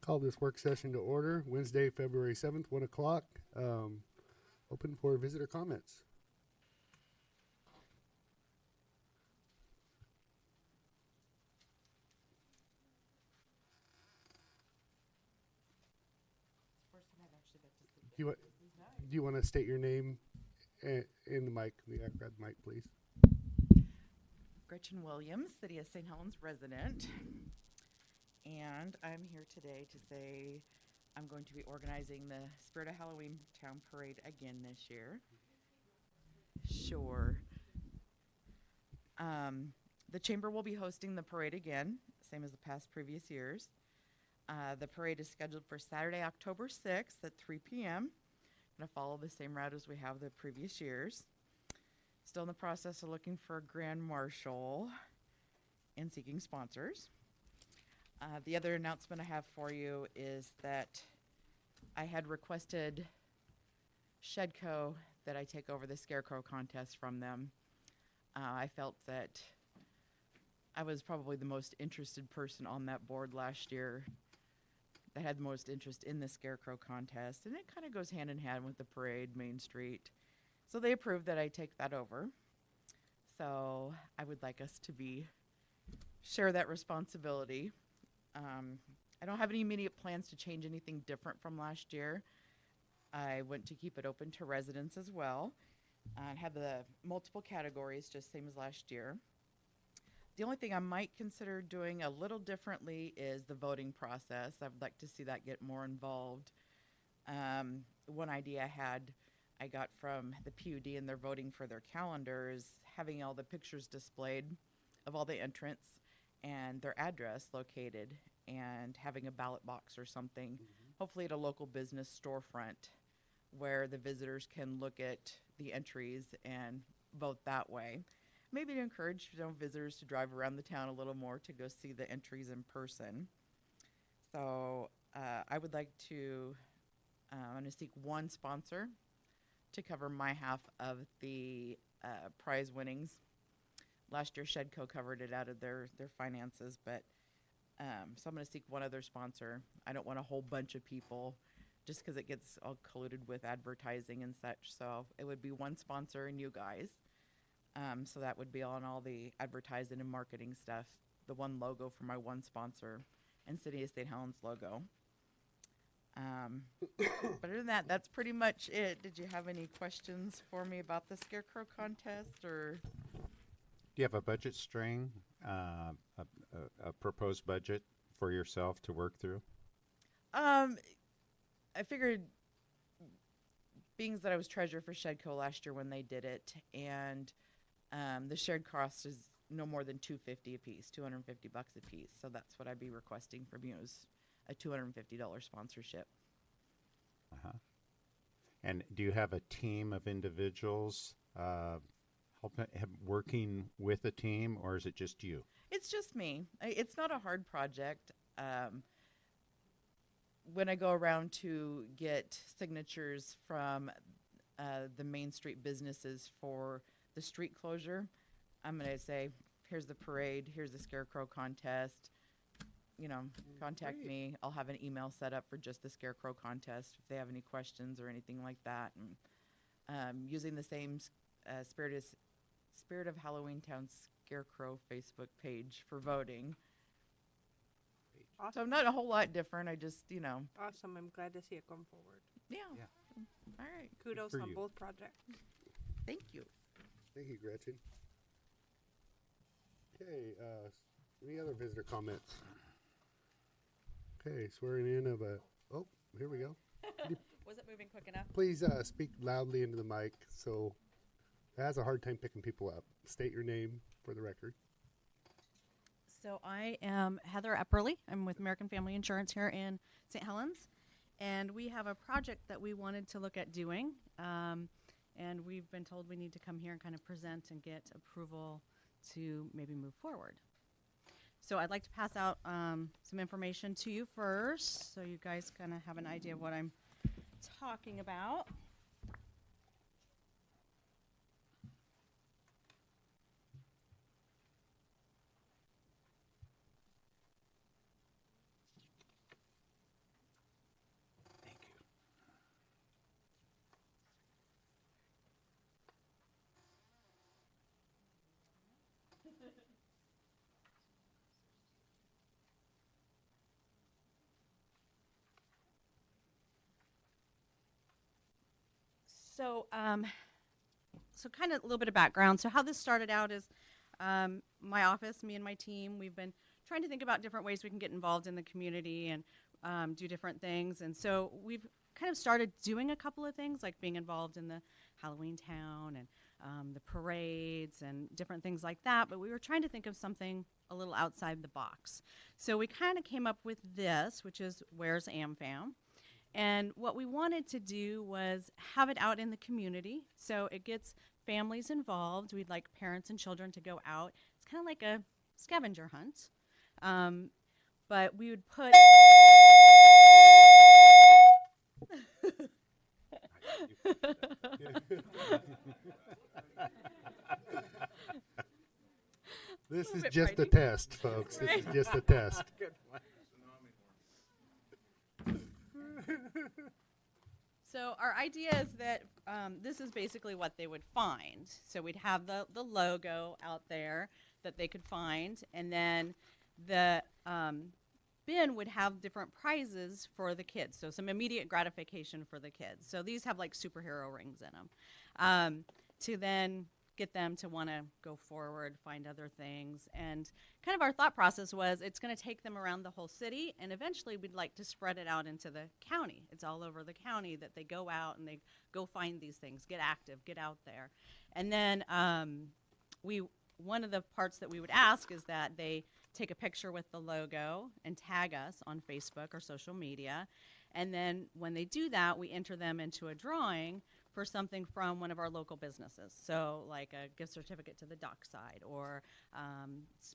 Call this work session to order. Wednesday, February 7th, 1 o'clock. Open for visitor comments. Do you want to state your name in the mic? Grab the mic, please. Gretchen Williams, City of St. Helens resident. And I'm here today to say I'm going to be organizing the Spirit of Halloween Town Parade again this year. Sure. The Chamber will be hosting the parade again, same as the past previous years. The parade is scheduled for Saturday, October 6th at 3 p.m. Going to follow the same route as we have the previous years. Still in the process of looking for a grand marshal and seeking sponsors. The other announcement I have for you is that I had requested Shedco that I take over the Scarecrow contest from them. I felt that I was probably the most interested person on that board last year that had the most interest in the Scarecrow contest, and it kind of goes hand in hand with the parade, Main Street. So they approved that I take that over. So I would like us to share that responsibility. I don't have any immediate plans to change anything different from last year. I want to keep it open to residents as well. I have the multiple categories, just same as last year. The only thing I might consider doing a little differently is the voting process. I would like to see that get more involved. One idea I got from the PUD and their voting for their calendars, having all the pictures displayed of all the entrants and their address located, and having a ballot box or something, hopefully at a local business storefront where the visitors can look at the entries and vote that way. Maybe to encourage visitors to drive around the town a little more to go see the entries in person. So I would like to, I'm going to seek one sponsor to cover my half of the prize winnings. Last year, Shedco covered it out of their finances, but so I'm going to seek one other sponsor. I don't want a whole bunch of people just because it gets all colluded with advertising and such. So it would be one sponsor and you guys. So that would be on all the advertising and marketing stuff, the one logo for my one sponsor, and City of St. Helens logo. But other than that, that's pretty much it. Did you have any questions for me about the Scarecrow contest, or? Do you have a budget string, a proposed budget for yourself to work through? I figured, being that I was treasurer for Shedco last year when they did it, and the shared cost is no more than $250 a piece, $250 a piece. So that's what I'd be requesting from you, is a $250 sponsorship. And do you have a team of individuals working with a team, or is it just you? It's just me. It's not a hard project. When I go around to get signatures from the Main Street businesses for the street closure, I'm going to say, here's the parade, here's the Scarecrow contest. Contact me. I'll have an email set up for just the Scarecrow contest if they have any questions or anything like that. And using the same Spirit of Halloween Town Scarecrow Facebook page for voting. Awesome. So not a whole lot different. I just, Awesome. I'm glad to see it come forward. Yeah. All right. Kudos on both projects. Thank you. Thank you, Gretchen. Okay, any other visitor comments? Okay, swearing in of here we go. Was it moving quick enough? Please speak loudly into the mic so it has a hard time picking people up. State your name for the record. So I am Heather Epperly. I'm with American Family Insurance here in St. Helens. And we have a project that we wanted to look at doing. And we've been told we need to come here and kind of present and get approval to maybe move forward. So I'd like to pass out some information to you first so you guys kind of have an idea of what I'm talking about. So, so kind of a little bit of background. So how this started out is my office, me and my team, we've been trying to think about different ways we can get involved in the community and do different things. And so we've kind of started doing a couple of things, like being involved in the Halloween Town and the parades and different things like that. But we were trying to think of something a little outside the box. So we kind of came up with this, which is Where's AmFam? And what we wanted to do was have it out in the community, so it gets families involved. We'd like parents and children to go out. It's kind of like a scavenger hunt, but we would put. This is bit just a frightening. test, folks. This is just a test. So our idea is that this is basically what they would find. So we'd have the logo out there that they could find, and then the bin would have different prizes for the kids. So some immediate gratification for the kids. So these have like superhero rings in them to then get them to want to go forward, find other things. And kind of our thought process was it's going to take them around the whole city, and eventually we'd like to spread it out into the county. It's all over the county that they go out and they go find these things, get active, get out there. And then one of the parts that we would ask is that they take a picture with the logo and tag us on Facebook or social media. And then when they do that, we enter them into a drawing for something from one of our local businesses. So like a gift certificate to the Dockside or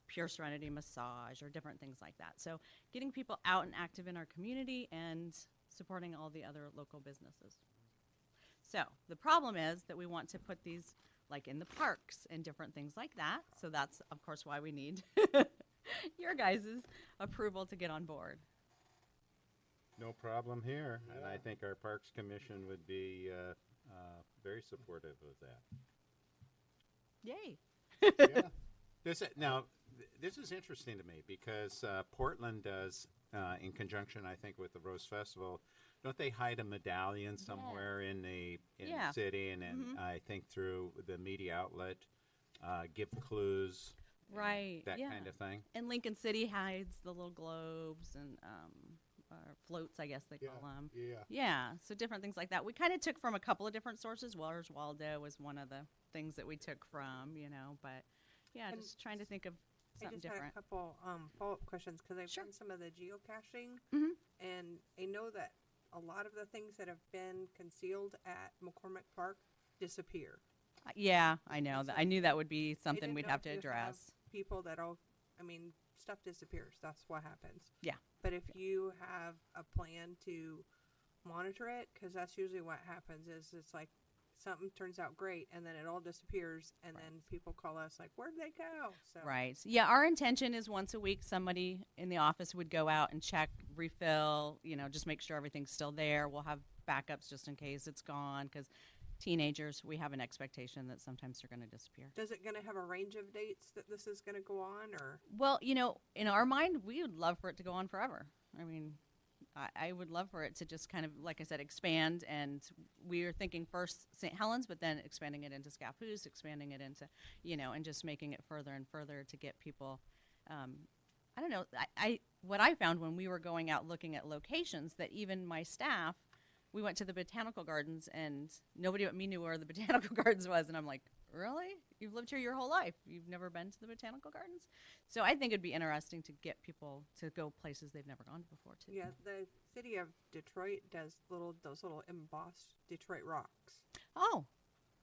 Pure Serenity Massage or different things like that. So getting people out and active in our community and supporting all the other local businesses. So the problem is that we want to put these like in the parks and different things like that. So that's of course why we need your guys' approval to get on board. No problem here, and I think our Parks Commission would be very supportive of that. Yay. Yeah. This is interesting to me because Portland does, in conjunction, I think, with the Rose Festival, don't they hide a medallion somewhere in the city, and then I think through the media outlet, give clues, Right. that kind of thing. And Lincoln City hides the little globes and floats, I guess they Yeah. call them. Yeah. Yeah, so different things like that. We kind of took from a couple of different sources. Where's Waldo was one of the things that we took from, but yeah, And just trying to think of I something just had a different. couple follow-up questions because I've Sure. done some of the geocaching, Mhm. and I know that a lot of the things that have been concealed at McCormick Park disappear. Yeah, I know And that. so I knew that would be I something didn't we'd know have if to you address. people that stuff disappears. That's what happens. Yeah. But if you have a plan to monitor it, because that's usually what happens, is it's like something turns out great and then it all disappears, and then people call us like, where'd they go? So Right. Yeah, our intention is once a week somebody in the office would go out and check, refill, just make sure everything's still there. We'll have backups just in case it's gone because teenagers, we have an expectation that sometimes they're going to disappear. Does it going to have a range of dates that this is going to go on, or? Well, in our mind, we would love for it to go on forever. I mean, I would love for it to just kind of, like I said, expand. And we were thinking first St. Helens, but then expanding it into Scappoose, expanding it into, and just making it further and further to get people. I don't know. What I found when we were going out looking at locations, that even my staff, we went to the botanical gardens and nobody but me knew where the botanical gardens was. And I'm like, really? You've lived here your whole life. You've never been to the botanical gardens? So I think it'd be interesting to get people to go places they've never gone to before too. Yeah, the city of Detroit does those little embossed Detroit rocks, Oh,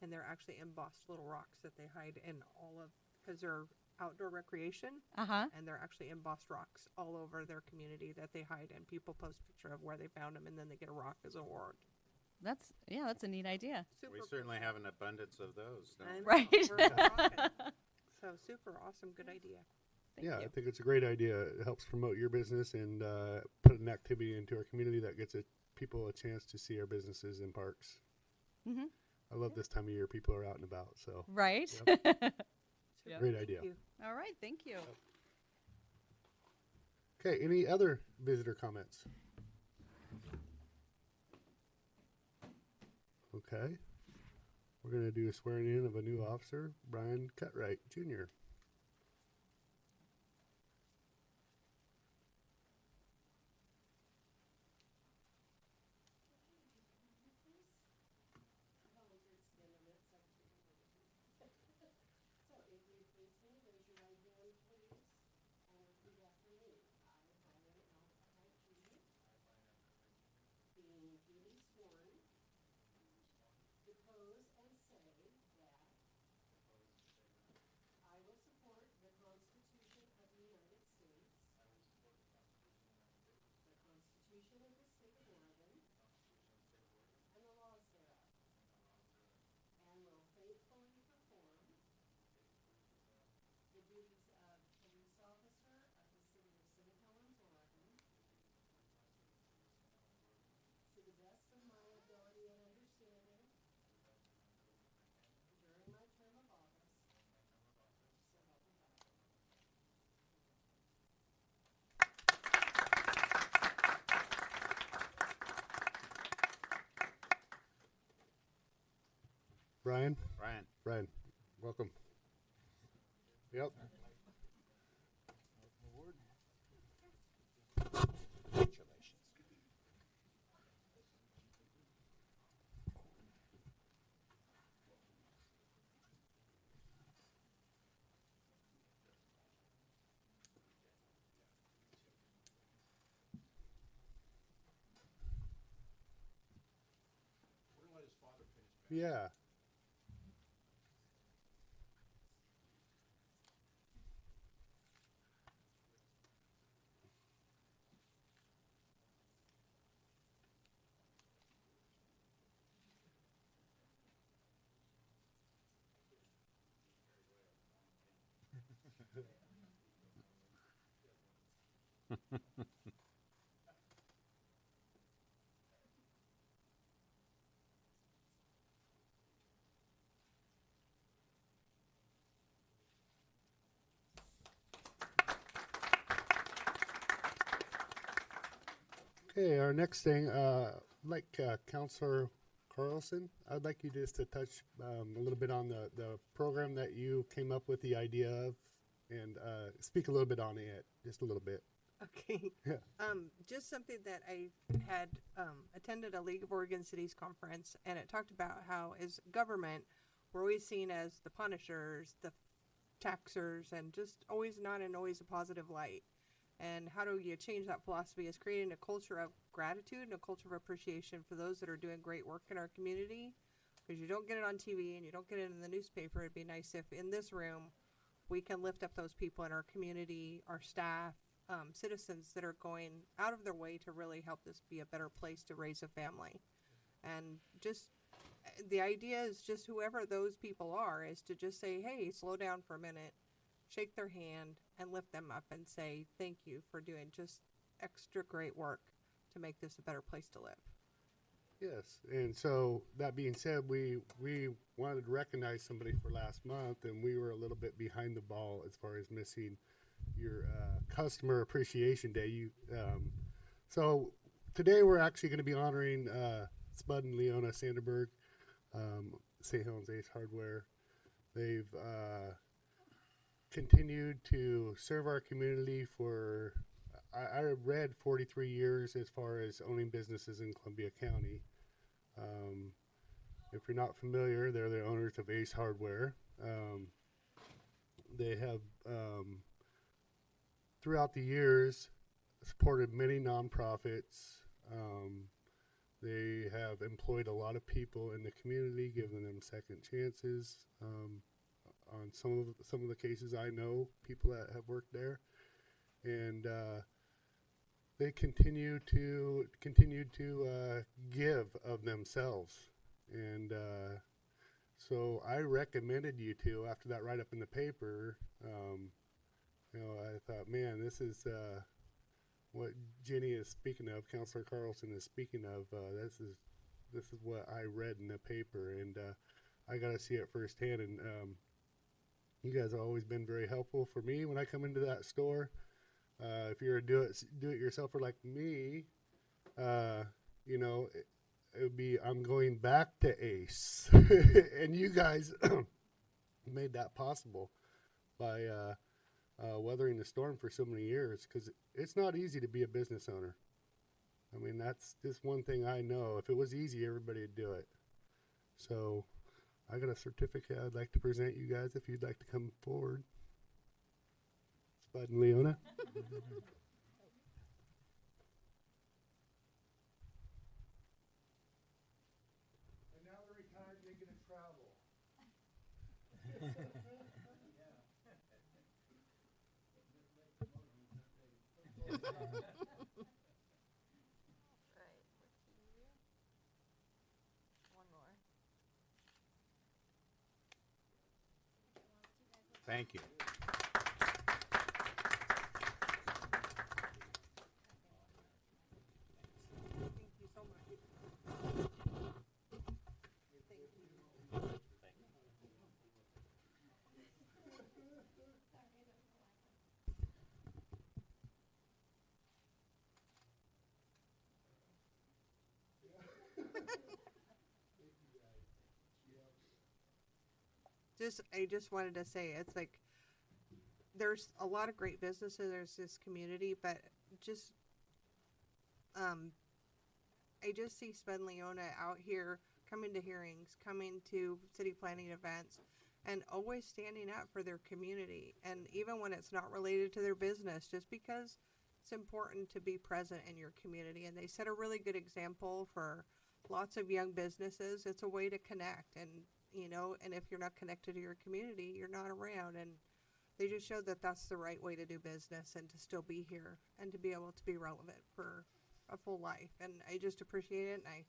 and they're actually embossed little rocks that they hide in all of, because they're outdoor recreation, uh-huh. and they're actually embossed rocks all over their community that they hide, and people post a picture of where they found them, and then they get a rock as an award. That's a neat idea. Super We certainly have an abundance of those, don't I we? know, Right. we're rocking. So super awesome, good idea. Thank Yeah, you. I think it's a great idea. It helps promote your business and put an activity into our community that gets people a chance to see our businesses in parks. Mm-hmm. I love this time of year. People are out and about. So Right. Yep. Yeah. Great Thank idea. you. All right, thank you. Okay, any other visitor comments? Okay. We're going to do a swearing in of a new officer, Brian Cutright, Jr. Brian? Brian. Brian, welcome. Yep. Congratulations. Yeah. Okay, our next thing, Counselor Carlson, I'd like you just to touch a little bit on the program that you came up with the idea of and speak a little bit on it, just a little bit. Okay. Yeah. Just something that I had attended a League of Oregon Cities conference, and it talked about how, as government, we're always seen as the punishers, the taxers, and just always not in always a positive light. And how do you change that philosophy is creating a culture of gratitude and a culture of appreciation for those that are doing great work in our community. Because you don't get it on TV and you don't get it in the newspaper. It'd be nice if in this room we can lift up those people in our community, our staff, citizens that are going out of their way to really help this be a better place to raise a family. And just the idea is just whoever those people are is to just say, hey, slow down for a minute, shake their hand, and lift them up and say thank you for doing just extra great work to make this a better place to live. Yes, and so that being said, we wanted to recognize somebody for last month, and we were a little bit behind the ball as far as missing your customer appreciation day. So today we're actually going to be honoring Spud and Leona Sanderberg, St. Helens Ace Hardware. They've continued to serve our community for, I read 43 years as far as owning businesses in Columbia County. If you're not familiar, they're the owners of Ace Hardware. They have, throughout the years, supported many nonprofits. They have employed a lot of people in the community, giving them second chances. On some of the cases, I know people that have worked there, and they continue to give of themselves, and so I recommended you to after that write up in the paper. I thought, man, this is what Jenny is speaking of. Counselor Carlson is speaking of. This is what I read in the paper, and I got to see it firsthand. And You guys have always been very helpful for me when I come into that store. If you're a do-it-yourselfer like me, you know, it would be I'm going back to Ace, and you guys made that possible by weathering the storm for so many years. Because it's not easy to be a business owner. I mean, that's just one thing I know. If it was easy, everybody would do it. So I got a certificate I'd like to present you guys if you'd like to come forward. Spud and Leona. And now they're retired, they get to travel. Thank you. Thank you so much. I just wanted to say, it's like, there's a lot of great businesses, there's this community, but just, I just see Spud and Leona out here coming to hearings, coming to city planning events, and always standing up for their community. And even when it's not related to their business, just because it's important to be present in your community. And they set a really good example for lots of young businesses. It's a way to connect, and and if you're not connected to your community, you're not around. And they just showed that that's the right way to do business and to still be here and to be able to be relevant for a full life. And I just appreciate it, and I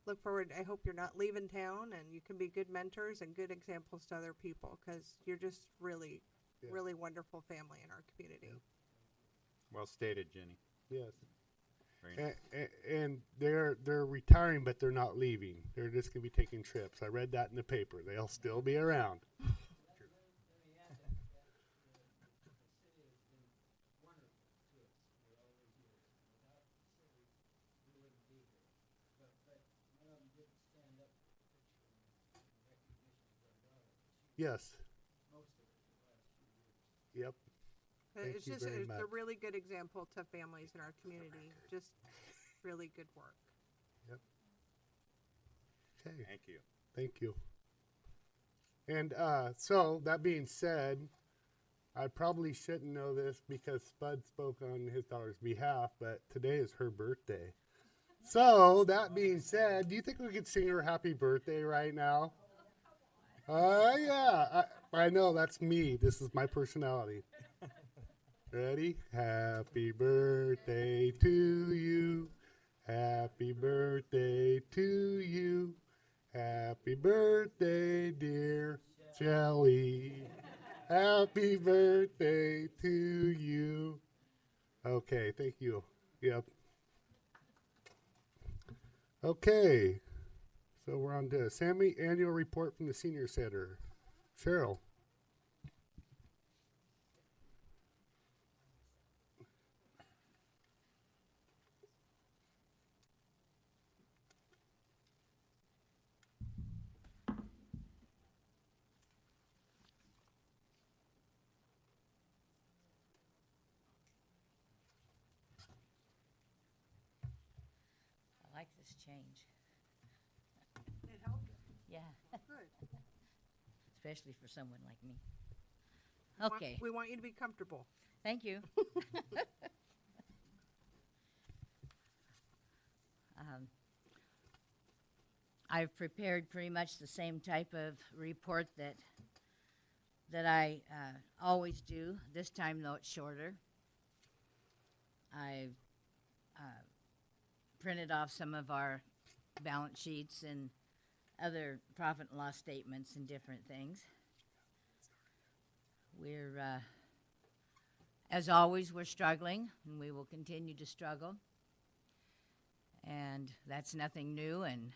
look forward. I hope you're not leaving town, and you can be good mentors and good examples to other people, because you're just really, really wonderful family in our community. Well stated, Jenny. Yes. Very nice. And they're retiring, but they're not leaving. They're just going to be taking trips. I read that in the paper. They'll still be around. Yes. Yep. Thank It's you just very it's a much. really good example to families in our community. Just really good work. Yep. Okay. Thank you. Thank you. And so that being said, I probably shouldn't know this because Spud spoke on his daughter's behalf, but today is her birthday. So that being said, do you think we could sing her happy birthday right now? Yeah. I know that's me. This is my personality. Ready? Happy birthday to you. Happy birthday to you. Happy birthday, dear Shelly. Happy birthday to you. Okay, thank you. Yep. Okay. So we're on to Sammy, annual report from the Senior Center. Cheryl. I like this change. It helped. Yeah, Good. especially for someone like me. Want- Okay, We want you to be comfortable. thank you. I've prepared pretty much the same type of report that I always do. This time, though, it's shorter. I've printed off some of our balance sheets and other profit and loss statements and different things. We're, as always, we're struggling, and we will continue to struggle. And that's nothing new, and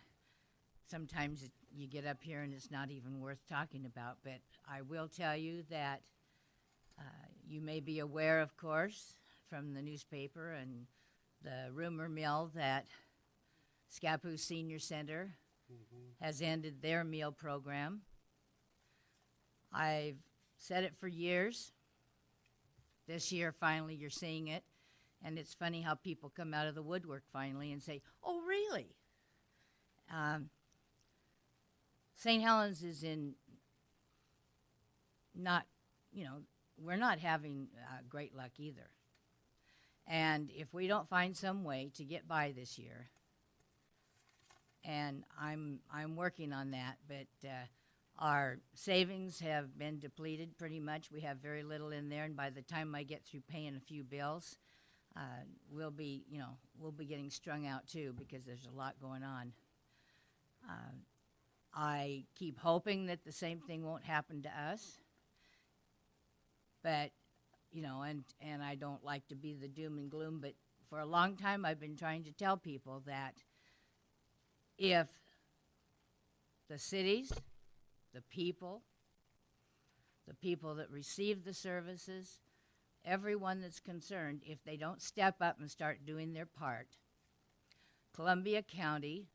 sometimes you get up here and it's not even worth talking about. But I will tell you that you may be aware, of course, from the newspaper and the rumor mill that Scappoose Senior Center has ended their meal program. I've said it for years. This year, finally, you're seeing it. And it's funny how people come out of the woodwork finally and say, oh, really? St. Helens is in not, we're not having great luck either. And if we don't find some way to get by this year, and I'm working on that, but our savings have been depleted pretty much. We have very little in there, and by the time I get through paying a few bills, we'll be getting strung out too, because there's a lot going on. I keep hoping that the same thing won't happen to us, but and I don't like to be the doom and gloom, but for a long time I've been trying to tell people that if the cities, the people that receive the services, everyone that's concerned, if they don't step up and start doing their part, Columbia County,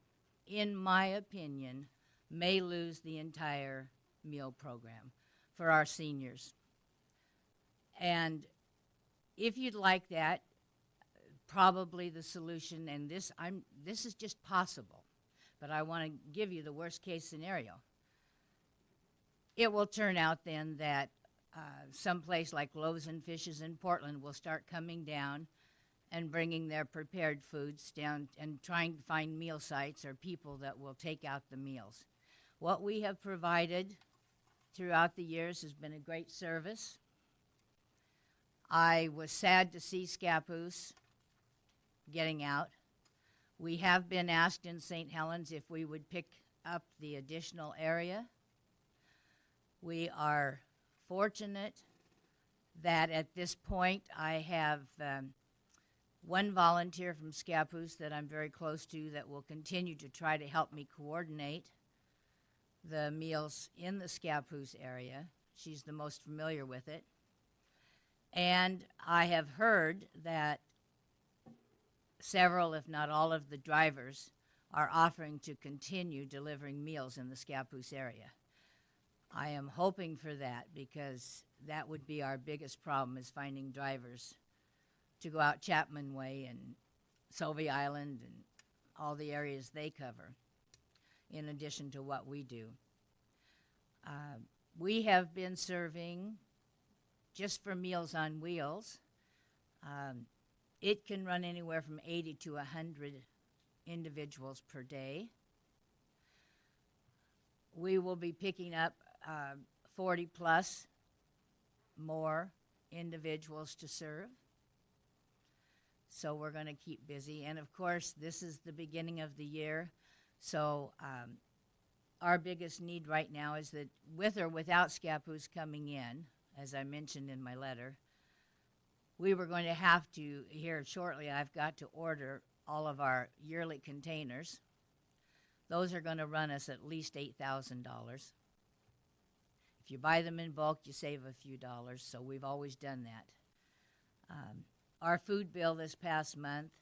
in my opinion, may lose the entire meal program for our seniors. And if you'd like that, probably the solution, and this is just possible, but I want to give you the worst case scenario. It will turn out then that someplace like Loaves and Fishes in Portland will start coming down and bringing their prepared foods down and trying to find meal sites or people that will take out the meals. What we have provided throughout the years has been a great service. I was sad to see Scappoose getting out. We have been asked in St. Helens if we would pick up the additional area. We are fortunate that at this point I have one volunteer from Scappoose that I'm very close to that will continue to try to help me coordinate the meals in the Scappoose area. She's the most familiar with it. And I have heard that several, if not all, of the drivers are offering to continue delivering meals in the Scappoose area. I am hoping for that, because that would be our biggest problem, is finding drivers to go out Chapman Way and Sylvie Island and all the areas they cover, in addition to what we do. We have been serving, just for Meals on Wheels, it can run anywhere from 80 to 100 individuals per day. We will be picking up 40 plus more individuals to serve. So we're going to keep busy. And of course, this is the beginning of the year. So our biggest need right now is that with or without Scappoose coming in, as I mentioned in my letter, we were going to have to, here shortly, I've got to order all of our yearly containers. Those are going to run us at least $8,000. If you buy them in bulk, you save a few dollars, so we've always done that. Our food bill this past month,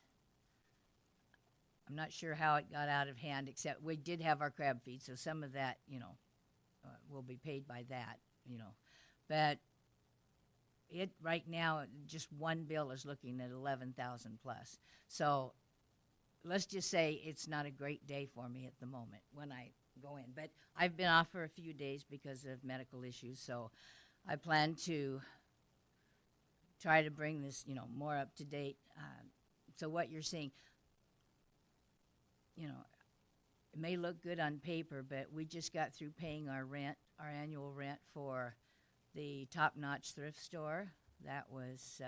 I'm not sure how it got out of hand, except we did have our crab feed, so some of that, will be paid by that, But it right now, just one bill is looking at 11,000 plus. So let's just say it's not a great day for me at the moment when I go in. But I've been off for a few days because of medical issues, so I plan to try to bring this, more up to date. So what you're seeing, it may look good on paper, but we just got through paying our rent, our annual rent for the Top Notch thrift store. That was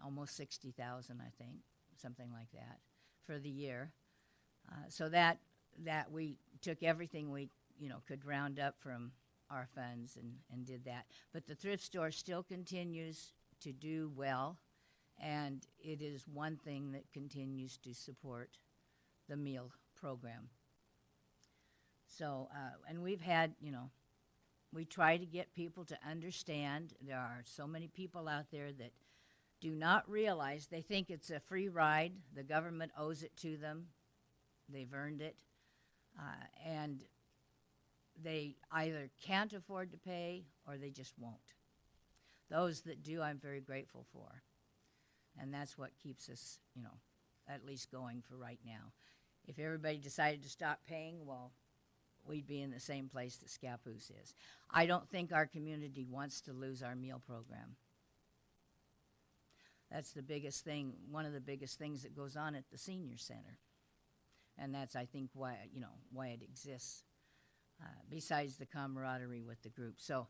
almost $60,000, I think, something like that, for the year. So that we took everything we could round up from our funds and did that. But the thrift store still continues to do well, and it is one thing that continues to support the meal program. So, and we've had, we try to get people to understand there are so many people out there that do not realize, they think it's a free ride. The government owes it to them. They've earned it. And they either can't afford to pay or they just won't. Those that do, I'm very grateful for. And that's what keeps us, at least going for right now. If everybody decided to stop paying, well, we'd be in the same place that Scappoose is. I don't think our community wants to lose our meal program. That's the biggest thing, one of the biggest things that goes on at the senior center. And that's, I think, why it exists, besides the camaraderie with the group. So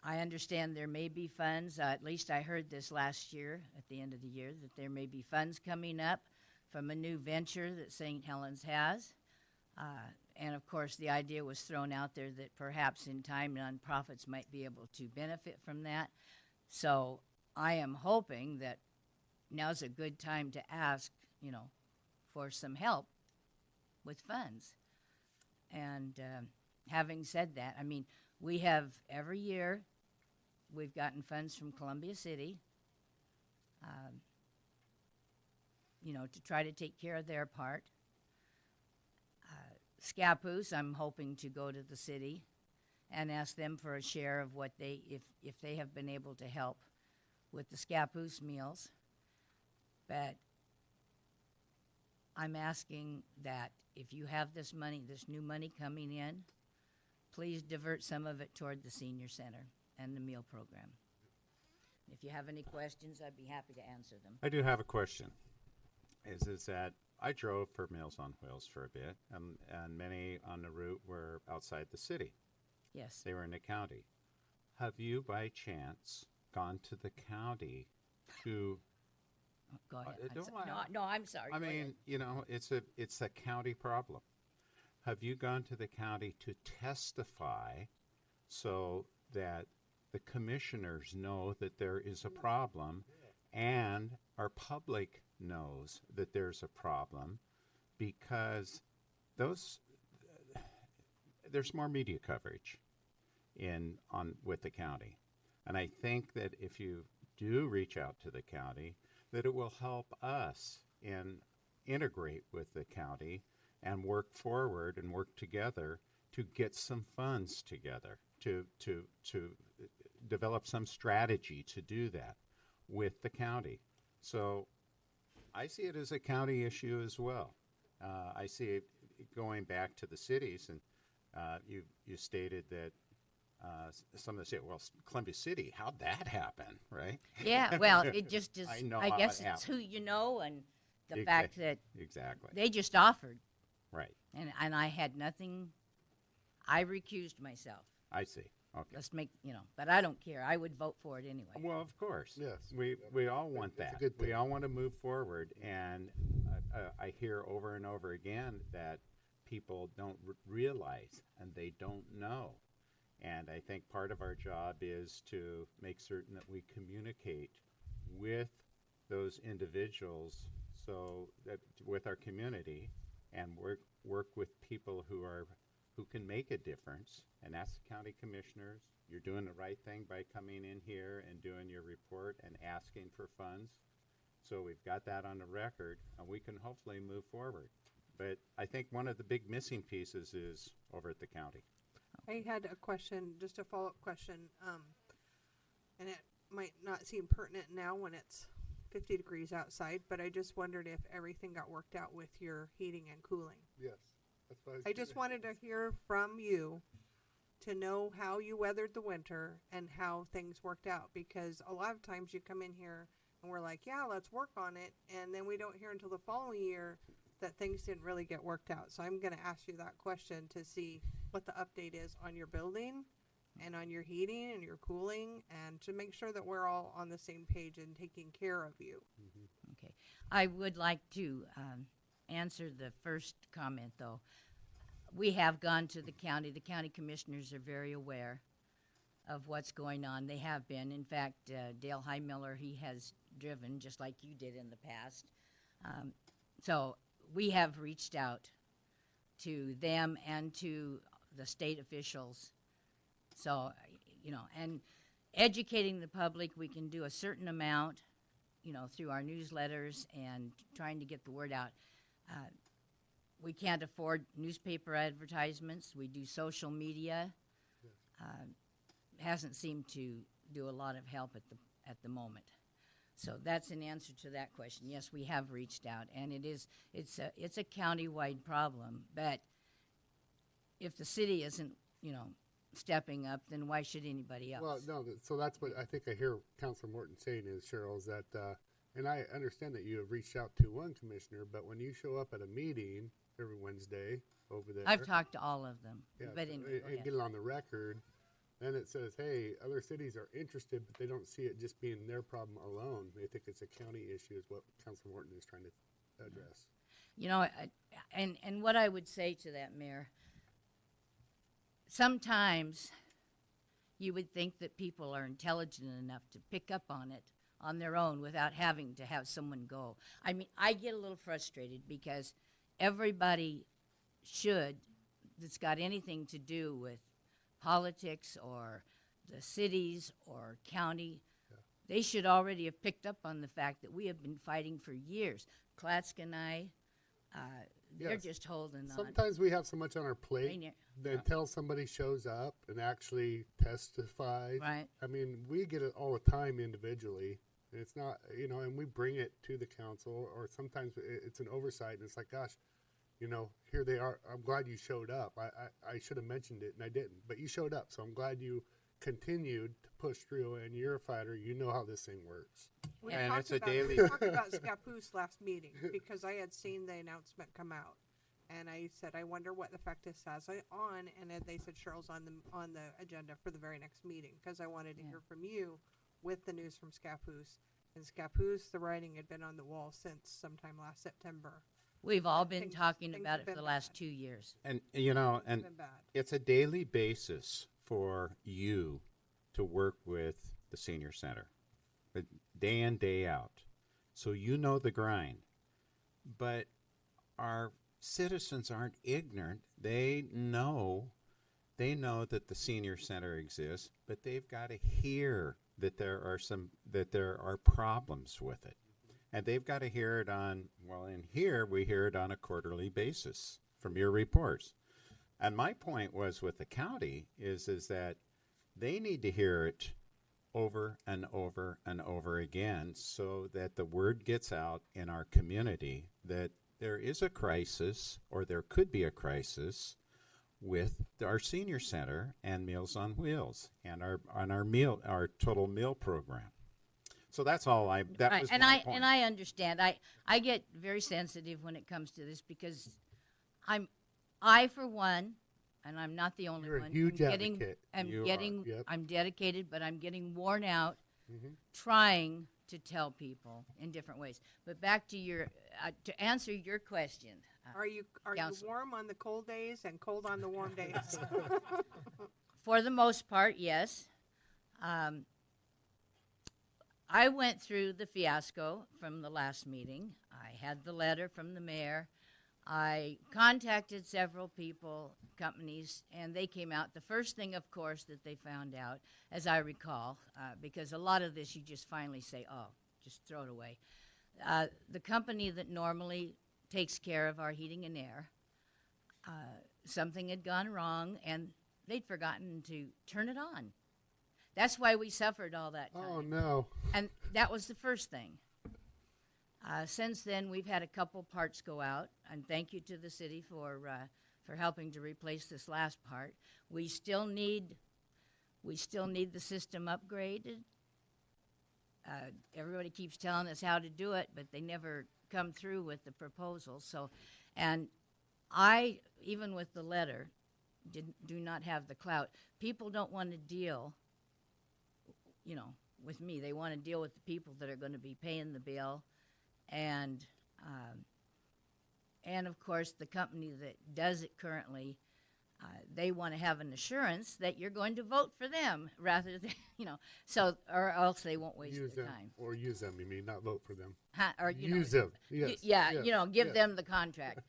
I understand there may be funds, at least I heard this last year, at the end of the year, that there may be funds coming up from a new venture that St. Helens has. And, of course, the idea was thrown out there that perhaps in time nonprofits might be able to benefit from that. So I am hoping that now's a good time to ask, for some help with funds. And having said that, I mean, we have every year, we've gotten funds from Columbia City, to try to take care of their part. Scappoose, I'm hoping to go to the city and ask them for a share of what they, if they have been able to help with the Scappoose meals. But I'm asking that if you have this money, this new money coming in, please divert some of it toward the senior center and the meal program. If you have any questions, I'd be happy to answer them. I do have a question. Is that I drove for Meals on Wheels for a bit, and many on the route were outside the city. Yes. They were in the county. Have you, by chance, gone to the county to? Go ahead. Don't laugh. No, I'm sorry. I Go ahead. mean, it's a county problem. Have you gone to the county to testify so that the commissioners know that there is a problem and our public knows that there's a problem? Because there's more media coverage with the county. And I think that if you do reach out to the county, that it will help us integrate with the county and work forward and work together to get some funds together, to develop some strategy to do that with the county. So I see it as a county issue as well. I see it going back to the cities, and you stated that some of the city, well, Columbia City, how'd that happen, right? Yeah, well, it just is. I know I how guess it it's who happened. you know, and the Exa- fact that Exactly. they just offered, Right. and I had nothing. I recused myself. I see. Okay. Let's make but I don't care. I would vote for it anyway. Well, of course. Yes. We all want It's a that. good We thing. all want to move forward, and I hear over and over again that people don't realize and they don't know. And I think part of our job is to make certain that we communicate with those individuals, so that with our community, and work with people who can make a difference. And that's the county commissioners. You're doing the right thing by coming in here and doing your report and asking for funds. So we've got that on the record, and we can hopefully move forward. But I think one of the big missing pieces is over at the county. I had a question, just a follow-up question, and it might not seem pertinent now when it's 50 degrees outside, but I just wondered if everything got worked out with your heating and cooling. Yes. That's what I just wanted to hear from you to know how you weathered the winter and how things worked out, because a lot of times you come in here and we're like, yeah, let's work on it, and then we don't hear until the following year that things didn't really get worked out. So I'm going to ask you that question to see what the update is on your building and on your heating and your cooling, and to make sure that we're all on the same page and taking care of you. Okay. I would like to answer the first comment, though. We have gone to the county. The county commissioners are very aware of what's going on. They have been. In fact, Dale Highmiller, he has driven, just like you did in the past. So we have reached out to them and to the state officials. So, and educating the public, we can do a certain amount, through our newsletters and trying to get the word out. We can't afford newspaper advertisements. We do social media. Hasn't seemed to do a lot of help at the moment. So that's an answer to that question. Yes, we have reached out, and it's a county-wide problem. But if the city isn't, stepping up, then why should anybody else? Well, no, so that's what I think I hear Councilor Morton saying is, Cheryl, is that, and I understand that you have reached out to one commissioner, but when you show up at a meeting every Wednesday over there. I've talked to all of them. Yeah, But so- anyway, go and ahead. get it on the record. Then it says, hey, other cities are interested, but they don't see it just being their problem alone. They think it's a county issue, is what Councilor Morton is trying to address. And what I would say to that, Mayor, sometimes you would think that people are intelligent enough to pick up on it on their own without having to have someone go. I mean, I get a little frustrated because everybody that's got anything to do with politics or the cities or county, they should already have picked up on the fact that we have been fighting for years. Klatsk and I, they're Yes. just holding on. Sometimes we have so much on our plate Rainier. that until somebody shows up and actually testifies. Right. I mean, we get it all the time individually. And it's not, and we bring it to the council, or sometimes it's an oversight, and it's like, gosh, here they are. I'm glad you showed up. I should have mentioned it, and I didn't. But you showed up, so I'm glad you continued to push through, and you're a fighter. You know how this thing works. We And talked it's a about, daily- We talked about Scappoose last meeting because I had seen the announcement come out, and I said, I wonder what effect this has on. And then they said Cheryl's on the agenda for the very next meeting because I wanted to hear from you with the news from Scappoose. And Scappoose, the writing had been on the wall since sometime last September. We've all been Things- talking things about have it for been the last bad. 2 years. And It's and been bad. it's a daily basis for you to work with the senior center, day in, day out. So you know the grind. But our citizens aren't ignorant. They know that the senior center exists, but they've got to hear that there are problems with it. And they've got to hear it in here we hear it on a quarterly basis from your reports. And my point was with the county is that they need to hear it over and over and over again so that the word gets out in our community that there is a crisis, or there could be a crisis, with our senior center and Meals on Wheels and our total meal program. So that's all that Right, was and my point. I understand. I get very sensitive when it comes to this because I for one, and I'm not the only You're a one. huge I'm getting, advocate. You are, yep. I'm dedicated, but I'm getting worn out Mhm. trying to tell people in different ways. But back to to answer your question. Are you Council. warm on the cold days and cold on the warm days? For the most part, yes. I went through the fiasco from the last meeting. I had the letter from the mayor. I contacted several people, companies, and they came out. The first thing, of course, that they found out, as I recall, because a lot of this you just finally say, oh, just throw it away. The company that normally takes care of our heating and air, something had gone wrong, and they'd forgotten to turn it on. That's why we suffered all that time. Oh, no. And that was the first thing. Since then, we've had a couple parts go out, and thank you to the city for helping to replace this last part. We still need the system upgraded. Everybody keeps telling us how to do it, but they never come through with the proposal. So, and I, even with the letter, do not have the clout. People don't want to deal, with me. They want to deal with the people that are going to be paying the bill, and of course the company that does it currently, they want to have an assurance that you're going to vote for them rather than, so, or else they won't waste Use their them time. or use them. You mean not vote for them? Or, Use them. Yes. yeah, yes, give yes. them the contract.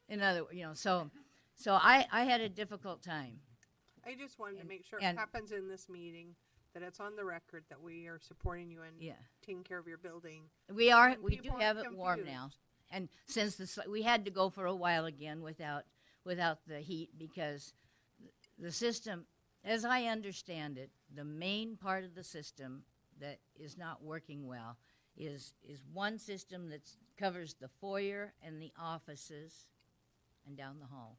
In other, so I had a difficult time. I just wanted to And- make sure it and- happens in this meeting, that it's on the record that we are supporting you and Yeah. taking care of your building. We And do people have aren't it warm now, confused. and since we had to go for a while again without the heat because the system, as I understand it, the main part of the system that is not working well is one system that covers the foyer and the offices and down the hall.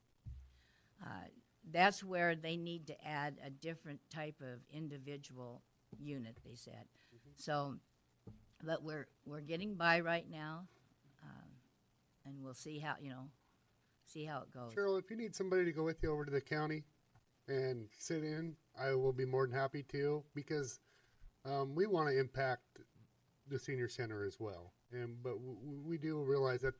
That's where they need to add a different type of individual unit, they said. So, but we're getting by right now, and we'll see how it goes. Cheryl, if you need somebody to go with you over to the county and sit in, I will be more than happy to, because we want to impact the senior center as well. But we do realize that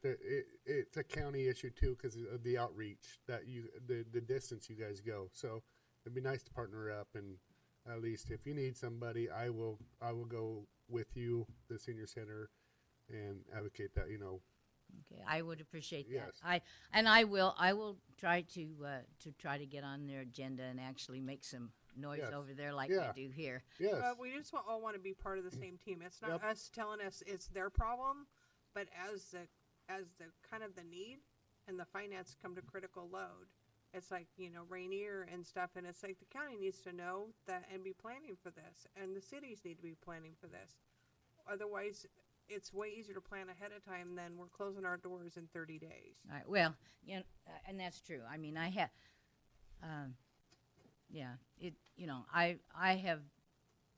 it's a county issue too, because of the outreach that the distance you guys go. So it'd be nice to partner up, and at least if you need somebody, I will go with you, the senior center, and advocate that. Okay, I would appreciate Yes. that. I will try to get on their agenda and actually make some noise Yes. over there like Yeah. we do here. Yes. But we just all want to be part of the same team. It's not Yep. us telling us it's their problem, but as the kind of the need and the finance come to critical load, it's like, Rainier and stuff, and it's like the county needs to know that and be planning for this, and the cities need to be planning for this. Otherwise, it's way easier to plan ahead of time than we're closing our doors in 30 days. All right, well, and that's true. I mean, I have, I have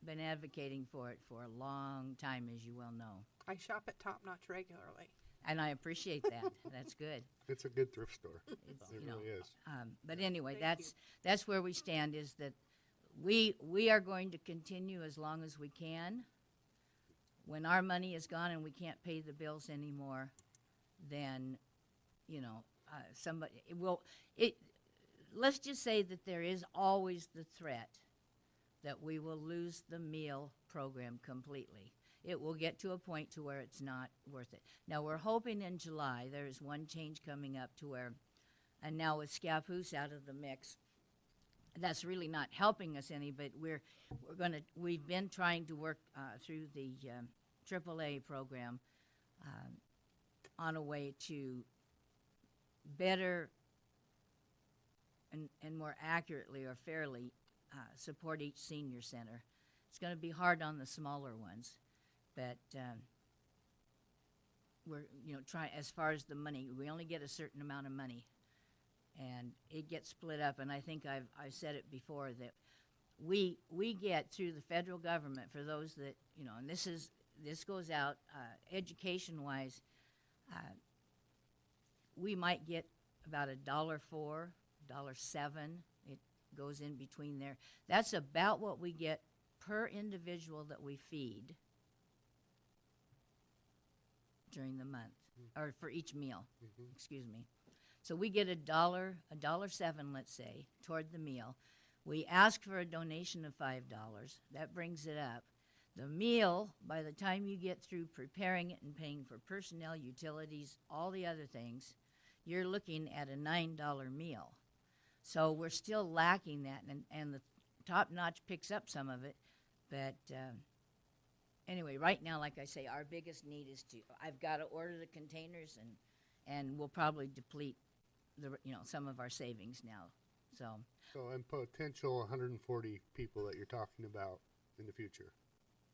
been advocating for it for a long time, as you well know, I shop at Top Notch regularly. and I appreciate that. That's good. It's a good thrift store. It's, It really is. But anyway, Thank that's where we stand. Is that we are going to continue as long as we can. When our money is gone and we can't pay the bills anymore, then somebody it will. Let's just say that there is always the threat that we will lose the meal program completely. It will get to a point to where it's not worth it. Now we're hoping in July there is one change coming up to where, and now with Scappoose out of the mix, that's really not helping us any. But we've been trying to work through the AAA program on a way to better and more accurately or fairly support each senior center. It's going to be hard on the smaller ones, but we're trying. As far as the money, we only get a certain amount of money, and it gets split up. And I think I've said it before that we get through the federal government for those that and this goes out education wise. We might get about $1.04, $1.07. It goes in between there. That's about what we get per individual that we feed during the month, or for each meal. Excuse me. So we get $1.07, let's say, toward the meal. We ask for a donation of $5. That brings it up. The meal, by the time you get through preparing it and paying for personnel, utilities, all the other things, you're looking at a $9 meal. So we're still lacking that, and the Top Notch picks up some of it. But anyway, right now, like I say, our biggest need is I've got to order the containers, and we'll probably deplete some of our savings now. So And potential 140 people that you're talking about in the future.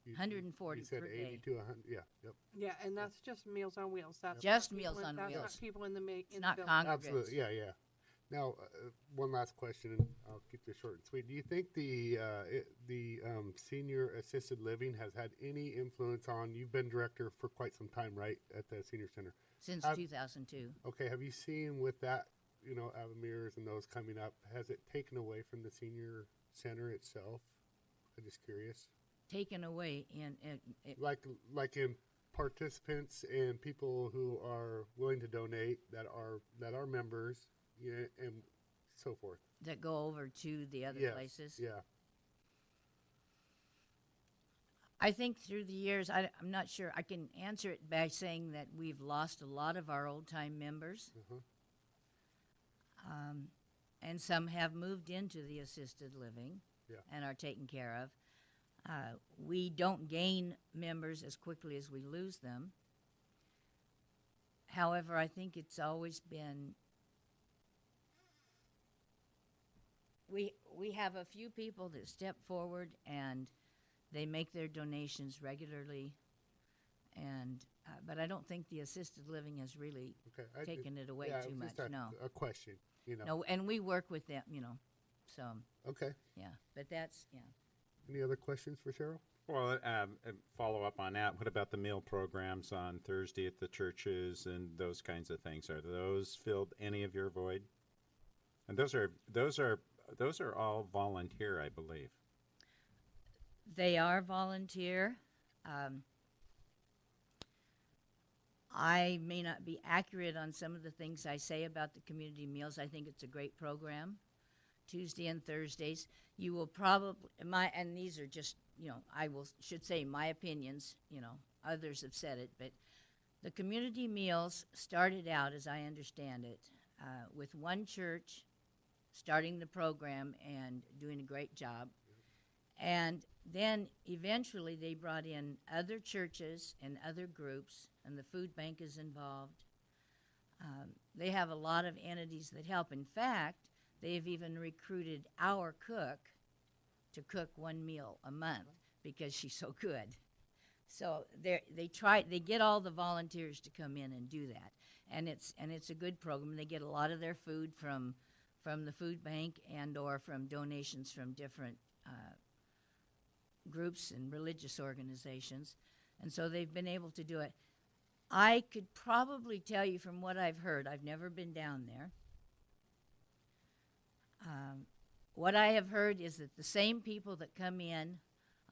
140 You said per 80 day. to 100. Yeah. Yep. Yeah, and that's just Meals on Wheels. That's Just not people Meals on that's Wheels. not people in the in not the building. Congress. Absolutely. Yeah. Yeah. Now, one last question, and I'll keep this short and sweet. Do you think the senior assisted living has had any influence on? You've been director for quite some time, right, at the senior center? Since 2002. Okay. Have you seen with that, Avamirs and those coming up, has it taken away from the senior center itself? I'm just curious. Taken away in Like in participants and people who are willing to donate that are members, and so forth. that go over to the other Yes, places? Yeah. I think through the years, I'm not sure. I can answer it by saying that we've lost a lot of our old time members, Uh-huh. and some have moved into the assisted living Yeah. and are taken care of. We don't gain members as quickly as we lose them. However, I think it's always been we have a few people that step forward and they make their donations regularly, and but I don't think the assisted living has really Okay. taken it away yeah, too it was much. just No, a question. no, and we work with them, so Okay. yeah. But that's Any other questions for Cheryl? Well, follow up on that. What about the meal programs on Thursday at the churches and those kinds of things? Are those filled any of your void? And those are all volunteer, I believe. They are volunteer. I may not be accurate on some of the things I say about the community meals. I think it's a great program. Tuesday and Thursdays, you will probably and these are just should say my opinions. Others have said it, but the community meals started out, as I understand it, with one church starting the program and doing a great job. And then eventually they brought in other churches and other groups, and the food bank is involved. They have a lot of entities that help. In fact, they've even recruited our cook to cook one meal a month because she's so good. So they get all the volunteers to come in and do that, and it's a good program. They get a lot of their food from the food bank and/or from donations from different groups and religious organizations, and so they've been able to do it. I could probably tell you from what I've heard. I've never been down there. What I have heard is that the same people that come in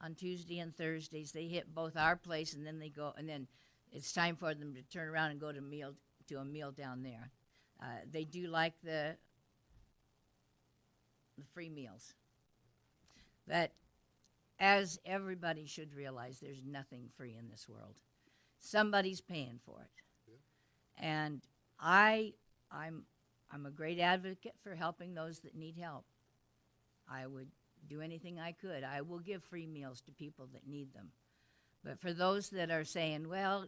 on Tuesday and Thursdays, they hit both our place, and then they go, and then it's time for them to turn around and go to a meal down there. They do like the free meals, but as everybody should realize, there's nothing free in this world. Somebody's paying for it, and I'm a great advocate for helping those that need help. I would do anything I could. I will give free meals to people that need them. But for those that are saying, well,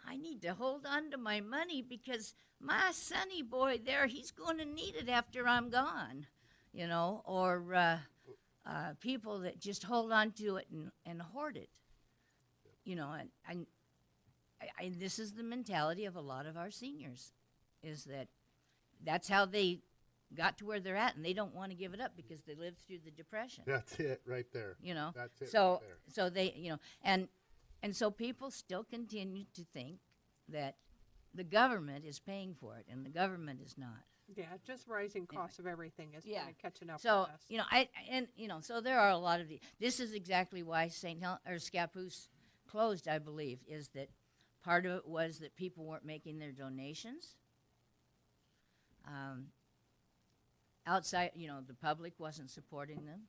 I need to hold on to my money because my sonny boy there, he's going to need it after I'm gone, or people that just hold on to it and hoard it, and this is the mentality of a lot of our seniors, is that's how they got to where they're at, and they don't want to give it up because they lived through the Depression. That's it right there. That's it So right there. so they and so people still continue to think that the government is paying for it, and the government is not. Yeah, just rising costs of everything is kind of catching up So with us. so there are a lot of this is exactly why Scappoose closed, I believe, is that part of it was that people weren't making their donations. Outside, the public wasn't supporting them.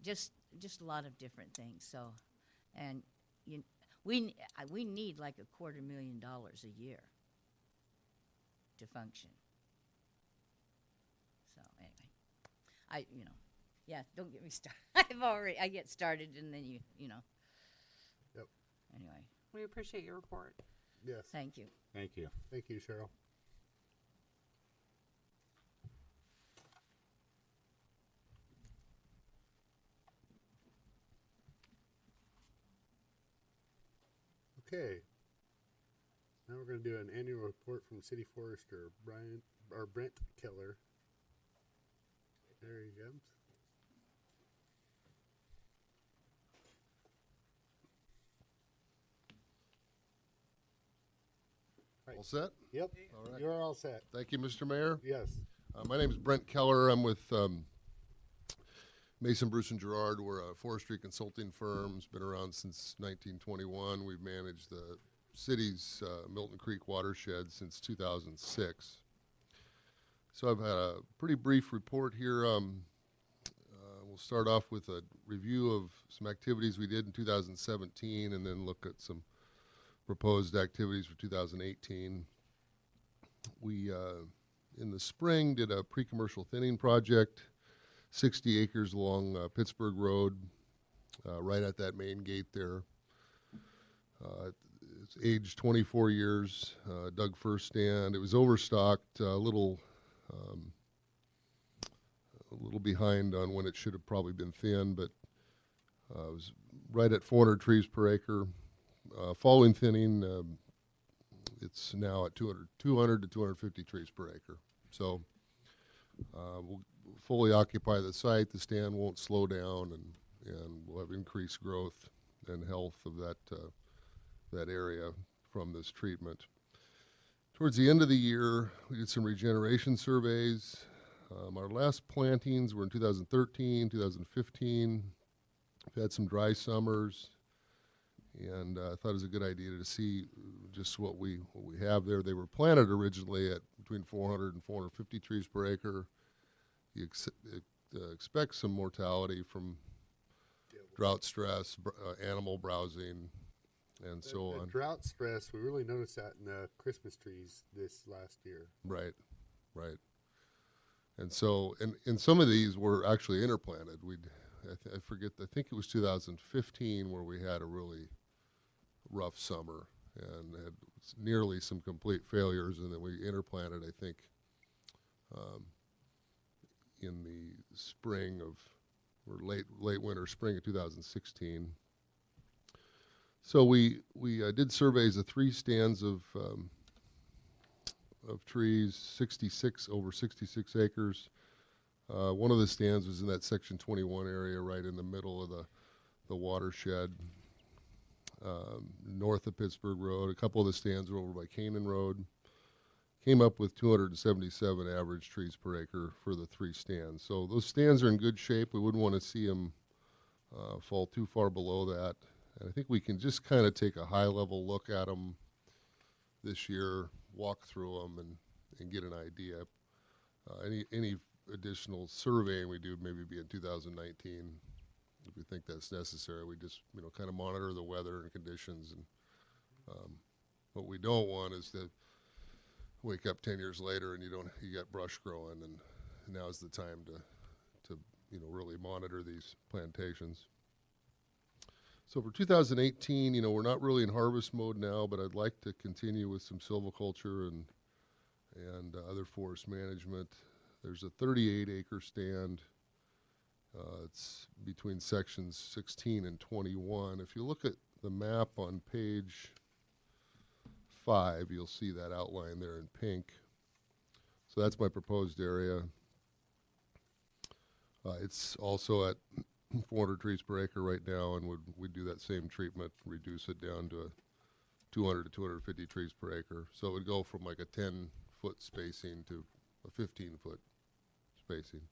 Just a lot of different things. So, and we need like $250,000 a year to function. So anyway, don't get me started. I get started and then you know. Yep. Anyway, We appreciate your report. Yes. thank you. Thank you. Thank you, Cheryl. Okay. Now we're going to do an annual report from City Forester Brent Keller. There he comes. All set? Yep. All right. You're all set. Thank you, Mr. Mayor. Yes. My name is Brent Keller. I'm with Mason, Bruce, and Gerard. We're a forestry consulting firm. It's been around since 1921. We've managed the city's Milton Creek watershed since 2006. So I've had a pretty brief report here. We'll start off with a review of some activities we did in 2017 and then look at some proposed activities for 2018. We, in the spring, did a pre-commercial thinning project, 60 acres along Pittsburgh Road, right at that main gate there. It's aged 24 years, dug first stand. It was overstocked, a little behind on when it should have probably been thinned, but it was right at 400 trees per acre. Following thinning, it's now at 200 to 250 trees per acre. So we'll fully occupy the site. The stand won't slow down, and we'll have increased growth and health of that area from this treatment. Towards the end of the year, we did some regeneration surveys. Our last plantings were in 2013, 2015. We've had some dry summers, and I thought it was a good idea to see just what we have there. They were planted originally at between 400 and 450 trees per acre. You expect some mortality from drought stress, animal browsing, and so on. Drought stress, we really noticed that in the Christmas trees this last year. Right. And so, and some of these were actually interplanted. I think it was 2015 where we had a really rough summer and had nearly some complete failures, and then we interplanted, I think, in the spring of, or late winter, spring of 2016. So we did surveys of 3 stands of trees, over 66 acres. One of the stands was in that section 21 area, right in the middle of the watershed, north of Pittsburgh Road. A couple of the stands were over by Canaan Road. Came up with 277 average trees per acre for the 3 stands. So those stands are in good shape. We wouldn't want to see them fall too far below that. And I think we can just kind of take a high-level look at them this year, walk through them, and get an idea. Any additional surveying we do maybe be in 2019 if we think that's necessary. We just kind of monitor the weather and conditions. And what we don't want is to wake up 10 years later and you got brush growing, and now's the time to really monitor these plantations. So for 2018, we're not really in harvest mode now, but I'd like to continue with some silviculture and other forest management. There's a 38-acre stand. It's between sections 16 and 21. If you look at the map on page 5, you'll see that outline there in pink. So that's my proposed area. It's also at 400 trees per acre right now, and we'd do that same treatment, reduce it down to 200 to 250 trees per acre. So it would go from like a 10-foot spacing to a 15-foot spacing.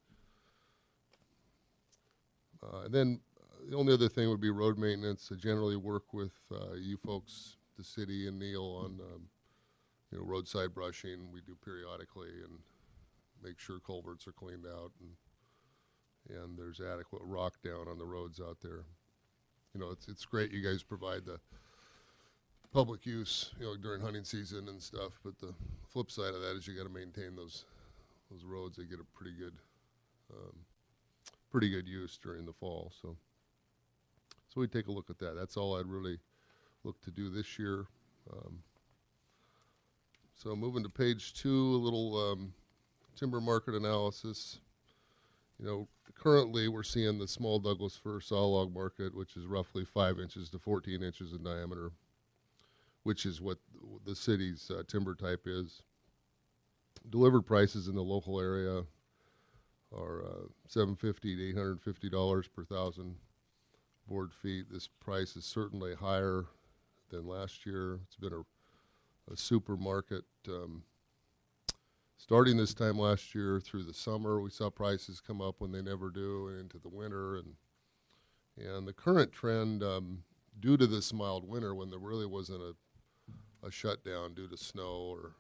And then the only other thing would be road maintenance. I generally work with you folks, the city and Neil, on roadside brushing. We do periodically and make sure culverts are cleaned out and there's adequate rock down on the roads out there. It's great you guys provide the public use, during hunting season and stuff, but the flip side of that is you got to maintain those roads. They get a pretty good use during the fall. So we take a look at that. That's all I'd really look to do this year. So moving to page 2, a little timber market analysis. Currently we're seeing the small Douglas fir sawlog market, which is roughly 5 inches to 14 inches in diameter, which is what the city's timber type is. Delivered prices in the local area are $750 to $850 per 1,000 board feet. This price is certainly higher than last year. It's been a super market. Starting this time last year through the summer, we saw prices come up when they never do, and into the winter. And the current trend, due to this mild winter when there really wasn't a shutdown due to snow or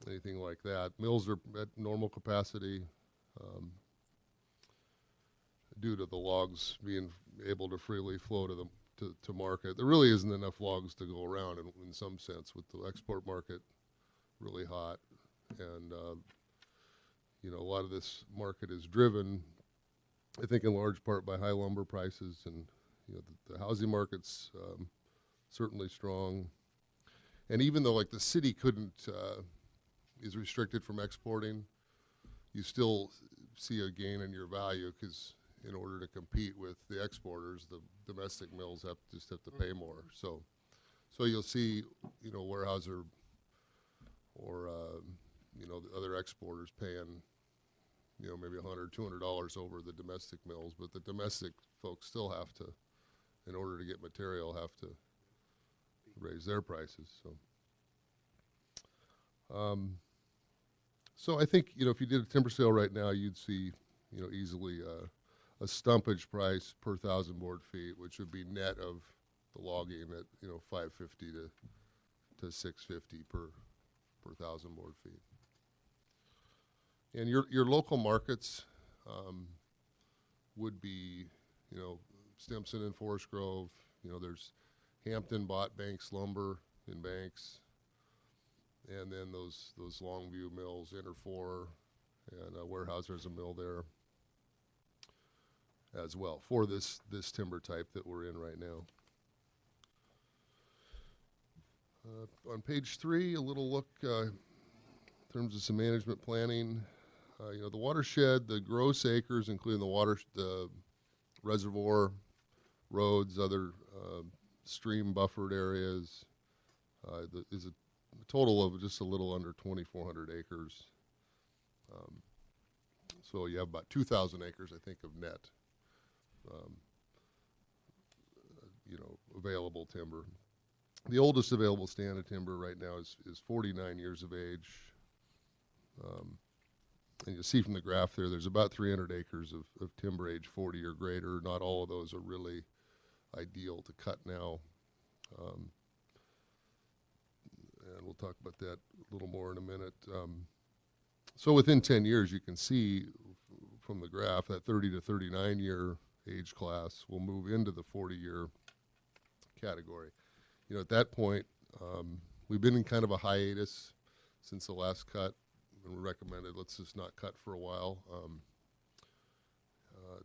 anything like that. Mills are at normal capacity due to the logs being able to freely flow to to market. There really isn't enough logs to go around in some sense, with the export market really hot, and you know, a lot of this market is driven, I think, in large part by high lumber prices, and you know, the housing market's certainly strong. And even though, like, the city couldn't is restricted from exporting, you still see a gain in your value, because in order to compete with the exporters, the domestic mills just have to pay more. So you'll see, you know, Weyerhaeuser or you know, the other exporters paying, you know, maybe $100, $200 over the domestic mills, but the domestic folks still have to, in order to get material, have to raise their prices. So I think, you know, if you did a timber sale right now, you'd see, you know, easily a stumpage price per 1,000 board feet, which would be net of the logging at, you know, $550 to $650 per 1,000 board feet. And your local markets would be, you know, Stimson and Forest Grove. You know, there's Hampton bought Banks Lumber in Banks, and then those Longview mills, Interfor, and Weyerhaeuser has a mill there as well for this timber type that we're in right now. On page 3, a little look in terms of some management planning. You know, the watershed, the gross acres, including the reservoir, roads, other stream buffered areas, is a total of just a little under 2,400 acres. So you have about 2,000 acres, I think, of net, you know, available timber. The oldest available stand of timber right now is 49 years of age. And you see from the graph there's about 300 acres of timber age 40 or greater. Not all of those are really ideal to cut now. And we'll talk about that a little more in a minute. So within 10 years, you can see from the graph that 30 to 39 year age class will move into the 40-year category. You know, at that point, we've been in kind of a hiatus since the last cut, and we recommended let's just not cut for a while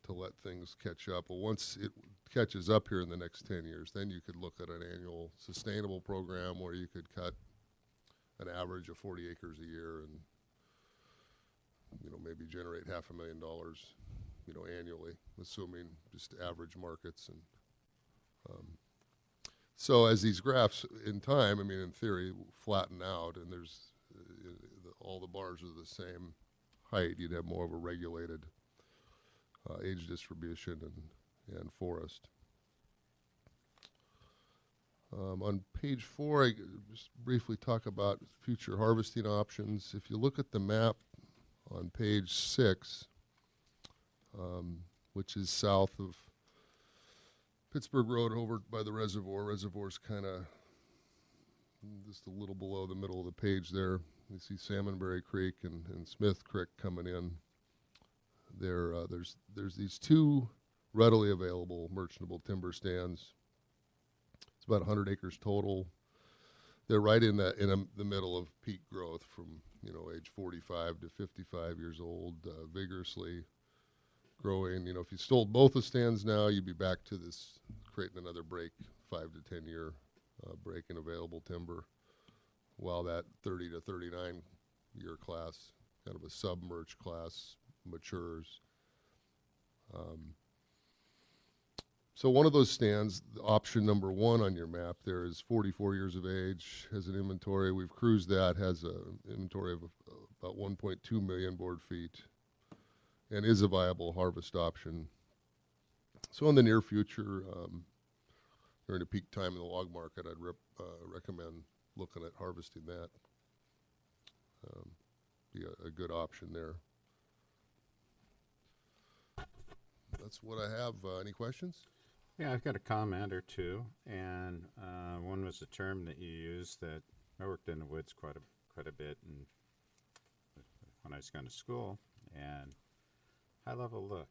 to let things catch up. Well, once it catches up here in the next 10 years, then you could look at an annual sustainable program where you could cut an average of 40 acres a year and, you know, maybe generate $500,000, you know, annually, assuming just average markets. And so as these graphs in time, I mean, in theory, flatten out, and there's all the bars are the same height, you'd have more of a regulated age distribution and forest. On page 4, I just briefly talk about future harvesting options. If you look at the map on page 6, which is south of Pittsburgh Road over by the reservoir. Reservoir's kind of just a little below the middle of the page there. You see Salmonberry Creek and Smith Creek coming in. There's these 2 readily available merchantable timber stands. It's about 100 acres total. They're right in the middle of peak growth, from, you know, age 45 to 55 years old, vigorously growing. You know, if you sold both the stands now, you'd be back to this creating another break, 5 to 10 year break in available timber, while that 30 to 39 year class, kind of a submerged class, matures. So one of those stands, option number 1 on your map there, is 44 years of age, has an inventory. We've cruised that, has an inventory of about 1.2 million board feet, and is a viable harvest option. So in the near future, during a peak time in the log market, I'd recommend looking at harvesting that. Be a good option there. That's what I have. Any questions? Yeah, I've got a comment or two, and one was a term that you used that I worked in the woods quite a bit, and when I was going to school, and high level look.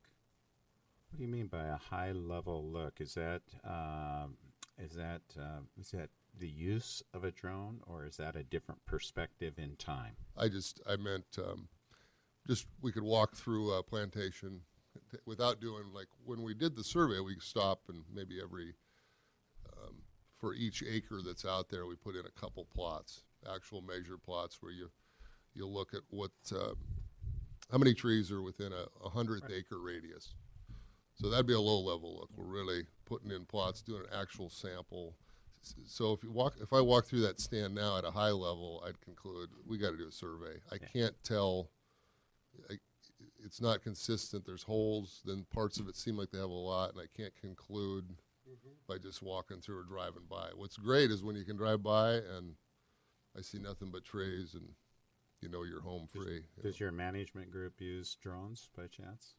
What do you mean by a high level look? Is that the use of a drone, or is that a different perspective in time? I meant just we could walk through a plantation without doing, like when we did the survey, we stop and maybe for each acre that's out there, we put in a couple plots, actual measure plots where you'll look at how many trees are within a 100th acre radius. So that'd be a low level look. We're really putting in plots, doing an actual sample. So if I walk through that stand now at a high level, I'd conclude we got to do a survey. I can't tell. It's not consistent. There's holes. Then parts of it seem like they have a lot, and I can't conclude by just walking through or driving by. What's great is when you can drive by and I see nothing but trees, and you know you're home free. Does your management group use drones by chance?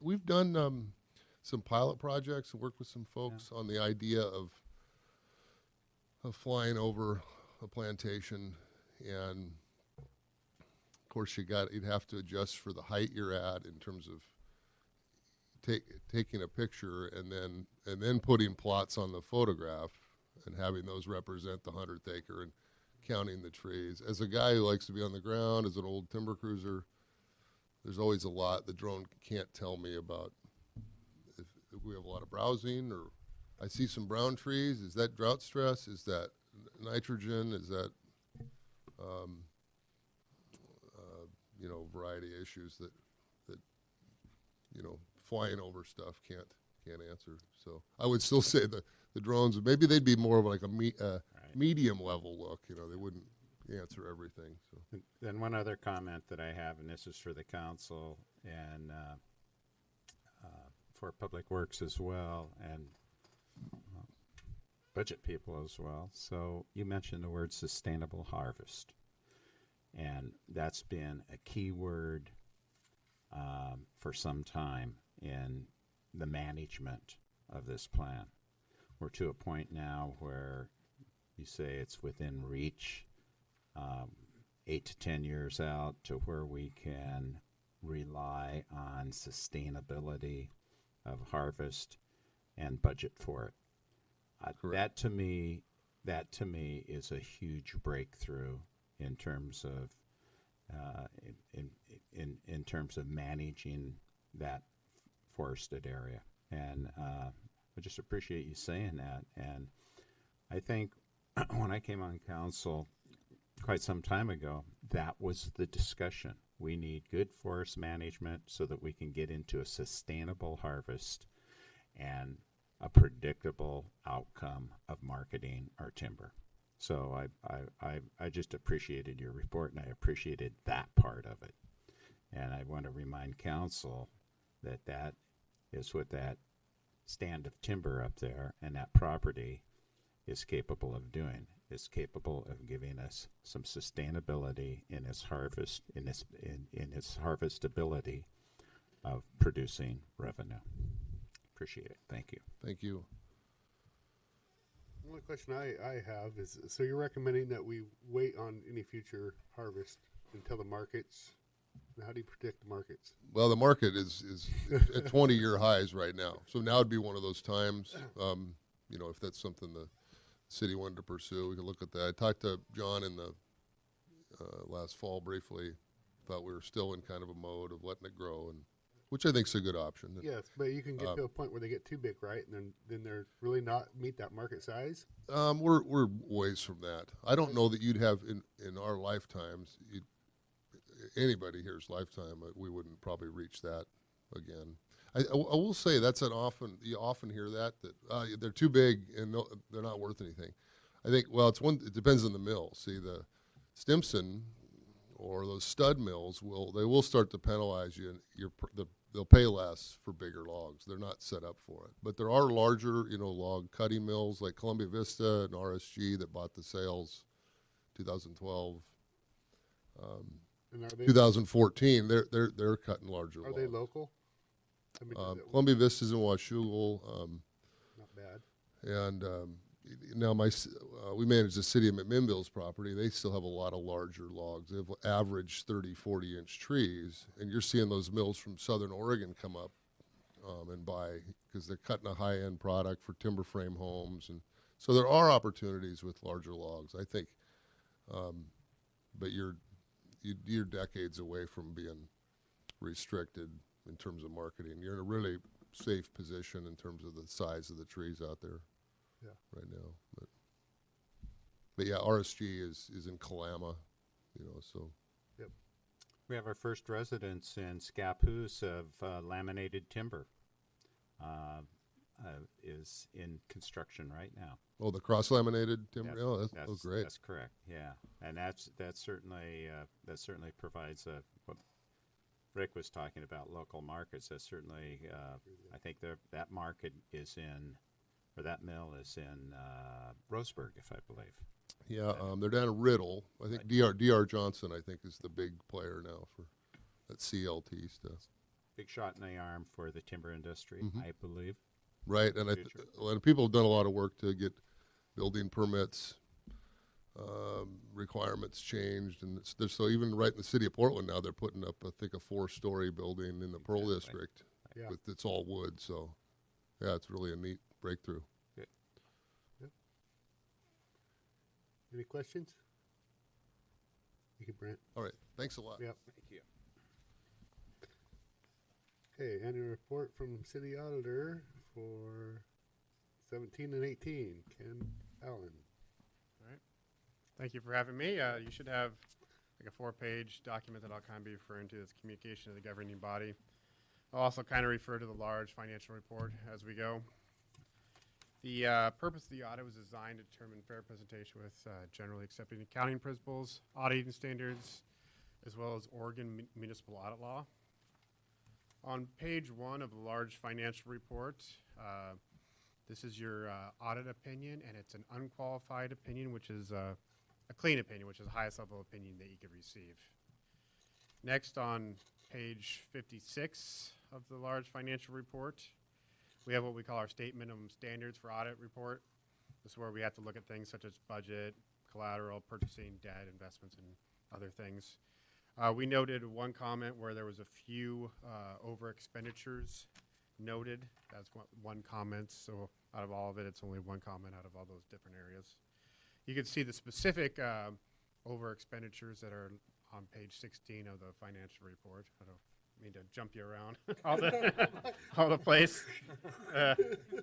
We've done some pilot projects and worked with some folks on the idea of flying over a plantation, and of course you'd have to adjust for the height you're at in terms of taking a picture and then putting plots on the photograph and having those represent the 100th acre and counting the trees. As a guy who likes to be on the ground, as an old timber cruiser, there's always a lot the drone can't tell me about. If we have a lot of browsing, or I see some brown trees, is that drought stress? Is that nitrogen? Is that variety of issues that flying over stuff can't answer. So I would still say the drones, maybe they'd be more of like a medium level look. They wouldn't answer everything. So then one other comment that I have, and this is for the council and for Public Works as well, and budget people as well. So you mentioned the word sustainable harvest, and that's been a key word for some time in the management of this plan. We're to a point now where you say it's within reach, 8 to 10 years out, to where we can rely on sustainability of harvest and budget for it. That to me is a huge breakthrough in terms of in terms of managing that forested area. And I just appreciate you saying that. And I think when I came on council quite some time ago, that was the discussion. We need good forest management so that we can get into a sustainable harvest and a predictable outcome of marketing our timber. So I just appreciated your report, and I appreciated that part of it. And I want to remind council that is what that stand of timber up there and that property is capable of doing. It's capable of giving us some sustainability in its harvest, in its harvestability of producing revenue. Appreciate it. Thank you. thank you. The only question I have is, so you're recommending that we wait on any future harvest until the markets, and how do you predict the markets? Well, the market is at 20-year highs right now. So now would be one of those times, if that's something the city wanted to pursue, we could look at that. I talked to John in the last fall briefly. Thought we were still in kind of a mode of letting it grow, and which I think is a good option. Yes, but you can get to a point where they get too big, right? And then they're really not meet that market size. We're ways from that. I don't know that you'd have in our lifetimes, anybody here's lifetime, we wouldn't probably reach that again. I will say you often hear that they're too big and they're not worth anything. I think, it depends on the mill. See, the Stimson or those stud mills will start to penalize you, and they'll pay less for bigger logs. They're not set up for it. But there are larger, log cutting mills like Columbia Vista and RSG that bought the sales 2012. And are they 2014, they're cutting larger Are logs. they local? I mean, Columbia Vista's in Washougal. not bad. And now we manage the city of McMinnville's property. They still have a lot of larger logs. They have average 30, 40-inch trees. And you're seeing those mills from southern Oregon come up and buy because they're cutting a high-end product for timber frame homes. And so there are opportunities with larger logs, I think. But you're decades away from being restricted in terms of marketing. You're in a really safe position in terms of the size of the trees out there right now. But yeah, RSG is in Kalama, so. Yep. We have our first residence in Scappoose of laminated timber. Is in construction right now. Oh, the cross-laminated timber? Yes, Oh, that's great. That's correct. Yeah, and that certainly provides what Rick was talking about, local markets. That certainly, I think that market is in, or that mill is in Roseburg, if I believe. Yeah, they're down in Riddle. I think DR Johnson, I think, is the big player now for that CLT stuff. Big shot in the arm for the timber industry, I believe. Right, and and people have done a lot of work to get building permits, requirements changed, and so even right in the city of Portland now, they're putting up, I think, a 4-story building in the Pearl District. Yeah. It's all wood, so yeah, it's really a neat breakthrough. Good. Yep. Any questions? Thank you, Brent. All right, thanks a lot. Yep. Thank you. Okay, annual report from city auditor for 17 and 18. Ken Allen. All right. Thank you for having me. You should have like a 4-page document that I'll kind of be referring to as communication of the governing body. I'll also kind of refer to the large financial report as we go. The purpose of the audit was designed to determine fair presentation with generally accepted accounting principles, auditing standards, as well as Oregon municipal audit law. On page 1 of the large financial report, this is your audit opinion, and it's an unqualified opinion, which is a clean opinion, which is the highest level opinion that you could receive. Next, on page 56 of the large financial report, we have what we call our state minimum standards for audit report. This is where we have to look at things such as budget, collateral, purchasing, debt, investments, and other things. We noted one comment where there was a few over expenditures noted. That's one comment. So out of all of it, it's only one comment out of all those different areas. You can see the specific over expenditures that are on page 16 of the financial report. I don't mean to jump you around all the place.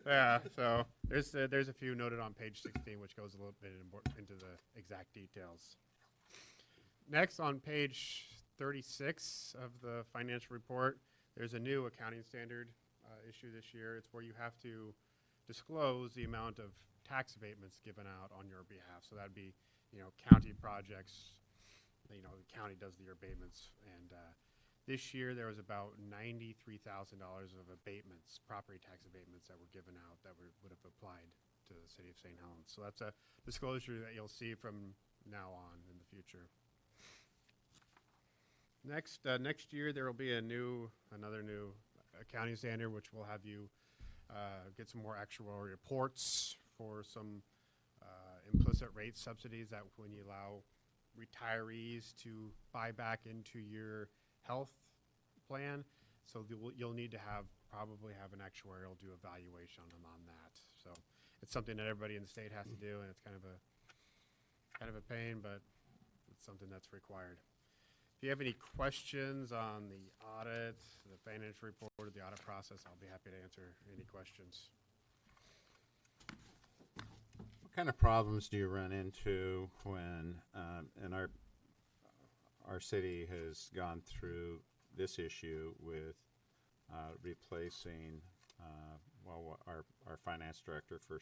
Yeah, so there's a few noted on page 16, which goes a little bit into the exact details. Next, on page 36 of the financial report, there's a new accounting standard issue this year. It's where you have to disclose the amount of tax abatements given out on your behalf. So that'd be, county projects. The county does the abatements, and this year there was about $93,000 of abatements, property tax abatements that were given out that would have applied to the city of St. Helens. So that's a disclosure that you'll see from now on in the future. Next year there will be another new accounting standard, which will have you get some more actual reports for some implicit rate subsidies that when you allow retirees to buy back into your health plan. So you'll need to probably have an actuarial do evaluation on that. So it's something that everybody in the state has to do, and it's kind of a pain, but it's something that's required. If you have any questions on the audit, the financial report, or the audit process, I'll be happy to answer any questions. What kind of problems do you run into when, and our city has gone through this issue with replacing, our finance director for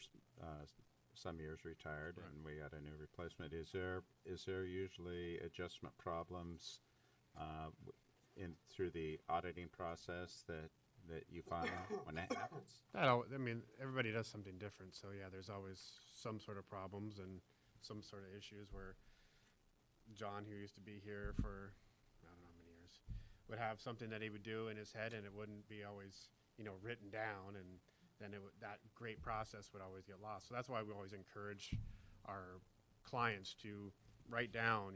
some years retired, right, and we got a new replacement. Is there usually adjustment problems through the auditing process that you find when that happens? Everybody does something different. So yeah, there's always some sort of problems and some sort of issues where John, who used to be here for I don't know how many years, would have something that he would do in his head, and it wouldn't be always written down, and then that great process would always get lost. So that's why we always encourage our clients to write down,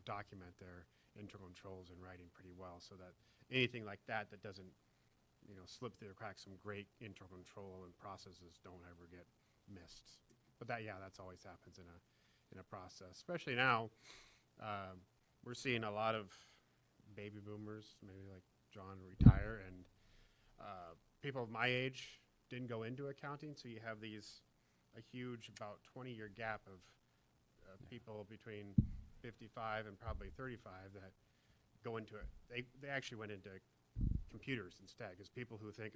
document their internal controls in writing pretty well, so that anything like that doesn't, slip through the cracks, some great internal control and processes don't ever get missed. But that's always happens in a process, especially now. We're seeing a lot of baby boomers, maybe like John, retire, and people of my age didn't go into accounting, so you have a huge about 20-year gap of people between 55 and probably 35 that go into it. They actually went into computers instead, because people that think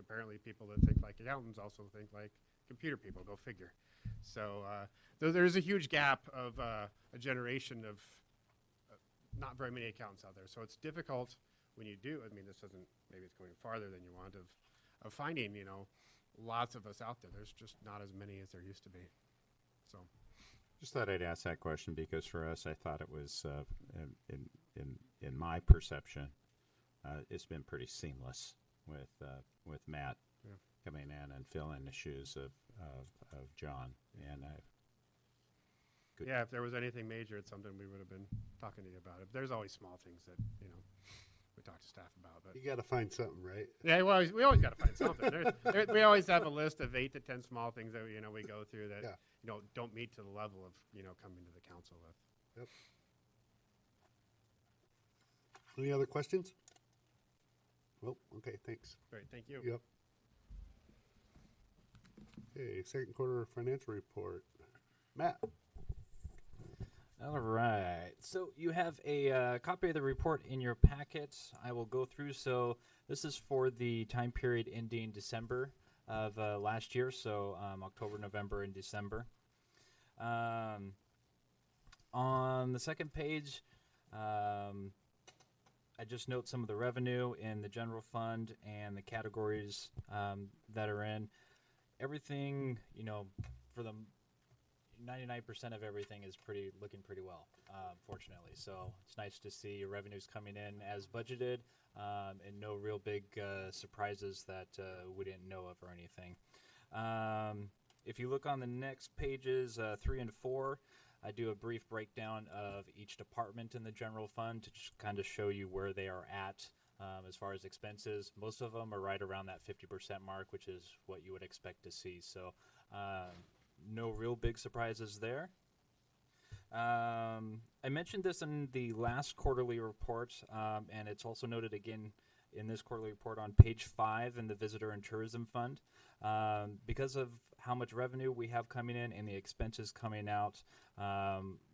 like accountants also think like computer people. Go figure. So there's a huge gap of a generation of not very many accountants out there. So it's difficult when you do. I mean, maybe it's going farther than you want of finding, lots of us out there. There's just not as many as there used to be. So Just thought I'd ask that question because for us, I thought it was, in my perception, it's been pretty seamless with Matt coming in and filling the shoes of John. And if there was anything major, it's something we would have been talking to you about. There's always small things that we talk to staff about. But You got to find something, right? yeah, we always got to find something. We always have a list of 8 to 10 small things that we go through that don't meet to the level of coming to the council with. Yep. Any other questions? Well, okay, thanks. Great, thank you. Yep. Okay, second quarter financial report. Matt. All right. So you have a copy of the report in your packet. I will go through. So this is for the time period ending December of last year. So October, November, and December. On the second page, I just note some of the revenue in the general fund and the categories that are in. Everything, for the 99% of everything is looking pretty well, fortunately. So it's nice to see your revenues coming in as budgeted, and no real big surprises that we didn't know of or anything. If you look on the next pages 3 and 4, I do a brief breakdown of each department in the general fund to just kind of show you where they are at as far as expenses. Most of them are right around that 50% mark, which is what you would expect to see. So no real big surprises there. I mentioned this in the last quarterly report, and it's also noted again in this quarterly report on page 5 in the Visitor and Tourism Fund. Because of how much revenue we have coming in and the expenses coming out,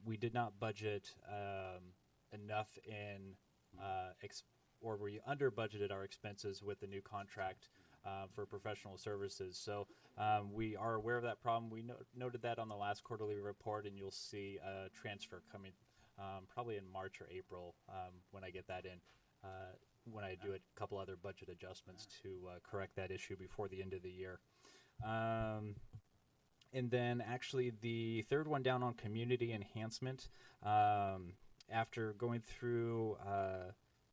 we did not budget enough in, or we under budgeted our expenses with the new contract for professional services. So we are aware of that problem. We noted that on the last quarterly report, and you'll see a transfer coming probably in March or April when I get that in, when I do a couple other budget adjustments to correct that issue before the end of the year. And then actually the third one down on community enhancement, after going through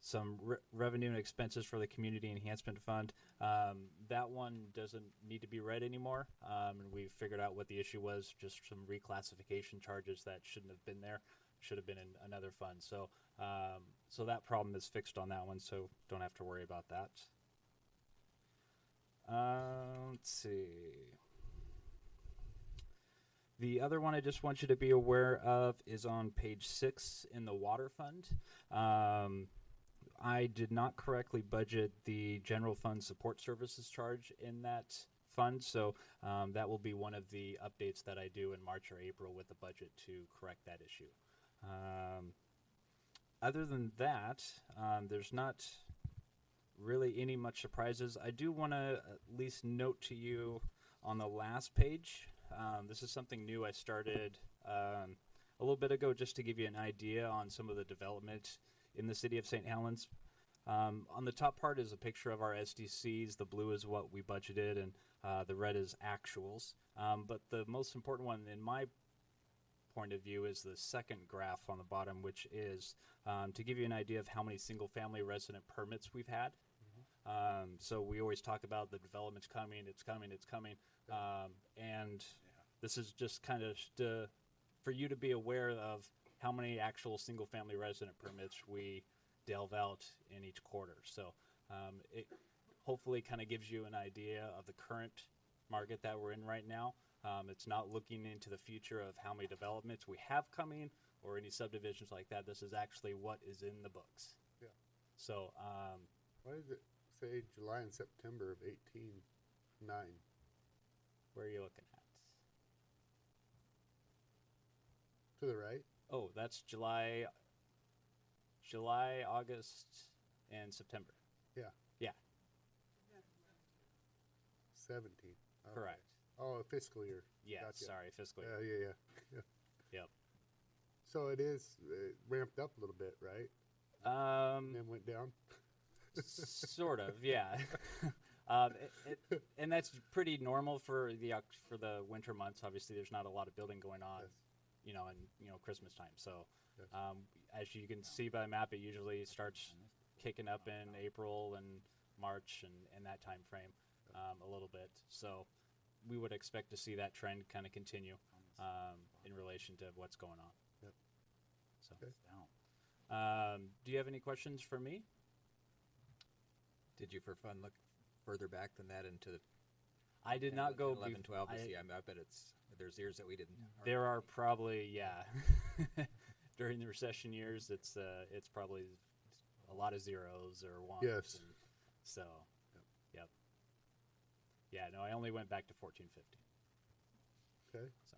some revenue and expenses for the Community Enhancement Fund. That one doesn't need to be read anymore, and we figured out what the issue was, just some reclassification charges that shouldn't have been there, should have been in another fund. So so that problem is fixed on that one, so don't have to worry about that. Let's see. The other one I just want you to be aware of is on page 6 in the water fund. I did not correctly budget the general fund support services charge in that fund, so that will be one of the updates that I do in March or April with the budget to correct that issue. Other than that, there's not really any much surprises. I do want to at least note to you on the last page, this is something new I started a little bit ago, just to give you an idea on some of the development in the city of St. Helens. On the top part is a picture of our SDCs. The blue is what we budgeted, and the red is actuals. But the most important one in my point of view is the second graph on the bottom, which is to give you an idea of how many single-family resident permits we've had. So we always talk about the development's coming, it's coming, it's coming. And this is just kind of to for you to be aware of how many actual single-family resident permits we delve out in each quarter. So it hopefully kind of gives you an idea of the current market that we're in right now. It's not looking into the future of how many developments we have coming or any subdivisions like that. This is actually what is in the books. Yeah. So Why does it say July and September of 18.9? where are you looking at? To the right? Oh, that's July, August, and September. Yeah. Yeah, 17. Okay. correct. Oh, a fiscal year. Yeah, Gotcha. sorry, fiscal Yeah, year. yeah. Yep. So it is ramped up a little bit, right? And then went down? Sort of, yeah. And that's pretty normal for the winter months. Obviously, there's not a lot of building going on, Yes. and Christmas time. So, Yes. as you can see by the map, it usually starts kicking up in April and March and that time frame a little bit. So, we would expect to see that trend kind of continue in relation to what's going on. Yep. So, Okay. do you have any questions for me? Did you for fun look further back than that into I did not go 11, 12 to I- see? I bet there's years that we didn't. There are probably, yeah. During the recession years, it's probably a lot of zeros or ones. Yes. And so, yep. Yeah, no, I only went back to 14, 15. Okay. So,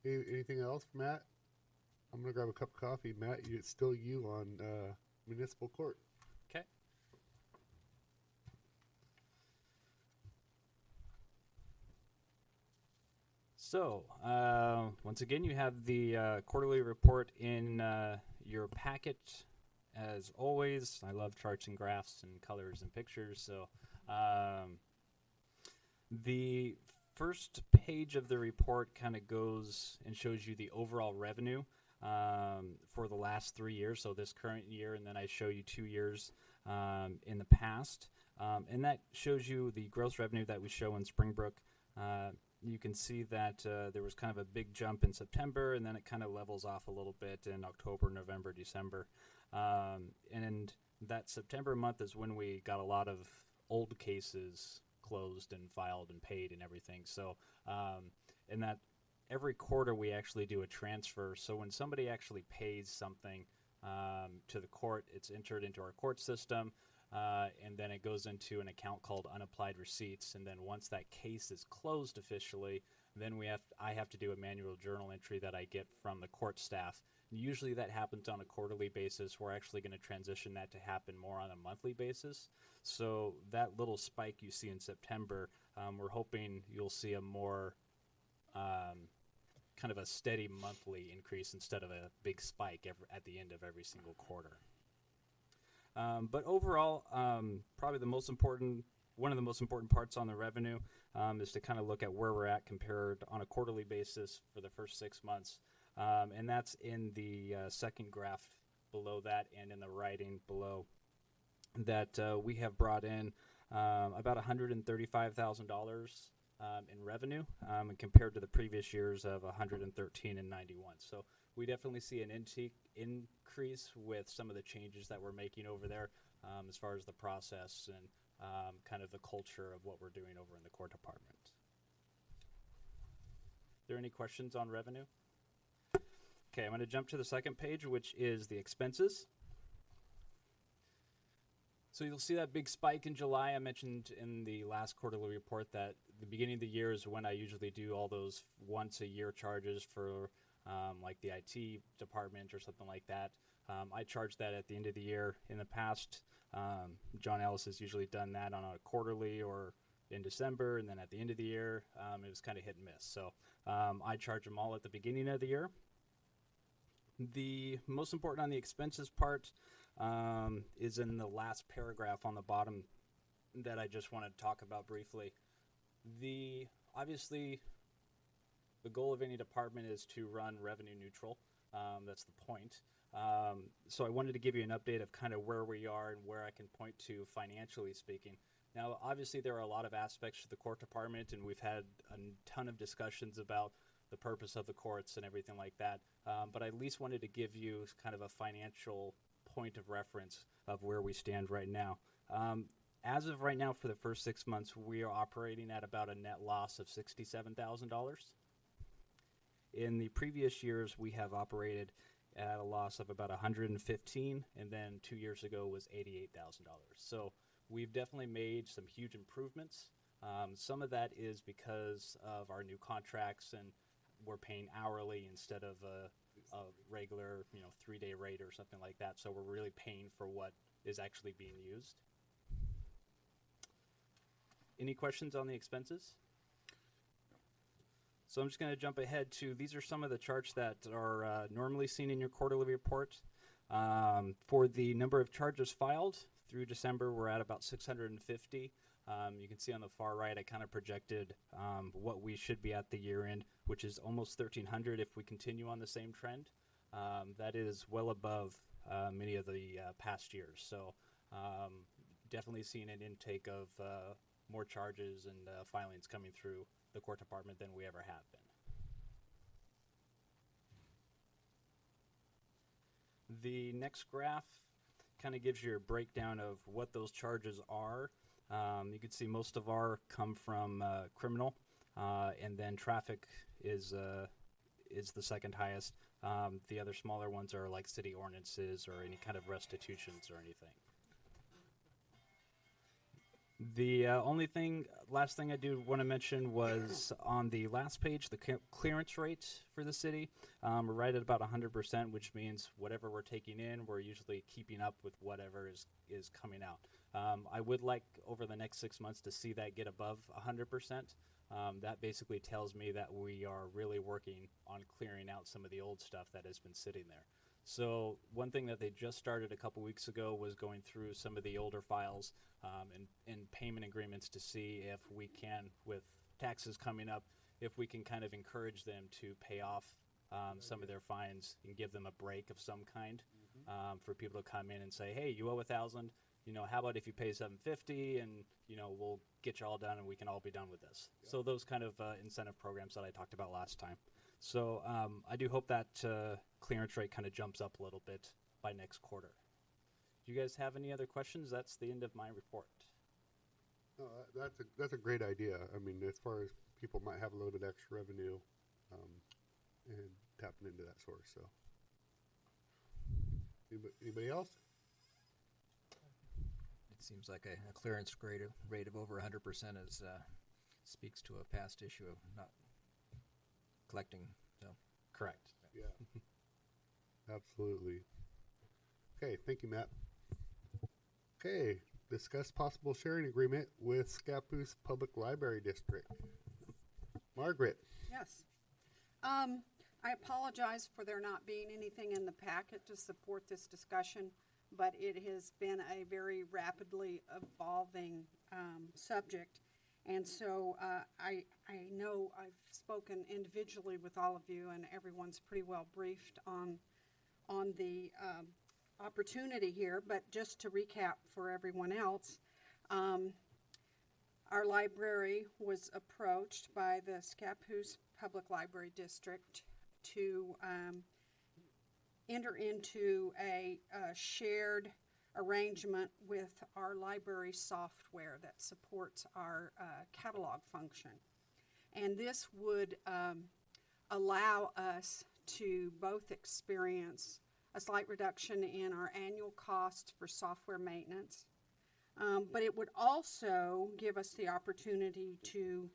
Anything else, Matt? I'm going to grab a cup of coffee. Matt, it's still you on municipal court. okay. So, once again, you have the quarterly report in your packet. As always, I love charts and graphs and colors and pictures. So, the first page of the report kind of goes and shows you the overall revenue for the last 3 years. So, this current year, and then I show you 2 years in the past. And that shows you the gross revenue that we show in Springbrook. You can see that there was kind of a big jump in September, and then it kind of levels off a little bit in October, November, December. And that September month is when we got a lot of old cases closed and filed and paid and everything. So, in that every quarter we actually do a transfer. So when somebody actually pays something to the court, it's entered into our court system. And then it goes into an account called unapplied receipts. And then once that case is closed officially, then I have to do a manual journal entry that I get from the court staff. And usually that happens on a quarterly basis. We're actually going to transition that to happen more on a monthly basis. So that little spike you see in September, we're hoping you'll see a more kind of a steady monthly increase instead of a big spike at the end of every single quarter. But overall, probably one of the most important parts on the revenue is to kind of look at where we're at compared on a quarterly basis for the first 6 months. And that's in the second graph below that and in the writing below that we have brought in about $135,000 in revenue and compared to the previous years of $113 and $91. So we definitely see an increase with some of the changes that we're making over there as far as the process and kind of the culture of what we're doing over in the court department. Are there any questions on revenue? Okay, I'm going to jump to the second page, which is the expenses. So you'll see that big spike in July. I mentioned in the last quarterly report that the beginning of the year is when I usually do all those once-a-year charges for like the IT department or something like that. I charge that at the end of the year. In the past, John Ellis has usually done that on a quarterly or in December, and then at the end of the year, it was kind of hit and miss. So I charge them all at the beginning of the year. The most important on the expenses part is in the last paragraph on the bottom that I just want to talk about briefly. Obviously, the goal of any department is to run revenue neutral. That's the point. So I wanted to give you an update of kind of where we are and where I can point to financially speaking. Now, obviously, there are a lot of aspects to the court department, and we've had a ton of discussions about the purpose of the courts and everything like that. But I at least wanted to give you kind of a financial point of reference of where we stand right now. As of right now, for the first 6 months, we are operating at about a net loss of $67,000. In the previous years, we have operated at a loss of about $115,000, and then 2 years ago was $88,000. So we've definitely made some huge improvements. Some of that is because of our new contracts, and we're paying hourly instead of a regular, 3-day rate or something like that. So we're really paying for what is actually being used. Any questions on the expenses? So I'm just going to jump ahead to, these are some of the charts that are normally seen in your quarterly report. For the number of charges filed through December, we're at about 650. You can see on the far right, I kind of projected what we should be at the year end, which is almost 1,300 if we continue on the same trend. That is well above many of the past years. So definitely seeing an intake of more charges and filings coming through the court department than we ever have been. The next graph kind of gives you a breakdown of what those charges are. You can see most of our come from criminal, and then traffic is the second highest. The other smaller ones are like city ordinances or any kind of restitutions or anything. The last thing I do want to mention was on the last page, the clearance rate for the city. We're right at about 100%, which means whatever we're taking in, we're usually keeping up with whatever is coming out. I would like over the next 6 months to see that get above 100%. That basically tells me that we are really working on clearing out some of the old stuff that has been sitting there. So one thing that they just started a couple weeks ago was going through some of the older files and payment agreements to see if we can, with taxes coming up, if we can kind of encourage them to pay off some of their fines and give them a break of some kind, for people to come in and say, hey, you owe $1,000. How about if you pay $750 and, we'll get you all done and we can all be done with this. Yep. So those kind of incentive programs that I talked about last time. So I do hope that clearance rate kind of jumps up a little bit by next quarter. Do you guys have any other questions? That's the end of my report. No, that's a great idea. I mean, as far as people might have a little bit extra revenue, and tapping into that source. So, anybody else? It seems like a clearance rate of over 100% is speaks to a past issue of not collecting. So correct. Yeah. Absolutely. Okay, thank you, Matt. Okay, discuss possible sharing agreement with Scappoose Public Library District. Margaret. Yes. I apologize for there not being anything in the packet to support this discussion, but it has been a very rapidly evolving subject. And so I know I've spoken individually with all of you, and everyone's pretty well briefed on the opportunity here. But just to recap for everyone else, our library was approached by the Scappoose Public Library District to enter into a shared arrangement with our library software that supports our catalog function. And this would allow us to both experience a slight reduction in our annual cost for software maintenance, but it would also give us the opportunity to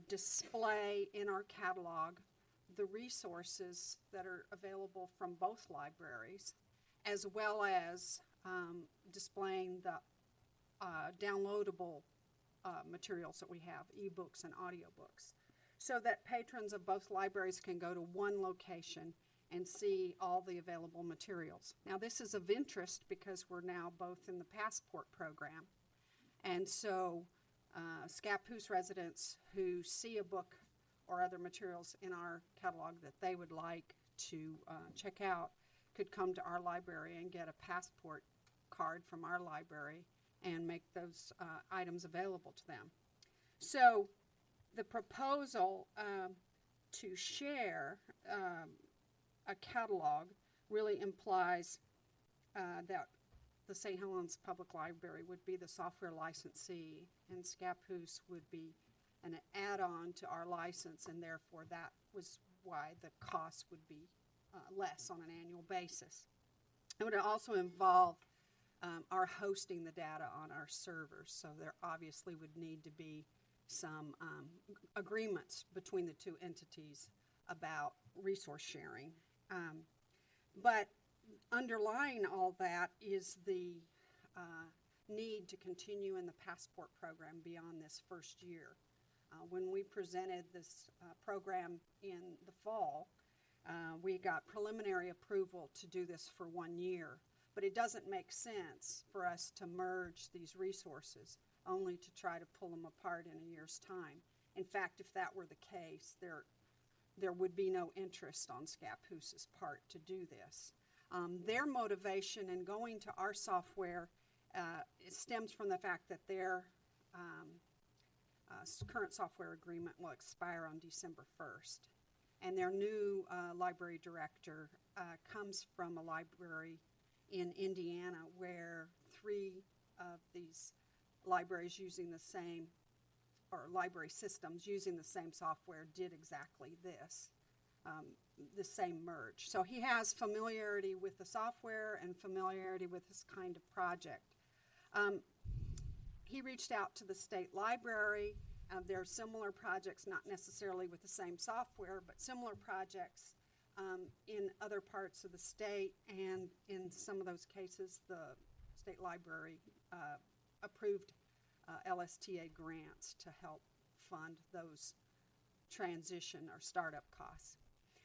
display in our catalog the resources that are available from both libraries, as well as displaying the downloadable materials that we have, ebooks and audiobooks, so that patrons of both libraries can go to one location and see all the available materials. Now, this is of interest because we're now both in the Passport program, and so Scappoose residents who see a book or other materials in our catalog that they would like to check out could come to our library and get a Passport card from our library and make those items available to them. So the proposal to share a catalog really implies that the St. Helens Public Library would be the software licensee, and Scappoose would be an add-on to our license, and therefore that was why the cost would be less on an annual basis. It would also involve our hosting the data on our servers, so there obviously would need to be some agreements between the two entities about resource sharing. But underlying all that is the need to continue in the Passport program beyond this first year. When we presented this program in the fall, we got preliminary approval to do this for 1 year, but it doesn't make sense for us to merge these resources only to try to pull them apart in a year's time. In fact, if that were the case, there would be no interest on Scappoose's part to do this. Their motivation in going to our software it stems from the fact that their current software agreement will expire on December 1st. And their new library director comes from a library in Indiana where 3 of these libraries using the same, or library systems using the same software did exactly this, the same merge. So he has familiarity with the software and familiarity with this kind of project. He reached out to the state library. There are similar projects, not necessarily with the same software, but similar projects in other parts of the state, and in some of those cases, the state library approved LSTA grants to help fund those transition or startup costs.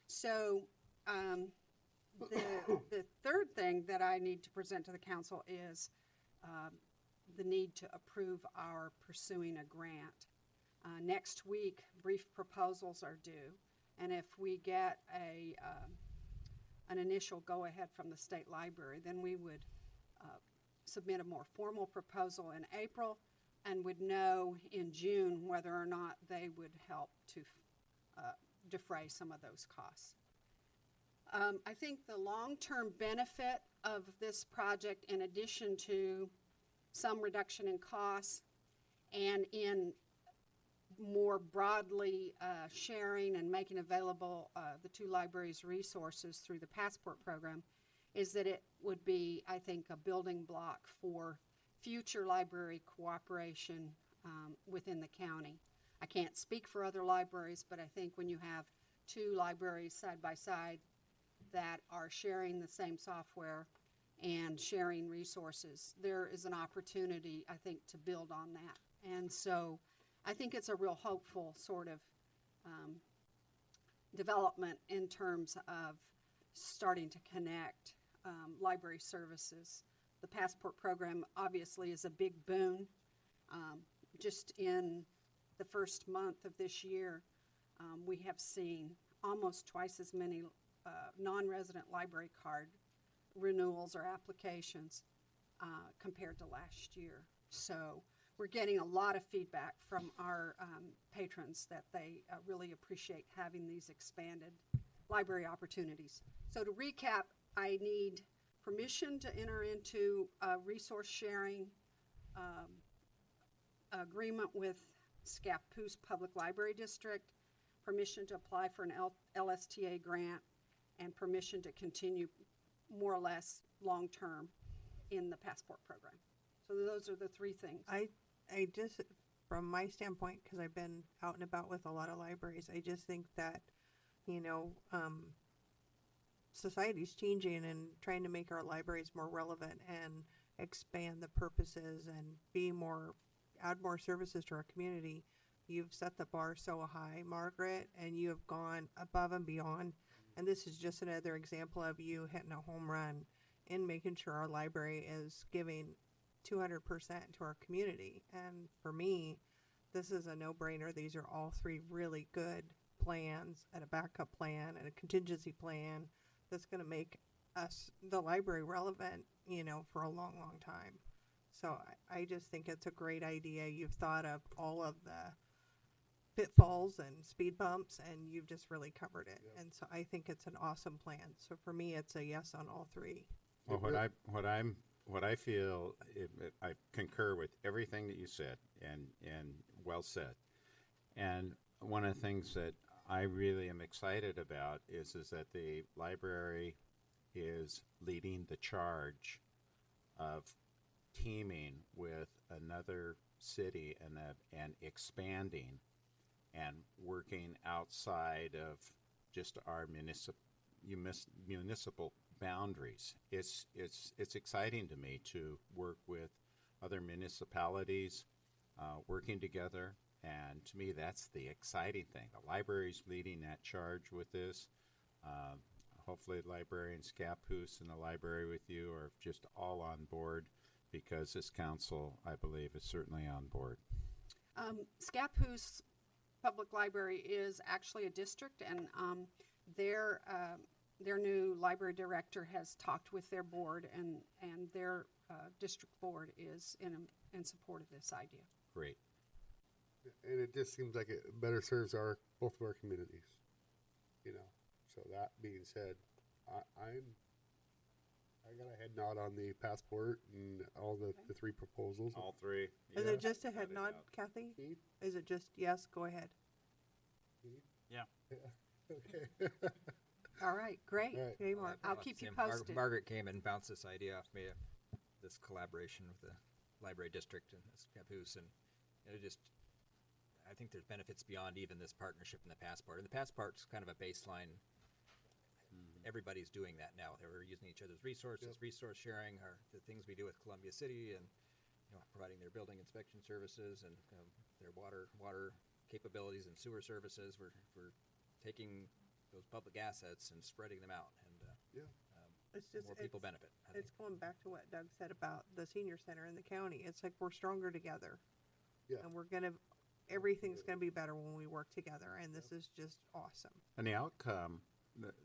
So the third thing that I need to present to the council is the need to approve our pursuing a grant. Next week, brief proposals are due, and if we get an initial go-ahead from the state library, then we would submit a more formal proposal in April and would know in June whether or not they would help to defray some of those costs. I think the long-term benefit of this project, in addition to some reduction in costs and in more broadly sharing and making available the two libraries' resources through the Passport program, is that it would be, I think, a building block for future library cooperation within the county. I can't speak for other libraries, but I think when you have 2 libraries side by side that are sharing the same software and sharing resources, there is an opportunity, I think, to build on that. And so I think it's a real hopeful sort of development in terms of starting to connect library services. The Passport program obviously is a big boon. Just in the first month of this year, we have seen almost twice as many non-resident library card renewals or applications compared to last year. So we're getting a lot of feedback from our patrons that they really appreciate having these expanded library opportunities. So to recap, I need permission to enter into a resource sharing agreement with Scappoose Public Library District, permission to apply for an LSTA grant, and permission to continue more or less long-term in the Passport program. So those are the 3 things. I just, from my standpoint, because I've been out and about with a lot of libraries, I just think that, you know, society's changing and trying to make our libraries more relevant and expand the purposes and be more, add more services to our community. You've set the bar so high, Margaret, and you have gone above and beyond. And this is just another example of you hitting a home run in making sure our library is giving 200% to our community. And for me, this is a no-brainer. These are all 3 really good plans, and a backup plan and a contingency plan that's going to make us, the library, relevant, you know, for a long, long time. So I just think it's a great idea. You've thought of all of pitfalls and speed bumps, and you've just really covered it. And so I think it's an awesome plan. So for me, it's a yes on all three. Well, what I feel, I concur with everything that you said, and well said. And one of the things that I really am excited about is that the library is leading the charge of teaming with another city and expanding and working outside of just our municipal boundaries. It's exciting to me to work with other municipalities, working together, and to me that's the exciting thing. The library's leading that charge with this. Hopefully librarian Scappoose and the library with you are just all on board, because this council, I believe, is certainly on board. Scappoose Public Library is actually a district, and their new library director has talked with their board, and their district board is in support of this idea. Great. And it just seems like it better serves both of our communities, So that being said, I got a head nod on the passport and all the three proposals. All three. Is Yeah. it just a head nod, out. Kathy? Keith? Is it just yes? Go ahead. Yeah. Okay. All right, great. All right. Okay, Mark, I'll keep you posted. Margaret came and bounced this idea off me, this collaboration with the library district and Scappoose, and it just, I think there's benefits beyond even this partnership and the passport. And the passport's kind of a baseline. Everybody's doing that now. We're using each other's resources, resource sharing, the things we do with Columbia City, and providing their building inspection services and their water capabilities and sewer services. We're taking those public assets and spreading them out, and It's just more people benefit. It's going back to what Doug said about the senior center in the county. It's like we're stronger together. Yeah. And everything's gonna be better when we work together, and this is just awesome. And the outcome,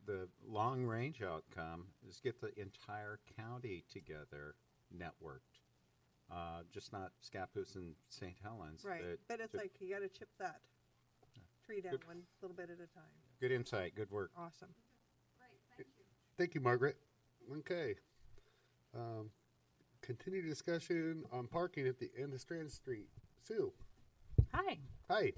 the long range outcome, is get the entire county together, networked. Just not Scappoose and St. Helens. Right, but it's like you gotta chip that tree down Good. one little bit at a time. Good insight, good work. Awesome. Thank you, Margaret. Okay. Continue discussion on parking at the end of Strand Street. Sue. Hi. Hi.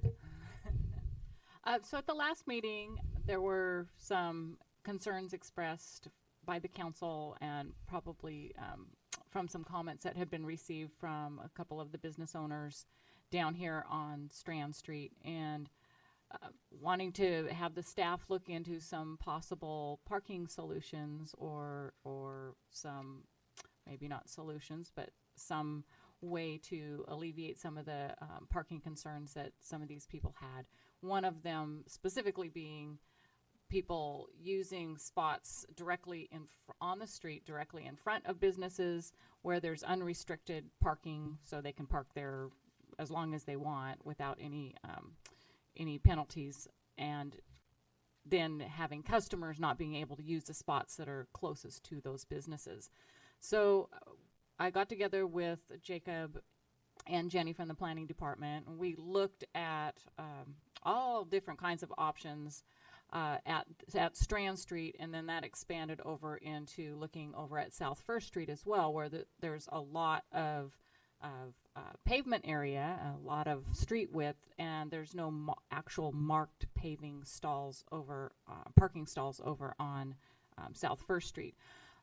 So at the last meeting, there were some concerns expressed by the council and probably from some comments that had been received from a couple of the business owners down here on Strand Street, and wanting to have the staff look into some possible parking solutions or some, maybe not solutions, but some way to alleviate some of the parking concerns that some of these people had. One of them specifically being people using spots directly on the street, directly in front of businesses where there's unrestricted parking, so they can park there as long as they want without any penalties, and then having customers not being able to use the spots that are closest to those businesses. So I got together with Jacob and Jenny from the planning department, and we looked at all different kinds of options at Strand Street, and then that expanded over into looking over at South First Street as well, where there's a lot of pavement area, a lot of street width, and there's no actual marked paving stalls over, parking stalls over on South First Street.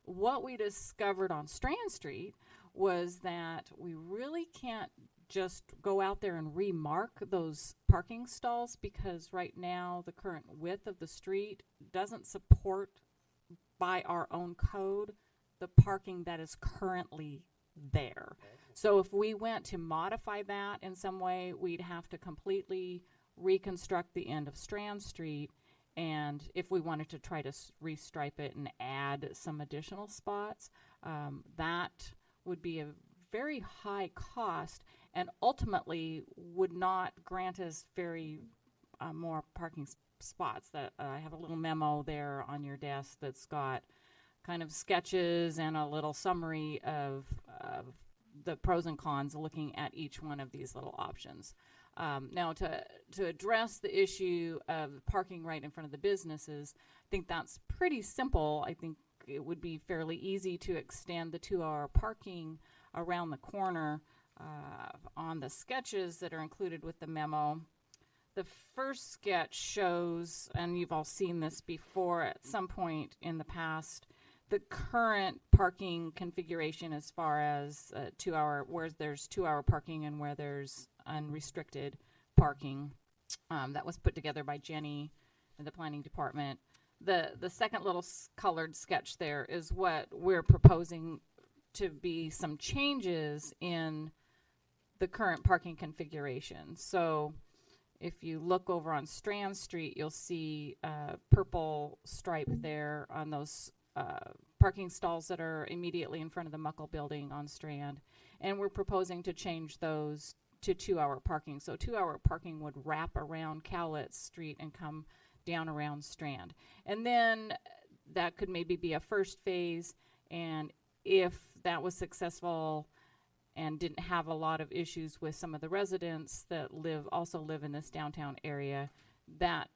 What we discovered on Strand Street was that we really can't just go out there and remark those parking stalls, because right now the current width of the street doesn't support, by our own code, the parking that is currently there. So if we went to modify that in some way, we'd have to completely reconstruct the end of Strand Street, and if we wanted to try to restripe it and add some additional spots, that would be a very high cost and ultimately would not grant us very more parking spots. That I have a little memo there on your desk that's got kind of sketches and a little summary of the pros and cons looking at each one of these little options. Now, to address the issue of parking right in front of the businesses, I think that's pretty simple. I think it would be fairly easy to extend the 2-hour parking around the corner on the sketches that are included with the memo. The first sketch shows, and you've all seen this before at some point in the past, the current parking configuration as far as 2-hour, where there's 2-hour parking and where there's unrestricted parking. That was put together by Jenny in the planning department. The second little colored sketch there is what we're proposing to be some changes in the current parking configuration. So if you look over on Strand Street, you'll see a purple stripe there on those parking stalls that are immediately in front of the Muckle building on Strand. And we're proposing to change those to 2-hour parking. So 2-hour parking would wrap around Cowlitz Street and come down around Strand. And then that could maybe be a first phase, and if that was successful and didn't have a lot of issues with some of the residents that also live in this downtown area, that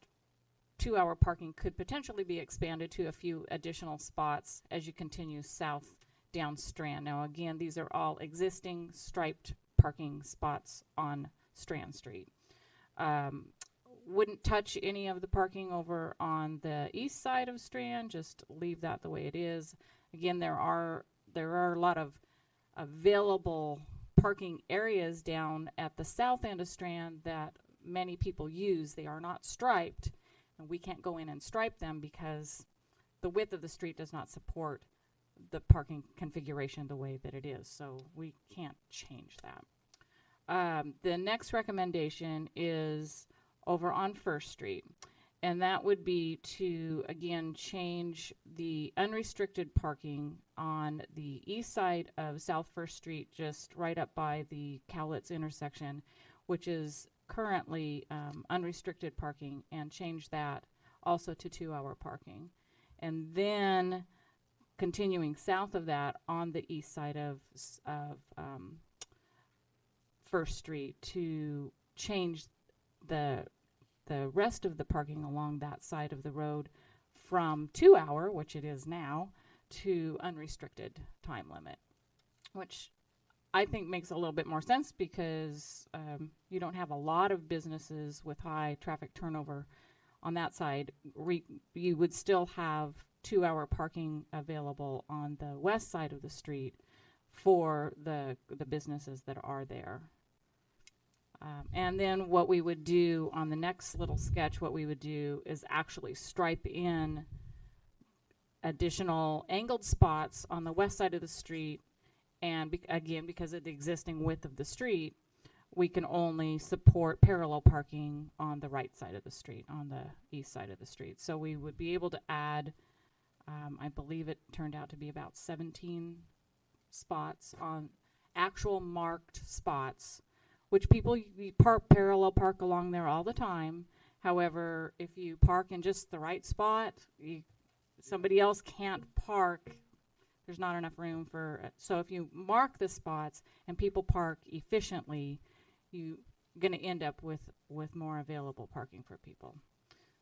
2-hour parking could potentially be expanded to a few additional spots as you continue south down Strand. Now again, these are all existing striped parking spots on Strand Street. Wouldn't touch any of the parking over on the east side of Strand, just leave that the way it is. Again, there are a lot of available parking areas down at the south end of Strand that many people use. They are not striped, and we can't go in and stripe them because the width of the street does not support the parking configuration the way that it is, so we can't change that. The next recommendation is over on First Street, and that would be to, again, change the unrestricted parking on the east side of South First Street, just right up by the Cowlitz intersection, which is currently unrestricted parking, and change that also to 2-hour parking. And then continuing south of that on the east side of First Street to change the rest of the parking along that side of the road from 2-hour, which it is now, to unrestricted time limit, which I think makes a little bit more sense because you don't have a lot of businesses with high traffic turnover on that side. You would still have 2-hour parking available on the west side of the street for the businesses that are there. And then what we would do on the next little sketch, what we would do is actually stripe in additional angled spots on the west side of the street. And again, because of the existing width of the street, we can only support parallel parking on the right side of the street, on the east side of the street. So we would be able to add, I believe it turned out to be about 17 spots on actual marked spots, which people parallel park along there all the time. However, if you park in just the right spot, somebody else can't park. There's not enough room for it. So if you mark the spots and people park efficiently, you're going to end up with more available parking for people.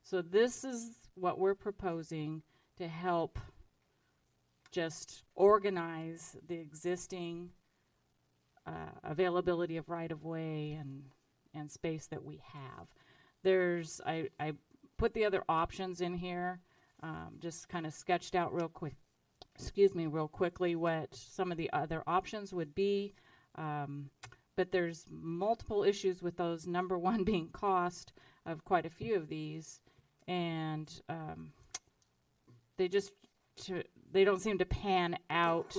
So this is what we're proposing to help just organize the existing availability of right-of-way and space that we have. I put the other options in here, just kind of sketched out real quickly what some of the other options would be. But there's multiple issues with those. Number one being cost of quite a few of these, and they don't seem to pan out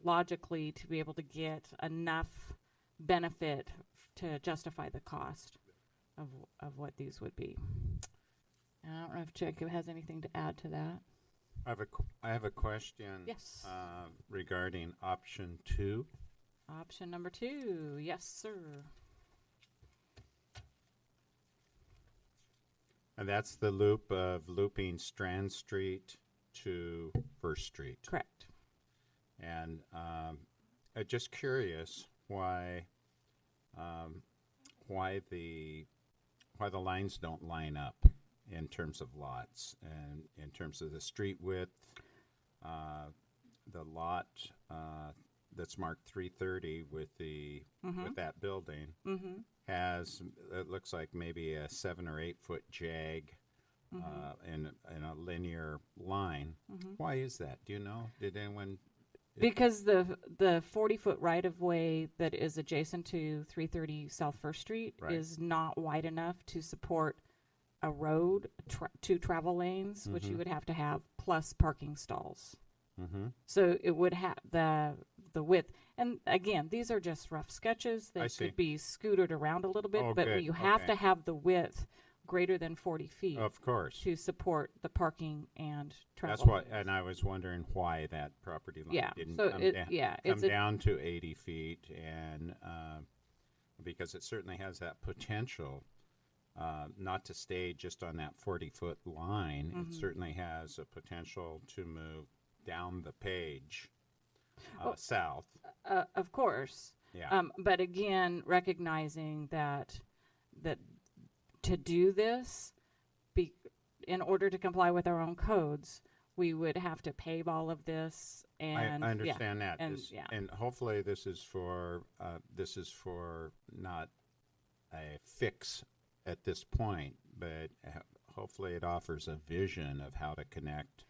logically to be able to get enough benefit to justify the cost of what these would be. And I don't know if Jacob has anything to add to that. I have a question. Yes. Regarding option 2. Option number 2, yes, sir. And that's the loop of looping Strand Street to First Street. Correct. And I'm just curious why why the lines don't line up in terms of lots and in terms of the street width. The lot that's marked 330 with with that building has, it looks like maybe a 7 or 8 foot jag in a linear line. Why is that? Do you know? Did anyone? Because the 40-foot right-of-way that is adjacent to 330 South First Street Right. is not wide enough to support a road, 2 travel lanes, which you would have to have, plus parking stalls. So it would have the width. And again, these are just rough sketches. They I see. could be scooted around a little bit, Oh, but good. you have Okay. to have the width greater than 40 feet Of course. to support the parking and travel. That's why, lanes. and I was wondering why that property line Yeah, didn't so come, yeah, come it's a- down to 80 feet, and because it certainly has that potential not to stay just on that 40-foot line. It certainly has a potential to move down the page south. Of course. Yeah. But again, recognizing that to do this, in order to comply with our own codes, we would have to pave all of this. And I understand that. and This- yeah. And hopefully this is for not a fix at this point, but hopefully it offers a vision of how to connect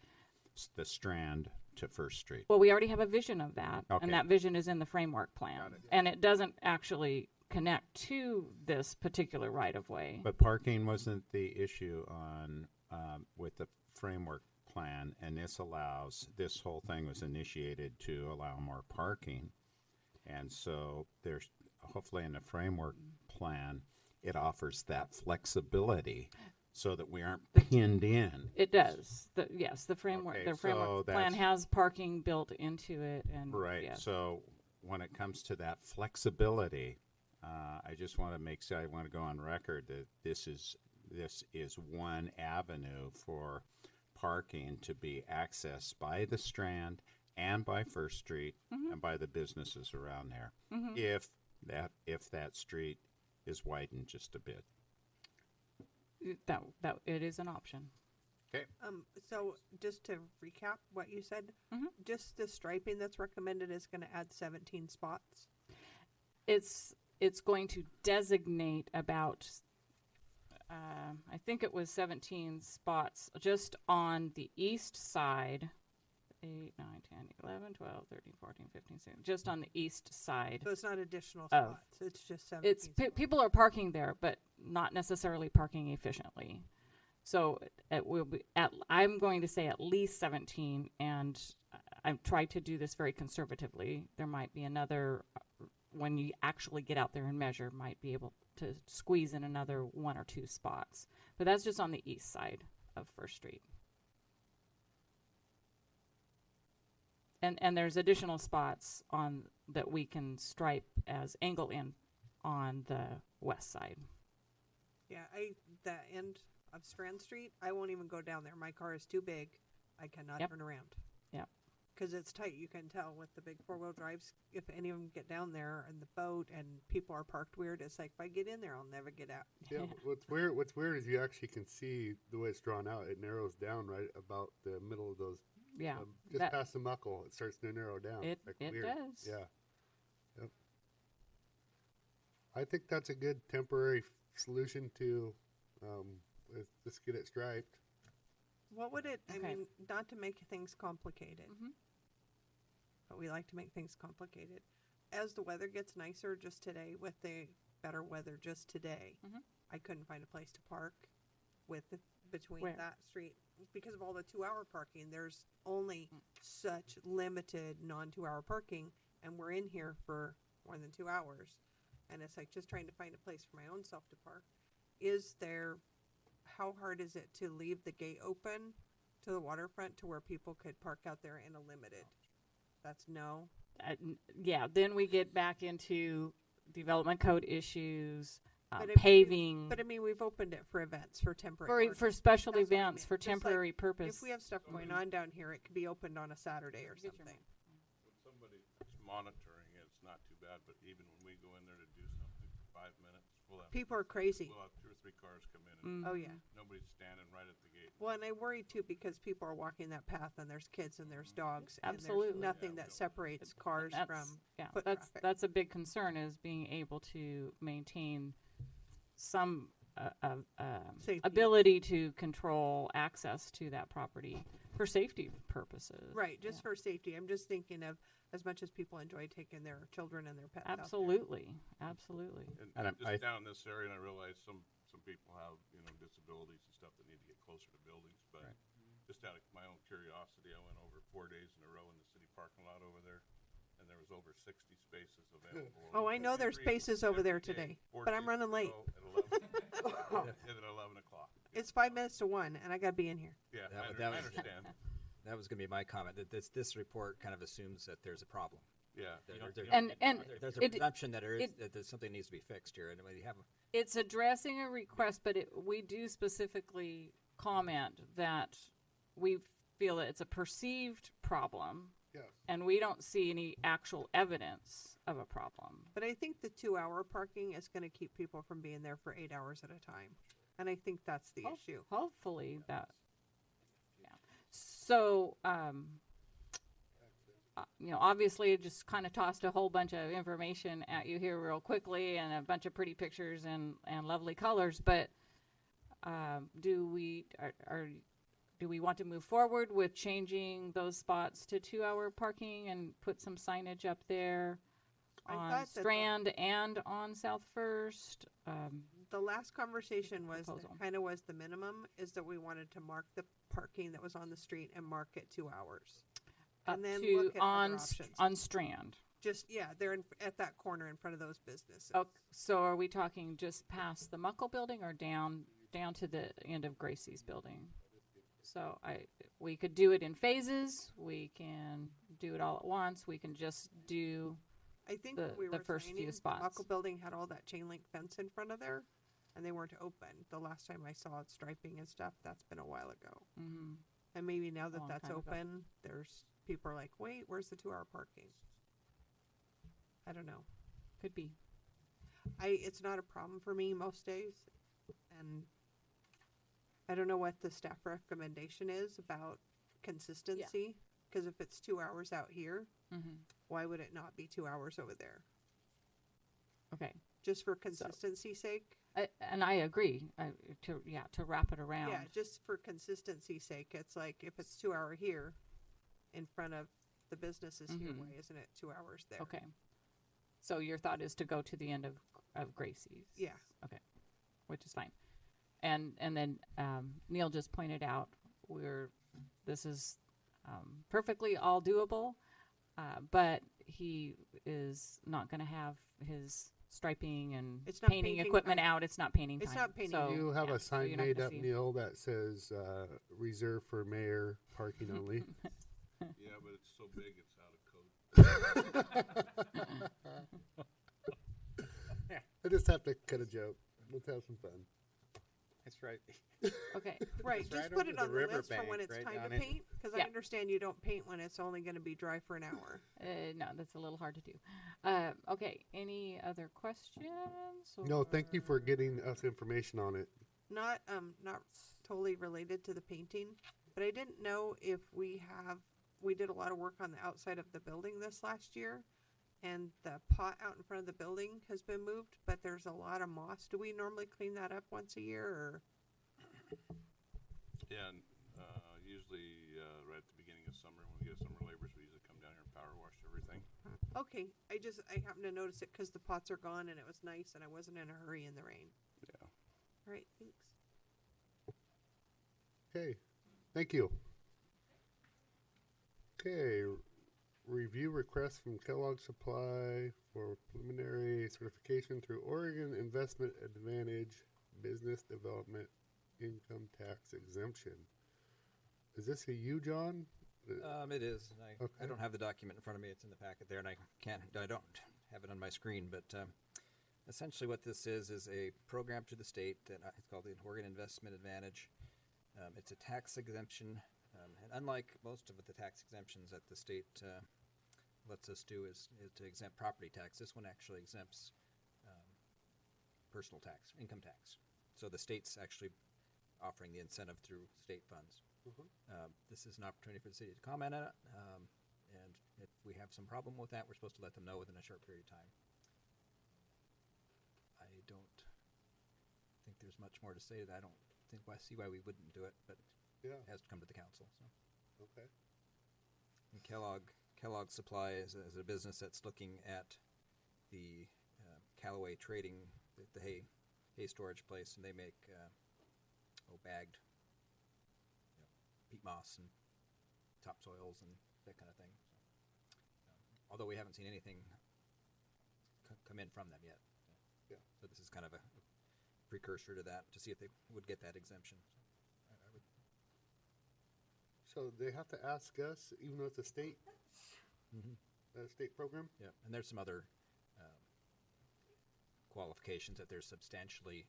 the Strand to First Street. Well, we already have a vision of that, Okay. and that vision is in the framework plan, and it doesn't actually connect to this particular right of way. But parking wasn't the issue on with the framework plan, and this whole thing was initiated to allow more parking, and so there's hopefully in the framework plan it offers that flexibility so that we aren't pinned in. It does. Yes, the framework. Okay, The framework so plan that's- has parking built into it, and Right. yes. So when it comes to that flexibility, I just want to I want to go on record that this is one avenue for parking to be accessed by the Strand and by First Street and by the businesses around there, if that street is widened just a bit. that it is an option. Okay. So just to recap what you said, just the striping that's recommended is going to add 17 spots. It's going to designate about I think it was 17 spots just on the east side. 8, 9, 10, 11, 12, 13, 14, 15, 16, just on the east side. So it's not additional Oh. spots. It's just 17 It's spots. people are parking there, but not necessarily parking efficiently. So it will be I'm going to say at least 17, and I've tried to do this very conservatively. There might be another, when you actually get out there and measure, might be able to squeeze in another 1 or 2 spots. But that's just on the east side of First Street. And there's additional spots on that we can stripe as angle in on the west side. Yeah, the end of Strand Street, I won't even go down there. My car is too big. I cannot Yep. turn around. Yep. Because it's tight. You can tell with the big 4-wheel drives, if any of them get down there and the boat and people are parked weird, it's like, if I get in there, I'll never get out. Yeah, what's weird is you actually can see the way it's drawn out. It narrows down right about the middle of those. Yeah, Just that- past the muckle, it starts to narrow down. It- Like it weird. does. Yeah. Yep. I think that's a good temporary solution to let's get it striped. What would it, I Okay. mean, not to make things complicated, Mhm. but we like to make things complicated. As the weather gets nicer just today, with the better weather just today, Mhm. I couldn't find a place to park between Where? that street. Because of all the 2-hour parking, there's only such limited non-2-hour parking, and we're in here for more than 2 hours. And it's like just trying to find a place for my own self to park. How hard is it to leave the gate open to the waterfront to where people could park out there in a limited? That's no. Yeah, then we get back into development code issues, But I mean, paving, But I mean, we've opened it for events, for temporary. for parking. special That's what I events, mean. for Just like temporary purpose. If we have stuff going on down here, it could be opened on a Saturday or something. When somebody's monitoring it, it's not too bad, but even when we go in there to do something for 5 minutes, People are crazy. We'll have 2 or 3 cars come in, and Oh yeah. nobody's standing right at the gate. Well, and I worry too because people are walking that path, and there's kids and there's dogs, and Absolutely. there's nothing that separates cars from yeah. foot That's traffic. that's a big concern is being able to maintain some Safety. ability to control access to that property for safety purposes. Right, just Yeah. for safety. I'm just thinking of as much as people enjoy taking their children and their pets out there. Absolutely, absolutely. And And just down in this area, and I realize some people have, disabilities and stuff that need to get closer to buildings, but just out of my own curiosity, I went over 4 days in a row in the city parking lot over there, and there was over 60 spaces available. Oh, I know there's spaces over there today, 4 but I'm days running in a late. row at 11 o'clock. It's 5 minutes to 1, and I gotta be in here. Yeah, That I was- that was- understand. That was going to be my comment, that this report kind of assumes that there's a problem. Yeah. And There's a it- presumption that it- that there's something needs to be fixed here, and we have. It's addressing a request, but we do specifically comment that we feel that it's a perceived problem, Yes. and we don't see any actual evidence of a problem. But I think the 2-hour parking is gonna keep people from being there for 8 hours at a time. And I think that's the issue. Hopefully that. Yeah. So, obviously, I just kind of tossed a whole bunch of information at you here real quickly, and a bunch of pretty pictures and lovely colors. But do we want to move forward with changing those spots to 2-hour parking and put some signage up there I on thought that Strand and on South First? The last conversation was Proposal. kind of was the minimum is that we wanted to mark the parking that was on the street and mark it 2 hours. Up And then to look at other options. on Strand. Just, yeah, they're at that corner in front of those businesses. Oh, so are we talking just past the Muckle building or down to the end of Gracie's building? So we could do it in phases. We can do it all at once. We can just do I think the- when we the were first few signing, spots. the Muckle building had all that chain link fence in front of there, and they weren't open. The last time I saw it striping and stuff, that's been a while ago. Mm-hmm. And maybe now that Long that's time ago. open, there's people are like, wait, where's the 2-hour parking? I don't know. Could be. It's not a problem for me most days, and I don't know what the staff recommendation is about consistency. Because if it's 2 hours out here, Mm-hmm. why would it not be 2 hours over there? Okay. Just for consistency's sake? And I agree. To wrap it around. Yeah, just for consistency's sake. It's like if it's 2 hour here in front of the businesses here, Mhm. why isn't it 2 hours there? Okay. So your thought is to go to the end of Gracie's. Yeah. Okay. Which is fine. And then Neil just pointed out this is perfectly all doable, but he is not going to have his striping and It's not painting painting equipment time. out. It's not painting It's time. not painting So, Do you have yeah, a so sign you're not made gonna up, see- Neil, that says reserved for mayor parking only? Yeah, but it's so big, it's out of code. I just have to cut a joke. Let's have some fun. That's right. Okay. Right, It's just right put over it the on the list for riverbank, when it's right time down to in- paint. Because I Yeah. understand you don't paint when it's only going to be dry for an hour. No, that's a little hard to do. Okay. Any other questions? No, thank you for or- getting us information on it. Not totally related to the painting, but I didn't know if we did a lot of work on the outside of the building this last year, and the pot out in front of the building has been moved, but there's a lot of moss. Do we normally clean that up once a year, or? Yeah, and usually right at the beginning of summer, when we get summer laborers, we usually come down here and power wash everything. Okay, I happened to notice it because the pots are gone and it was nice and I wasn't in a hurry in the rain. Yeah. All right, thanks. Okay, thank you. Okay, review request from Kellogg Supply for preliminary certification through Oregon Investment Advantage Business Development Income Tax Exemption. Is this a you, John? It is. And I Okay. don't have the document in front of me. It's in the packet there, and I don't have it on my screen. But essentially, what this is a program to the state that it's called the Oregon Investment Advantage. It's a tax exemption, and unlike most of the tax exemptions that the state lets us do is to exempt property tax. This one actually exempts personal tax, income tax. So the state's actually offering the incentive through state funds. This is an opportunity for the city to comment on it, and if we have some problem with that, we're supposed to let them know within a short period of time. I don't think there's much more to say to that. I don't see why we wouldn't do it, but Yeah. it has to come to the council. So. Okay. And Kellogg Supply is a business that's looking at the Callaway Trading, the hay storage place, and they make bagged peat moss and topsoils and that kind of thing. So, although we haven't seen anything come in from them yet. Yeah. So this is kind of a precursor to that to see if they would get that exemption. I would. So they have to ask us, even though it's a state program. Yeah, and there's some other qualifications that they're substantially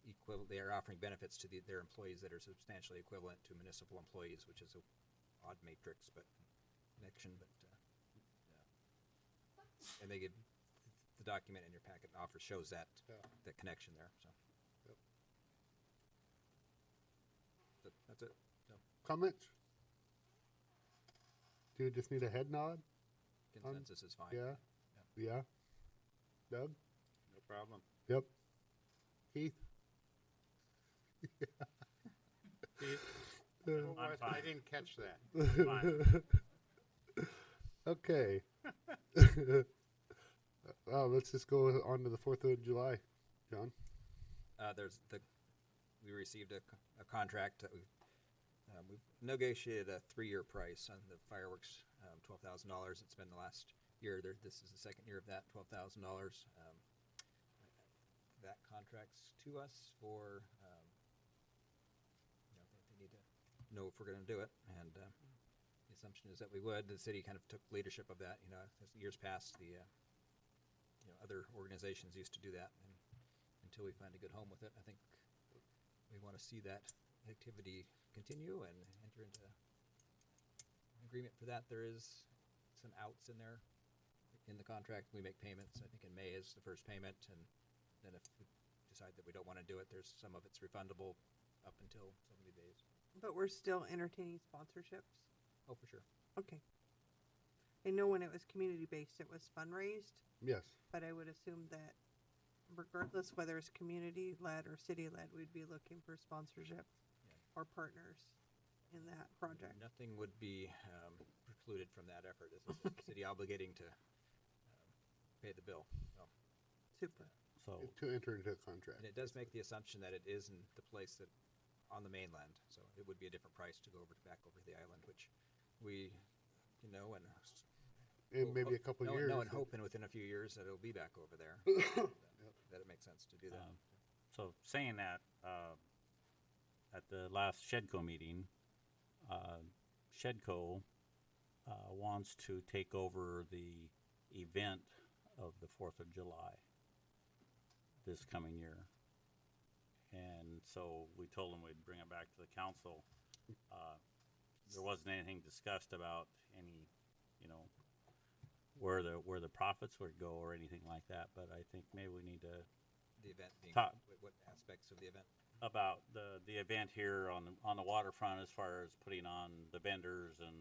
equivalent. They are offering benefits to their employees that are substantially equivalent to municipal employees, which is a odd matrix, but connection. But and they give the document in your packet offer shows that that connection there. So. Yep. That's it. So. Comments? Do you just need a head nod? Consensus is fine. Yeah. Yeah. Doug? No problem. Yep. Keith? I'm fine. I didn't catch that. Fine. Okay. Let's just go on to the 4th of July, John. We received a contract that we've negotiated a 3-year price on the fireworks, $12,000. It's been the last year. This is the second year of that, $12,000. That contract's to us for, they need to know if we're going to do it, and the assumption is that we would. The city kind of took leadership of that. As the years passed, the other organizations used to do that, and until we find a good home with it, I think we want to see that activity continue and enter into an agreement for that. There is some outs in there in the contract. We make payments. I think in May is the first payment, and then if we decide that we don't want to do it, there's some of it's refundable up until 70 days. But we're still entertaining sponsorships? Oh, for sure. Okay. I know when it was community-based, it was fundraised, Yes. but I would assume that regardless whether it's community-led or city-led, we'd be looking for sponsorship or partners in that project. Nothing would be precluded from that effort. This is the city obligating to pay the bill. So. Super. So To enter into a contract. And it does make the assumption that it is in the place that on the mainland, so it would be a different price to go back over to the island, which we, In maybe a couple years. No, and hoping within a few years that it'll be back over there. that it makes sense to do that. So saying that, at the last Shedco meeting, Shedco wants to take over the event of the 4th of July this coming year. And so we told them we'd bring it back to the council. There wasn't anything discussed about any, where the profits would go or anything like that. But I think maybe we need to The event being talk what aspects of the event? about the event here on the waterfront, as far as putting on the vendors and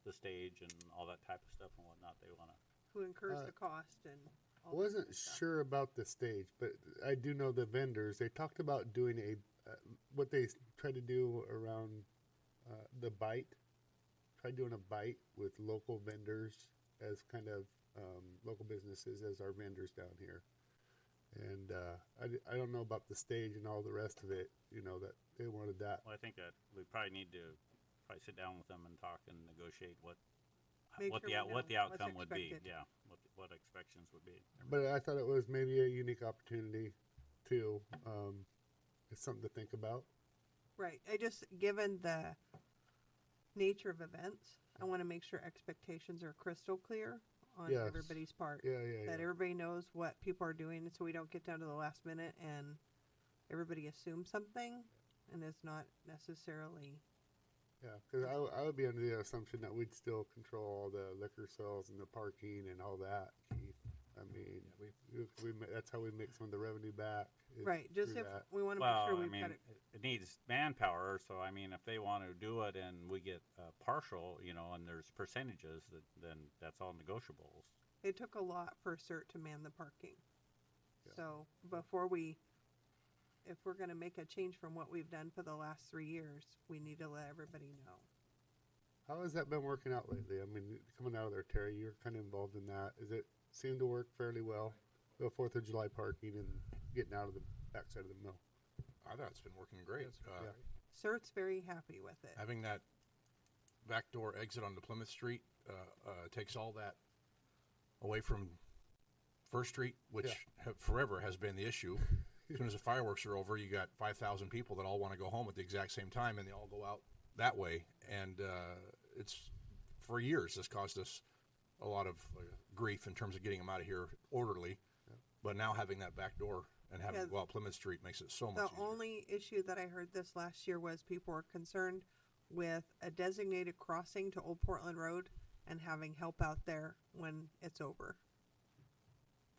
the stage and all that type of stuff and whatnot. They want to. Who incurs the cost and all that Wasn't good stuff. sure about the stage, but I do know the vendors. They talked about doing what they tried to do around the bite. Tried doing a bite with local vendors as kind of local businesses as our vendors down here. And I don't know about the stage and all the rest of it. That they wanted that. Well, I think that we probably need to sit down with them and talk and negotiate what Make what sure the we out, know what the what's outcome would be. expected. Yeah, what expectations would be. But I thought it was maybe a unique opportunity too. It's something to think about. Right. Given the nature of events, I want to make sure expectations are crystal clear on Yes. everybody's part. Yeah. That everybody knows what people are doing, so we don't get down to the last minute and everybody assumes something and it's not necessarily. Yeah, because I would be under the assumption that we'd still control all the liquor sales and the parking and all that, Keith. I mean, Yeah, that's how we make some of the revenue back. is Right, just through if that. we want to Well, make sure I we've mean, got it. it needs manpower, so I mean, if they want to do it and we get partial, you know, and there's percentages, then that's all negotiables. It took a lot for CERT to man the parking. Yeah. So before if we're going to make a change from what we've done for the last 3 years, we need to let everybody know. How has that been working out lately? I mean, coming out of there, Terry, you're kind of involved in that. Is it seem to work fairly well? The 4th of July parking and getting out of the backside of the mill. I thought it's been working great. Yeah. CERT's very happy with it. Having that back door exit onto Plymouth Street takes all that away from First Street, which forever has been the issue. As soon as the fireworks are over, you got 5,000 people that all want to go home at the exact same time, and they all go out that way. And it's for years this caused us a lot of grief in terms of getting them out of here orderly. Yeah. But now having that back door and having to go out Plymouth Street makes it so much The easier. only issue that I heard this last year was people were concerned with a designated crossing to Old Portland Road and having help out there when it's over.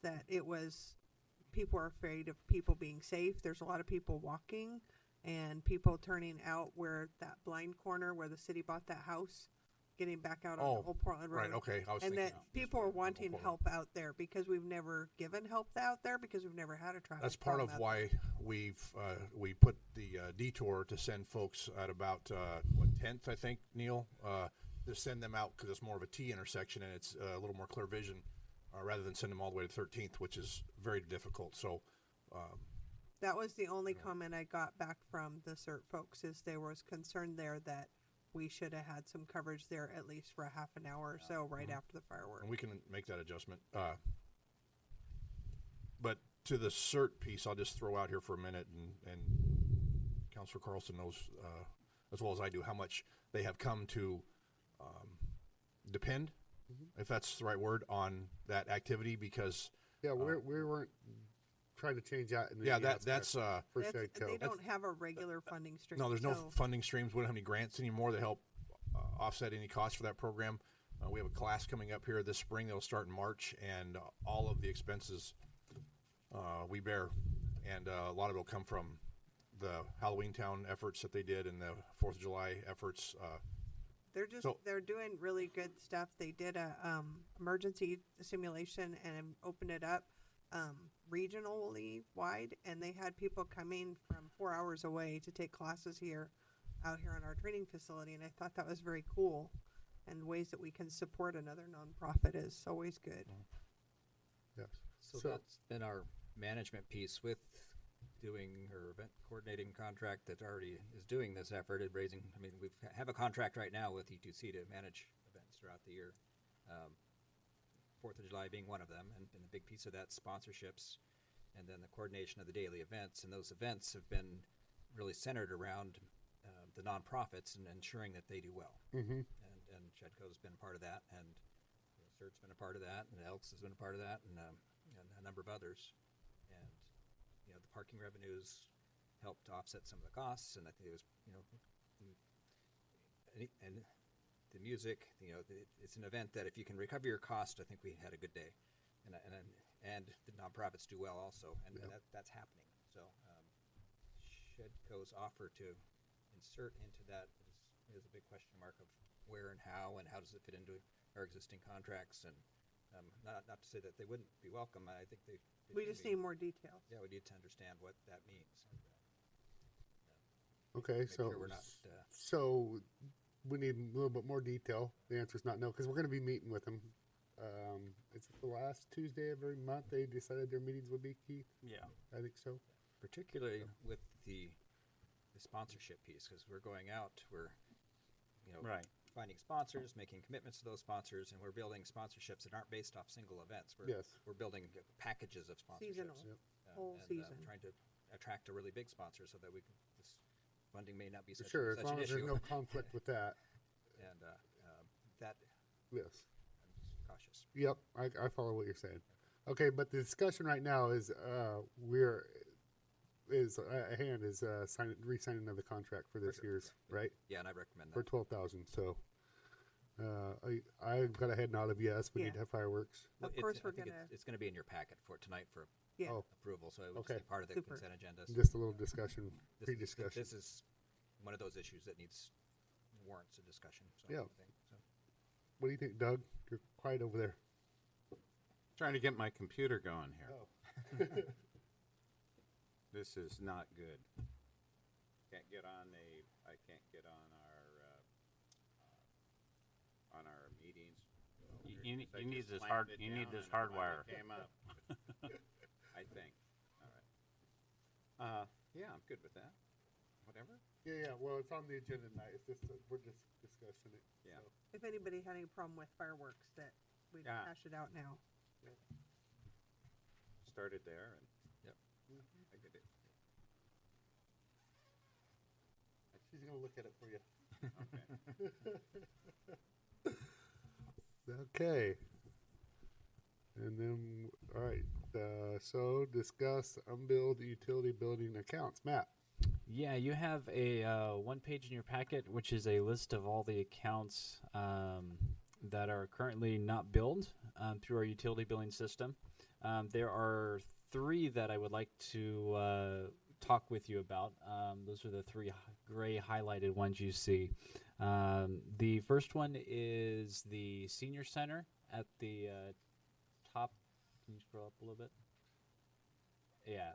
That it was, people are afraid of people being safe. There's a lot of people walking and people turning out where that blind corner where the city bought that house, getting back out on Old Portland Road. Right, okay. I was And thinking that people are wanting help out there because we've never given help out there because we've never had a traffic. That's part of problem out why we put the detour to send folks at about 10th, I think, Neil, to send them out because it's more of a T intersection and it's a little more clear vision rather than send them all the way to 13th, which is very difficult. So that was the only comment I got back from the CERT folks is there was concern there that we should have had some coverage there at least for a half an hour or so right after the fireworks. and we can make that adjustment. But to the CERT piece, I'll just throw out here for a minute, and Councilor Carlson knows as well as I do how much they have come to depend, if that's the right word, on that activity because Yeah, we weren't trying to change that. In the that's First Aid Co. They don't have a regular funding stream. no, there's no so funding streams. We don't have any grants anymore to help offset any costs for that program. We have a class coming up here this spring that'll start in March, and all of the expenses we bear, and a lot of it will come from the Halloween Town efforts that they did and the 4th of July efforts. they're doing really good stuff. They did a emergency simulation and opened it up regionally wide, and they had people coming from 4 hours away to take classes out here in our training facility, and I thought that was very cool. And ways that we can support another nonprofit is always good. Yes. So that's been our management piece with doing or event coordinating contract that already is doing this effort at raising. I mean, we have a contract right now with E2C to manage events throughout the year. 4th of July being one of them, and a big piece of that sponsorships, and then the coordination of the daily events. And those events have been really centered around the nonprofits and ensuring that they do well. Mm-hmm. And Shedco's been part of that, and CERT's been a part of that, and Elks has been a part of that, and a number of others. And the parking revenues helped to offset some of the costs, and I think it was and the music. It's an event that if you can recover your cost, I think we had a good day, and the nonprofits do well also, and that's happening. So Shedco's offer to insert into that is a big question mark of where and how does it fit into our existing contracts, and not to say that they wouldn't be welcome. I think they We should just be. need more details. Yeah, we need to understand what that means. Okay, Make so sure we're not, so we need a little bit more detail. The answer is not no, because we're going to be meeting with them. It's the last Tuesday of every month. They decided their meetings would be, Keith. Yeah. I think so. Particularly with the sponsorship piece, because we're going out, we're Right. finding sponsors, making commitments to those sponsors, and we're building sponsorships that aren't based off single events. We're building packages of sponsorships. Seasonal. Whole and, season. trying to attract a really big sponsor so that this funding may not be such, Sure, as such long an as issue. there's no conflict with that. And that, Yes. I'm cautious. Yep, I follow what you're saying. Okay, but the discussion right now is re-signing of the contract for this year's, right? Yeah, and I recommend For that. 12,000. So I've got a head nod of yes. We Yeah. need to have fireworks. Of Well, course, I we're think gonna. it's going to be in your packet for tonight for Yeah. Oh, approval, so it would Okay. just be part of the Super. consent agenda. just a little discussion, This- pre-discussion. This is one of those issues that warrants a discussion. So Yeah. I think, so. What do you think, Doug? You're quiet over there. Trying to get my computer going here. Oh. This is not good. I can't get on our meetings. You need- I you need just this slammed hard- it you need down this and it finally hardwire. Came up. I think. All right. Yeah, I'm good with that. Whatever. Yeah. Well, it's on the agenda tonight. It's just we're just discussing it. Yeah. so. If anybody had any problem with fireworks, that we'd Yeah. hash it out now. Started there and. Yep. I get it. She's gonna look at it for you. Okay. Okay. And then, all right. So discuss unbilled utility building accounts. Matt. Yeah, you have a one page in your packet, which is a list of all the accounts that are currently not billed through our utility billing system. There are 3 that I would like to talk with you about. Those are the 3 gray highlighted ones you see. The first one is the senior center at the top. Can you scroll up a little bit? Yeah.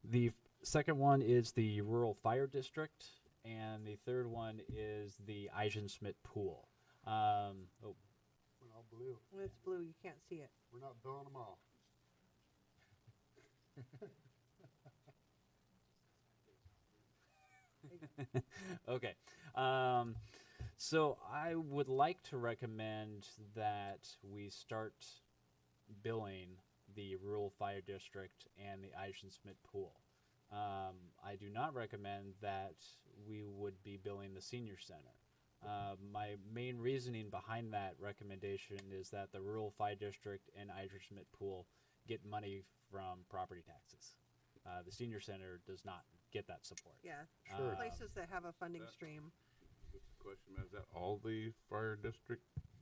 The second one is the rural fire district, and the third one is the Eisenschmidt pool. We're all blue. When it's blue, you can't see it. We're not billing them all. Okay. So I would like to recommend that we start billing the rural fire district and the Eisenschmidt pool. I do not recommend that we would be billing the senior center. My main reasoning behind that recommendation is that the rural fire district and Eisenschmidt pool get money from property taxes. The senior center does not get that support. Yeah. Sure. Places that have a funding That- stream. Just a question, Matt, is that all the fire district,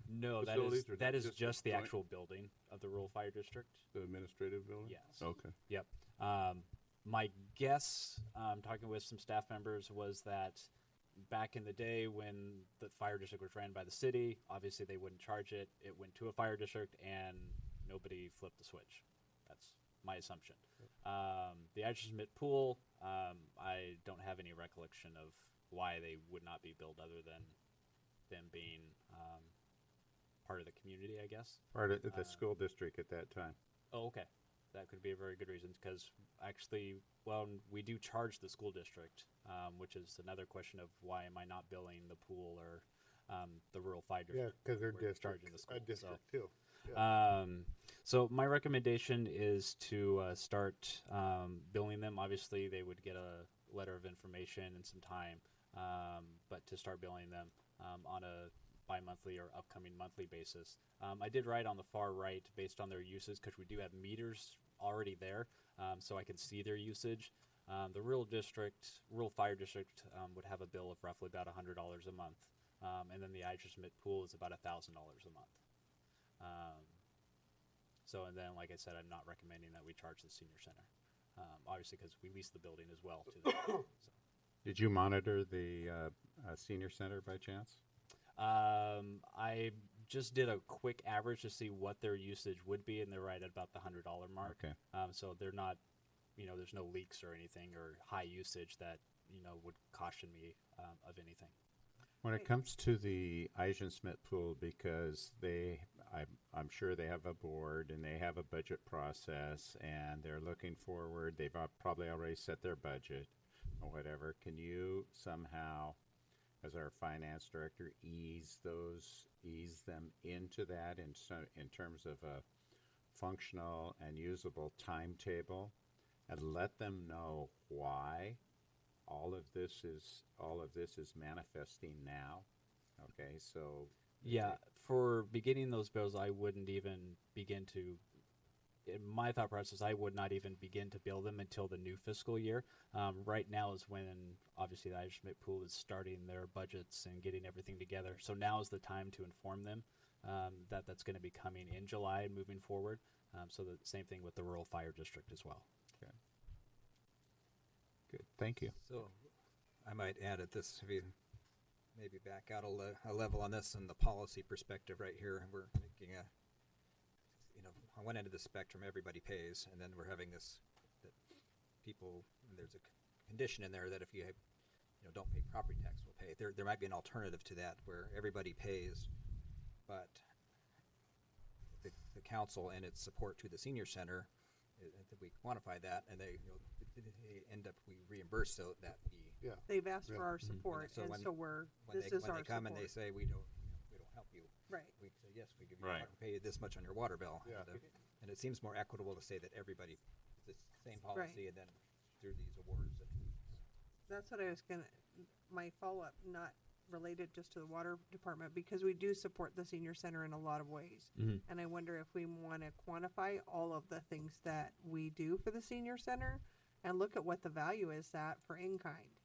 No, Facilities, or that is just just the the joint? actual building of the rural fire district. the administrative building? Yes. Okay. Yep. My guess, talking with some staff members, was that back in the day when the fire district was ran by the city, obviously they wouldn't charge it. It went to a fire district and nobody flipped the switch. That's my assumption. The Eisenschmidt pool, I don't have any recollection of why they would not be billed other than them being part of the community, I guess. Part of the school district at that time. Oh, okay. That could be a very good reason because actually, well, we do charge the school district, which is another question of why am I not billing the pool or the rural fire Yeah, district? because they're We're district. charging the school. A district too. So my recommendation is to start billing them. Obviously, they would get a letter of information and some time, but to start billing them on a bi-monthly or upcoming monthly basis. I did write on the far right based on their uses because we do have meters already there, so I can see their usage. The rural fire district would have a bill of roughly about $100 a month, and then the Eisenschmidt pool is about $1,000 a month. So, and then, like I said, I'm not recommending that we charge the senior center, obviously because we lease the building as well to them. So. Did you monitor the senior center by chance? I just did a quick average to see what their usage would be, and they're right at about the $100 mark. Okay. So they're not, there's no leaks or anything or high usage that, would caution me of anything. When it comes to the Eisenschmidt pool, because I'm sure they have a board and they have a budget process and they're looking forward. They've probably already set their budget or whatever. Can you somehow, as our finance director, ease them into that in terms of a functional and usable timetable, and let them know why all of this is manifesting now? Okay, so Yeah, for beginning those bills, I wouldn't even begin to in my thought process, I would not even begin to build them until the new fiscal year. Right now is when obviously the Irish Schmidt Pool is starting their budgets and getting everything together. So now is the time to inform them that that's going to be coming in July and moving forward. So the same thing with the rural fire district as well. Okay. Good. Thank you. So I might add at this, if you maybe back out a level on this and the policy perspective right here. We're making a, on one end of the spectrum, everybody pays, and then we're having this, that people, there's a condition in there that if you don't pay property tax, will pay. There might be an alternative to that where everybody pays, but the council and its support to the senior center, that we quantify that, and they end up, we reimburse so that we. Yeah. They've asked for our support, So and when- so we're, When this they, is when our they come support. and they say, we don't help you. Right. We say, yes, we give you, Right. pay you this much on your water bill. Yeah. And it seems more equitable to say that everybody, the same policy, and then through these awards. That's what I was my follow-up, not related just to the water department, because we do support the senior center in a lot of ways. And I wonder if we want to quantify all of the things that we do for the senior center and look at what the value is that for in-kind.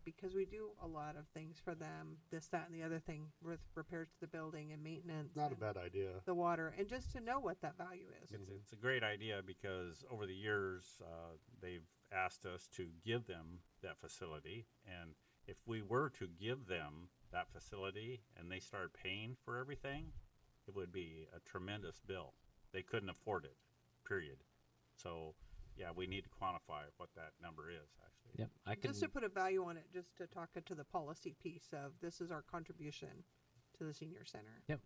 Because we do a lot of things for them, this, that, and the other thing with repairs to the building and maintenance. Not a and bad idea. the water, and just to know what that value is. It's a great idea because over the years, they've asked us to give them that facility. And if we were to give them that facility and they started paying for everything, it would be a tremendous bill. They couldn't afford it, period. So, yeah, we need to quantify what that number is, actually. Yep, I can. Just to put a value on it, just to talk to the policy piece of this is our contribution to the senior center. Yep,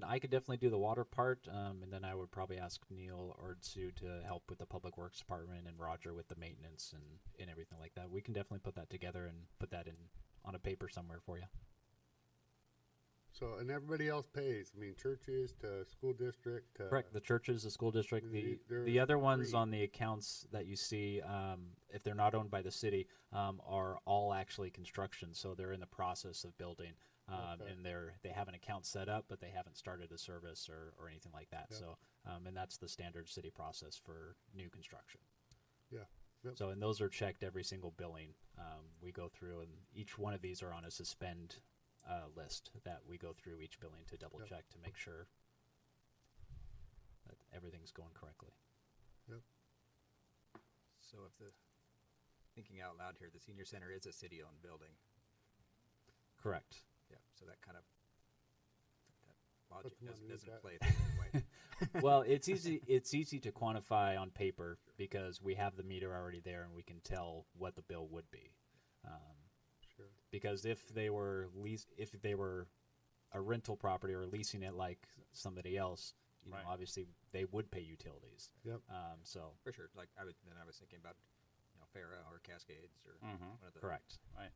I could definitely do the water part, and then I would probably ask Neil or Sue to help with the public works department and Roger with the maintenance and everything like that. We can definitely put that together and put that in on a paper somewhere for you. So, and everybody else pays. I mean, churches to school district. To Correct. The churches, the school district, the they're other ones free. on the accounts that you see, if they're not owned by the city, are all actually construction. So they're in the process of building, Okay. and they have an account set up, but they haven't started a service or anything like that. Yep. So, and that's the standard city process for new construction. Yeah. Yep. So, and those are checked every single billing. We go through, and each one of these are on a suspend list that we go through each billing to double Yep. check to make sure that everything's going correctly. Yep. So if thinking out loud here, the senior center is a city-owned building. Correct. Yeah, so that kind of, that logic the money doesn't is play the same way. Well, it's easy to quantify on paper because we have the meter already there and we can tell what the bill would be. Sure. Because if they were a rental property or leasing it like somebody else, Right. obviously they would pay utilities. Yep. So For sure, like I was thinking about, Farah or Cascades or Mhm. one of the. correct. Right.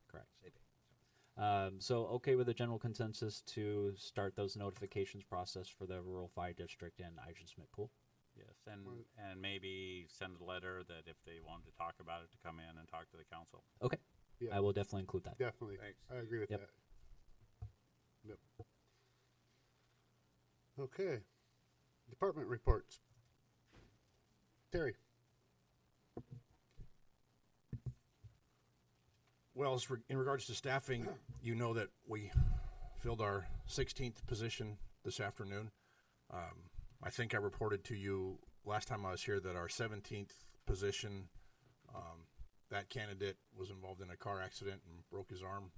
Correct. They pay, So okay with the general consensus to start those notifications process for the rural fire district and Irish Schmidt Pool. Yes, and maybe send a letter that if they wanted to talk about it, to come in and talk to the council. Okay. Yeah. I will definitely include that. Definitely. Thanks. I agree with Yep. that. Yep. Okay. Department reports. Terry. Well, in regards to staffing, you know that we filled our 16th position this afternoon. I think I reported to you last time I was here that our 17th position, that candidate was involved in a car accident and broke his arm,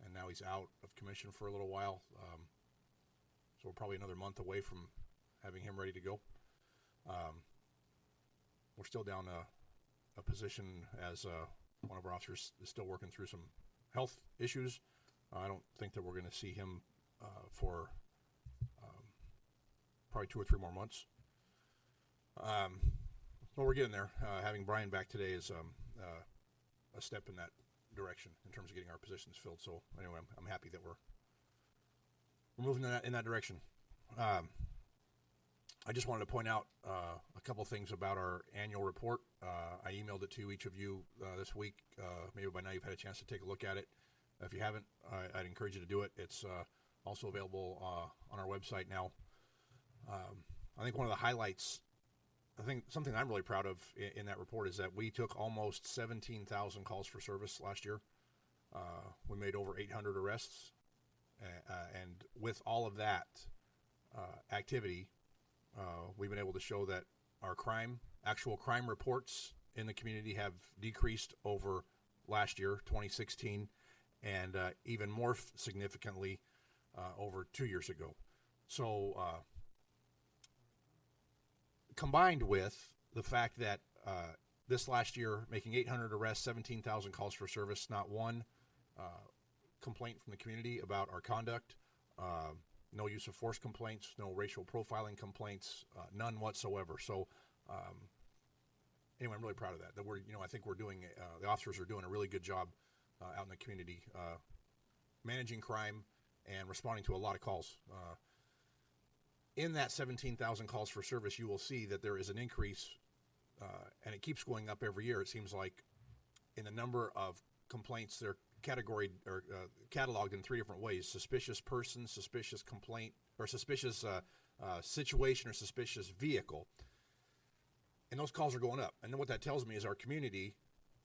and now he's out of commission for a little while. So we're probably another month away from having him ready to go. We're still down a position as one of our officers is still working through some health issues. I don't think that we're going to see him for probably 2 or 3 more months. Well, we're getting there. Having Brian back today is a step in that direction in terms of getting our positions filled. So anyway, I'm happy that we're moving in that direction. I just wanted to point out a couple things about our annual report. I emailed it to each of you this week. Maybe by now you've had a chance to take a look at it. If you haven't, I'd encourage you to do it. It's also available on our website now. I think one of the highlights, I think something I'm really proud of in that report is that we took almost 17,000 calls for service last year. We made over 800 arrests. And with all of that activity, we've been able to show that our actual crime reports in the community have decreased over last year, 2016, and even more significantly over 2 years ago. So combined with the fact that this last year, making 800 arrests, 17,000 calls for service, not one complaint from the community about our conduct, no use of force complaints, no racial profiling complaints, none whatsoever. So anyway, I'm really proud of that. That we're, I think we're doing, the officers are doing a really good job out in the community, managing crime and responding to a lot of calls. In that 17,000 calls for service, you will see that there is an increase, and it keeps going up every year. It seems like in the number of complaints, they're categorized or cataloged in 3 different ways: suspicious person, suspicious complaint, or suspicious situation, or suspicious vehicle. And those calls are going up. And then what that tells me is our community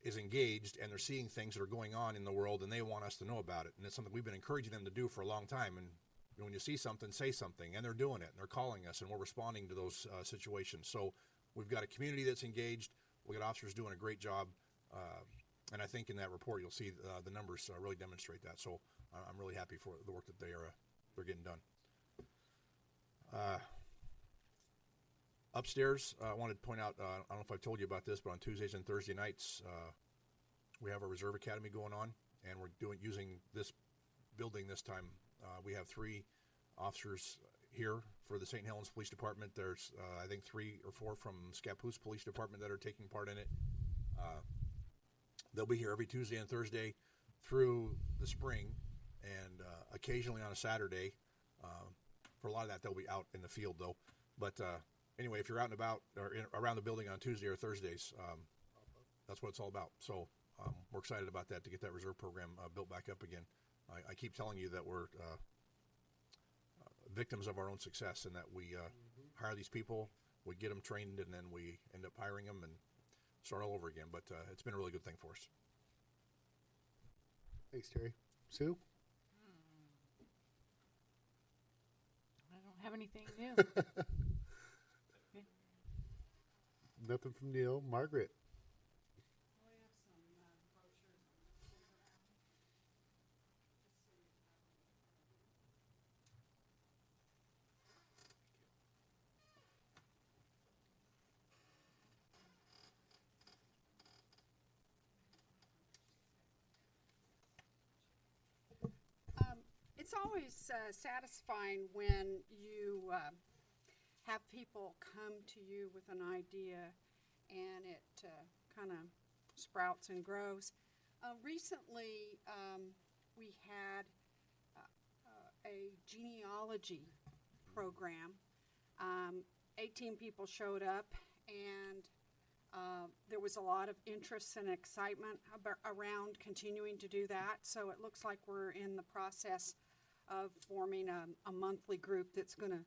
is engaged, and they're seeing things that are going on in the world, and they want us to know about it. And it's something we've been encouraging them to do for a long time. And when you see something, say something. And they're doing it, and they're calling us, and we're responding to those situations. So we've got a community that's engaged. We've got officers doing a great job. And I think in that report, you'll see the numbers really demonstrate that. So I'm really happy for the work that they're getting done. Upstairs, I wanted to point out, I don't know if I've told you about this, but on Tuesdays and Thursday nights, we have our Reserve Academy going on, and we're using this building this time. We have 3 officers here for the St. Helens Police Department. There's, I think, 3 or 4 from Scappoose Police Department that are taking part in it. They'll be here every Tuesday and Thursday through the spring, and occasionally on a Saturday. For a lot of that, they'll be out in the field, though. But anyway, if you're out and about or around the building on Tuesday or Thursdays, that's what it's all about. So we're excited about that, to get that reserve program built back up again. I keep telling you that we're victims of our own success, and that we hire these people, we get them trained, and then we end up hiring them and start all over again. But it's been a really good thing for us. Thanks, Terry. Sue? I don't have anything new. Okay. Nothing from Neil. Margaret? It's always satisfying when you have people come to you with an idea and it kind of sprouts and grows. Recently, we had a genealogy program. 18 people showed up, and there was a lot of interest and excitement around continuing to do that. So it looks like we're in the process of forming a monthly group that's going to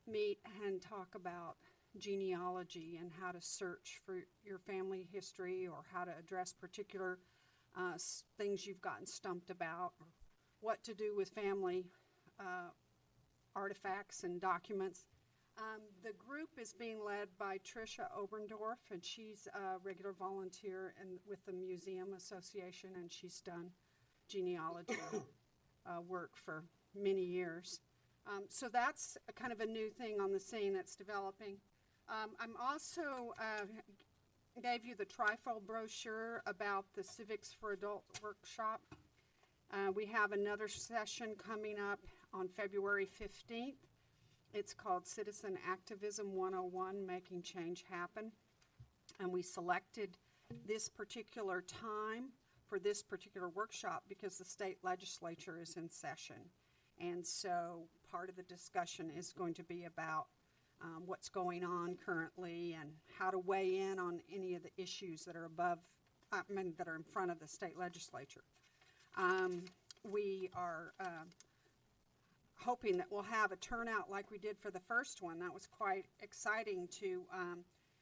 meet and talk about genealogy and how to search for your family history, or how to address particular things you've gotten stumped about, or what to do with family artifacts and documents. The group is being led by Tricia Oberndorf, and she's a regular volunteer with the Museum Association, and she's done genealogy work for many years. So that's a kind of a new thing on the scene that's developing. I'm also gave you the trifold brochure about the Civics for Adults workshop. We have another session coming up on February 15th. It's called Citizen Activism 101, Making Change Happen. And we selected this particular time for this particular workshop because the state legislature is in session. And so part of the discussion is going to be about what's going on currently and how to weigh in on any of the issues that are that are in front of the state legislature. We are hoping that we'll have a turnout like we did for the first one. That was quite exciting to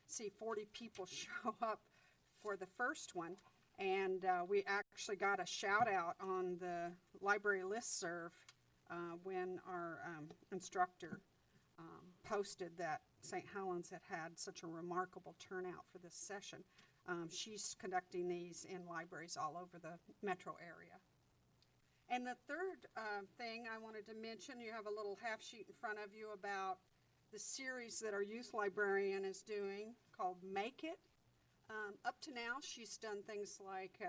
see 40 people show up for the first one. And we actually got a shout out on the library listserv when our instructor posted that St. Helens had such a remarkable turnout for this session. She's conducting these in libraries all over the metro area. And the third thing I wanted to mention, you have a little half sheet in front of you about the series that our youth librarian is doing called Make It. Up to now, she's done things like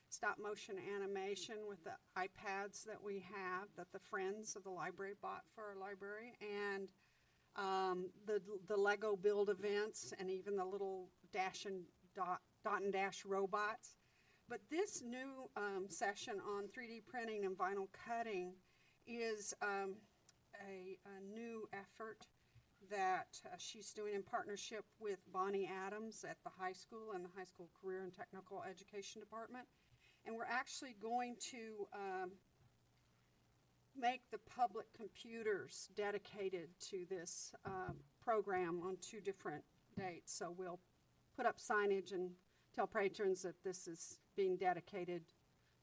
stop motion animation with the iPads that we have that the friends of the library bought for our library, and the Lego build events, and even the little dot and dash robots. But this new session on 3D printing and vinyl cutting is a new effort that she's doing in partnership with Bonnie Adams at the high school and the high school career and technical education department. And we're actually going to make the public computers dedicated to this program on 2 different dates. So we'll put up signage and tell patrons that this is being dedicated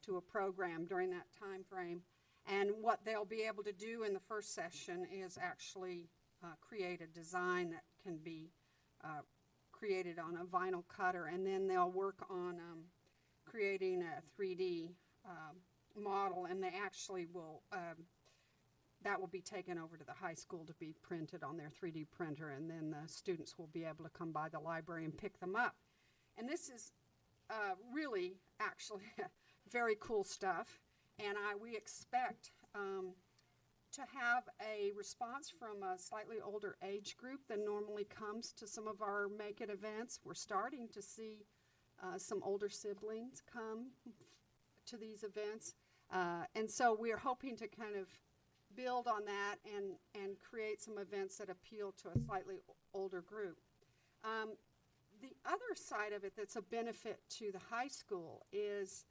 to a program during that time frame. And what they'll be able to do in the first session is actually create a design that can be created on a vinyl cutter, and then they'll work on creating a 3D model, and they actually will, that will be taken over to the high school to be printed on their 3D printer, and then the students will be able to come by the library and pick them up. And this is really actually very cool stuff, and we expect to have a response from a slightly older age group than normally comes to some of our Make It events. We're starting to see some older siblings come to these events, and so we're hoping to kind of build on that and create some events that appeal to a slightly older group. The other side of it that's a benefit to the high school is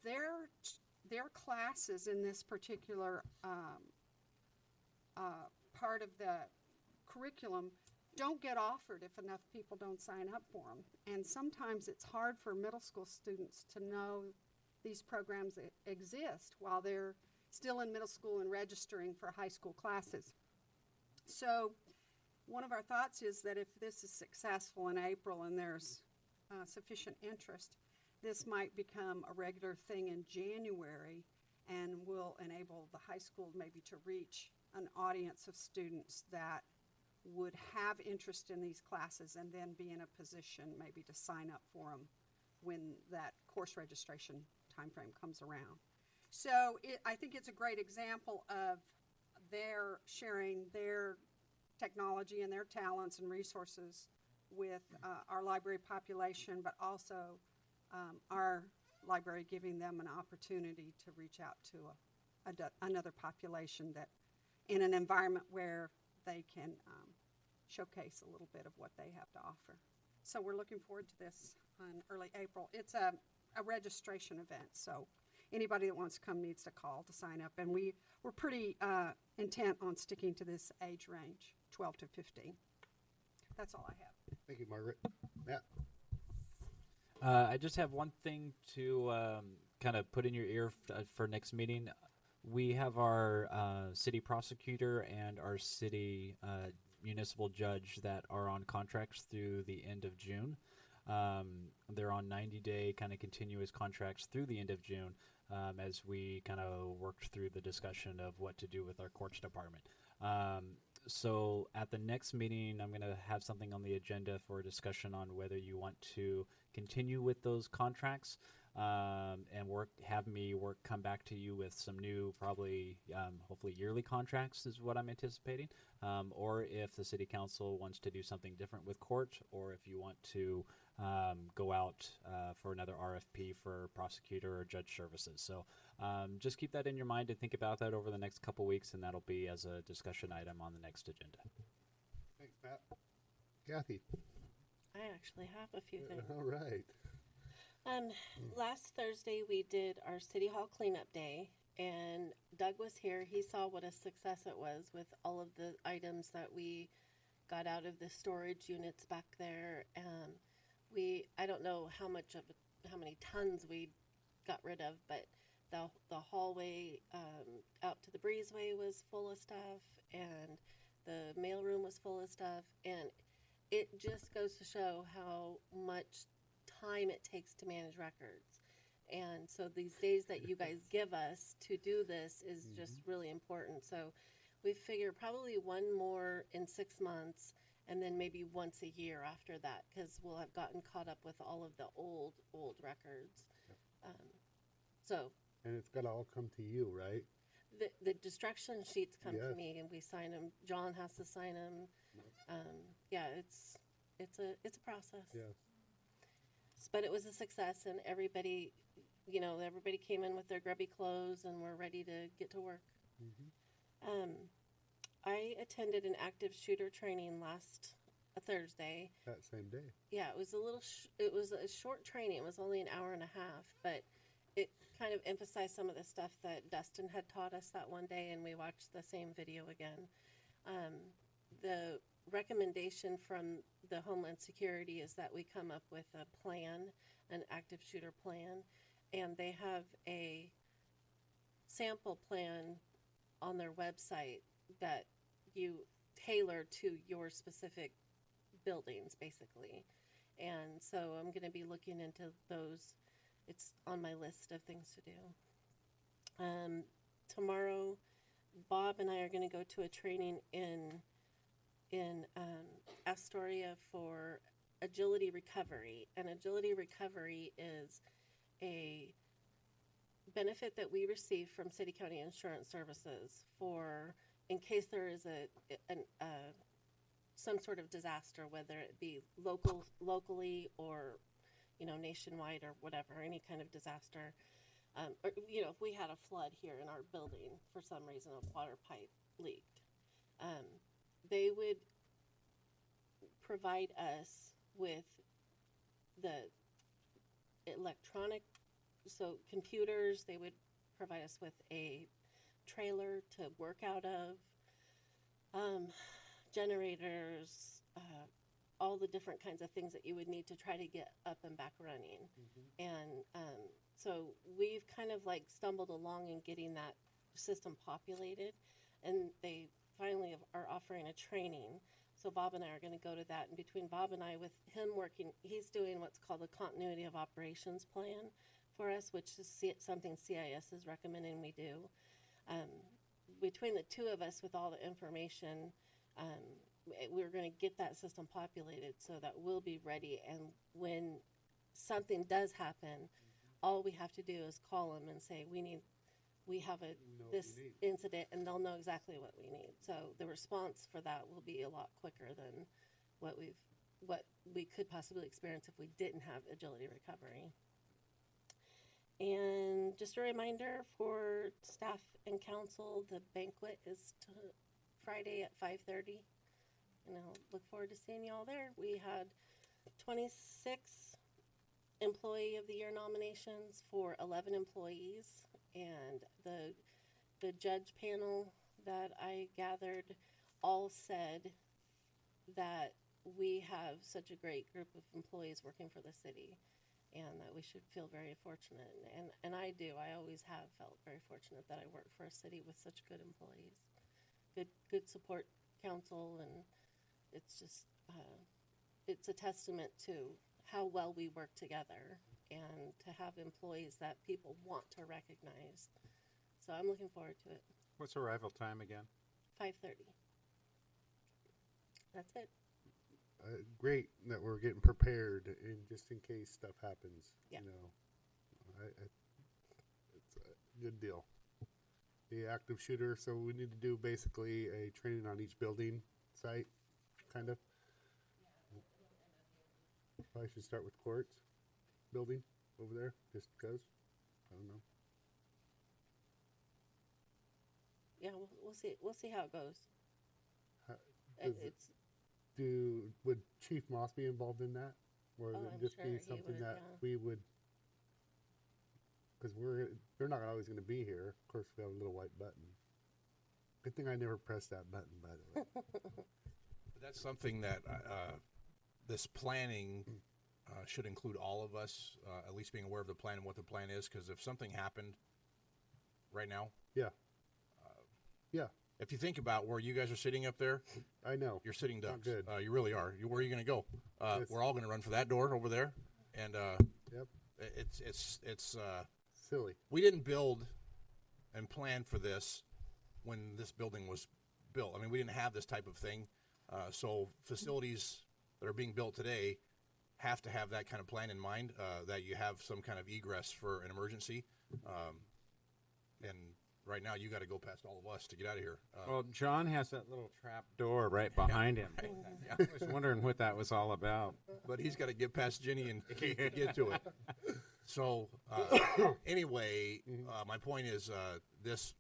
their classes in this particular part of the curriculum don't get offered if enough people don't sign up for them. And sometimes it's hard for middle school students to know these programs exist while they're still in middle school and registering for high school classes. So one of our thoughts is that if this is successful in April and there's sufficient interest, this might become a regular thing in January and will enable the high school maybe to reach an audience of students that would have interest in these classes and then be in a position maybe to sign up for them when that course registration timeframe comes around. So I think it's a great example of their sharing their technology and their talents and resources with our library population, but also our library giving them an opportunity to reach out to another population that in an environment where they can showcase a little bit of what they have to offer. So we're looking forward to this in early April. It's a registration event, so anybody that wants to come needs to call to sign up. And we're pretty intent on sticking to this age range, 12 to 15. That's all I have. Thank you, Margaret. Matt? I just have one thing to kind of put in your ear for next meeting. We have our city prosecutor and our city municipal judge that are on contracts through the end of June. They're on 90-day kind of continuous contracts through the end of June as we kind of worked through the discussion of what to do with our courts department. So at the next meeting, I'm going to have something on the agenda for a discussion on whether you want to continue with those contracts and come back to you with some new, probably, hopefully yearly contracts is what I'm anticipating, or if the city council wants to do something different with court, or if you want to go out for another RFP for prosecutor or judge services. So just keep that in your mind and think about that over the next couple weeks, and that'll be as a discussion item on the next agenda. Thanks, Matt. Kathy? I actually have a few things. All right. Last Thursday we did our City Hall cleanup day, and Doug was here. He saw what a success it was with all of the items that we got out of the storage units back there. I don't know how many tons we got rid of, but the hallway out to the breezeway was full of stuff, and the mailroom was full of stuff, and it just goes to show how much time it takes to manage records. And so these days that you guys give us to do this is just really important. So we figure probably one more in 6 months, and then maybe once a year after that, because we'll have gotten caught up with all of the old records. And it's got to all come to you, right? The destruction sheets come to Yes. me, and we sign them. John has to sign them. Yeah, it's a process. Yes. But it was a success, and everybody came in with their grubby clothes, and we're ready to get to work. I attended an active shooter training last Thursday. That same day. Yeah, it was it was a short training. It was only an hour and a half, but it kind of emphasized some of the stuff that Dustin had taught us that one day, and we watched the same video again. The recommendation from the Homeland Security is that we come up with a plan, an active shooter plan, and they have a sample plan on their website that you tailor to your specific buildings, basically. And so I'm going to be looking into those. It's on my list of things to do. Tomorrow, Bob and I are going to go to a training in Astoria for agility recovery. And agility recovery is a benefit that we receive from City County Insurance Services for in case there is some sort of disaster, whether it be locally or nationwide or whatever, any kind of disaster. Or, if we had a flood here in our building for some reason, a water pipe leaked, they would provide us with the electronic, so computers. They would provide us with a trailer to work out of, generators, all the different kinds of things that you would need to try to get up and back running. And so we've kind of like stumbled along in getting that system populated, and they finally are offering a training. So Bob and I are going to go to that, and between Bob and I, with him working, he's doing what's called a continuity of operations plan for us, which is something CIS is recommending we do. Between the two of us with all the information, we're going to get that system populated so that we'll be ready, and when something does happen, all we have to do is call them and say we have this incident, and they'll know exactly what we need. So the response for that will be a lot quicker than what we could possibly experience if we didn't have agility recovery. And just a reminder for staff and council, the banquet is Friday at 5:30. And I'll look forward to seeing you all there. We had 26 Employee of the Year nominations for 11 employees. And the judge panel that I gathered all said that we have such a great group of employees working for the city, and that we should feel very fortunate. And I do. I always have felt very fortunate that I work for a city with such good employees, good support council, and it's just it's a testament to how well we work together, and to have employees that people want to recognize. So I'm looking forward to it. What's arrival time again? 5:30. That's it. Great that we're getting prepared, and just in case stuff happens. Yeah. It's a good deal. The active shooter. So we need to do basically a training on each building site, kind of. Probably should start with courts building over there, just because. I don't know. Yeah, we'll see. We'll see how it goes. Would Chief Moss be involved in that, or would it I'm just sure be he something would, that yeah. we would because they're not always going to be here. Of course, we have a little white button. Good thing I never pressed that button, by the way. But that's something that this planning should include all of us, at least being aware of the plan and what the plan is, because if something happened right now, Yeah. Yeah, if you think about where you guys are sitting up there, I know. you're sitting ducks. good. You really are. Where are you going to go? Yes. We're all going to run for that door over there, and Yep. it's Silly. we didn't build and plan for this when this building was built. I mean, we didn't have this type of thing. So facilities that are being built today have to have that kind of plan in mind, that you have some kind of egress for an emergency. And right now, you got to go past all of us to get out of here. Well, John has that little trap door right behind him. I was wondering what that was all about. But he's got to get past Ginny and get to it. So anyway, my point is this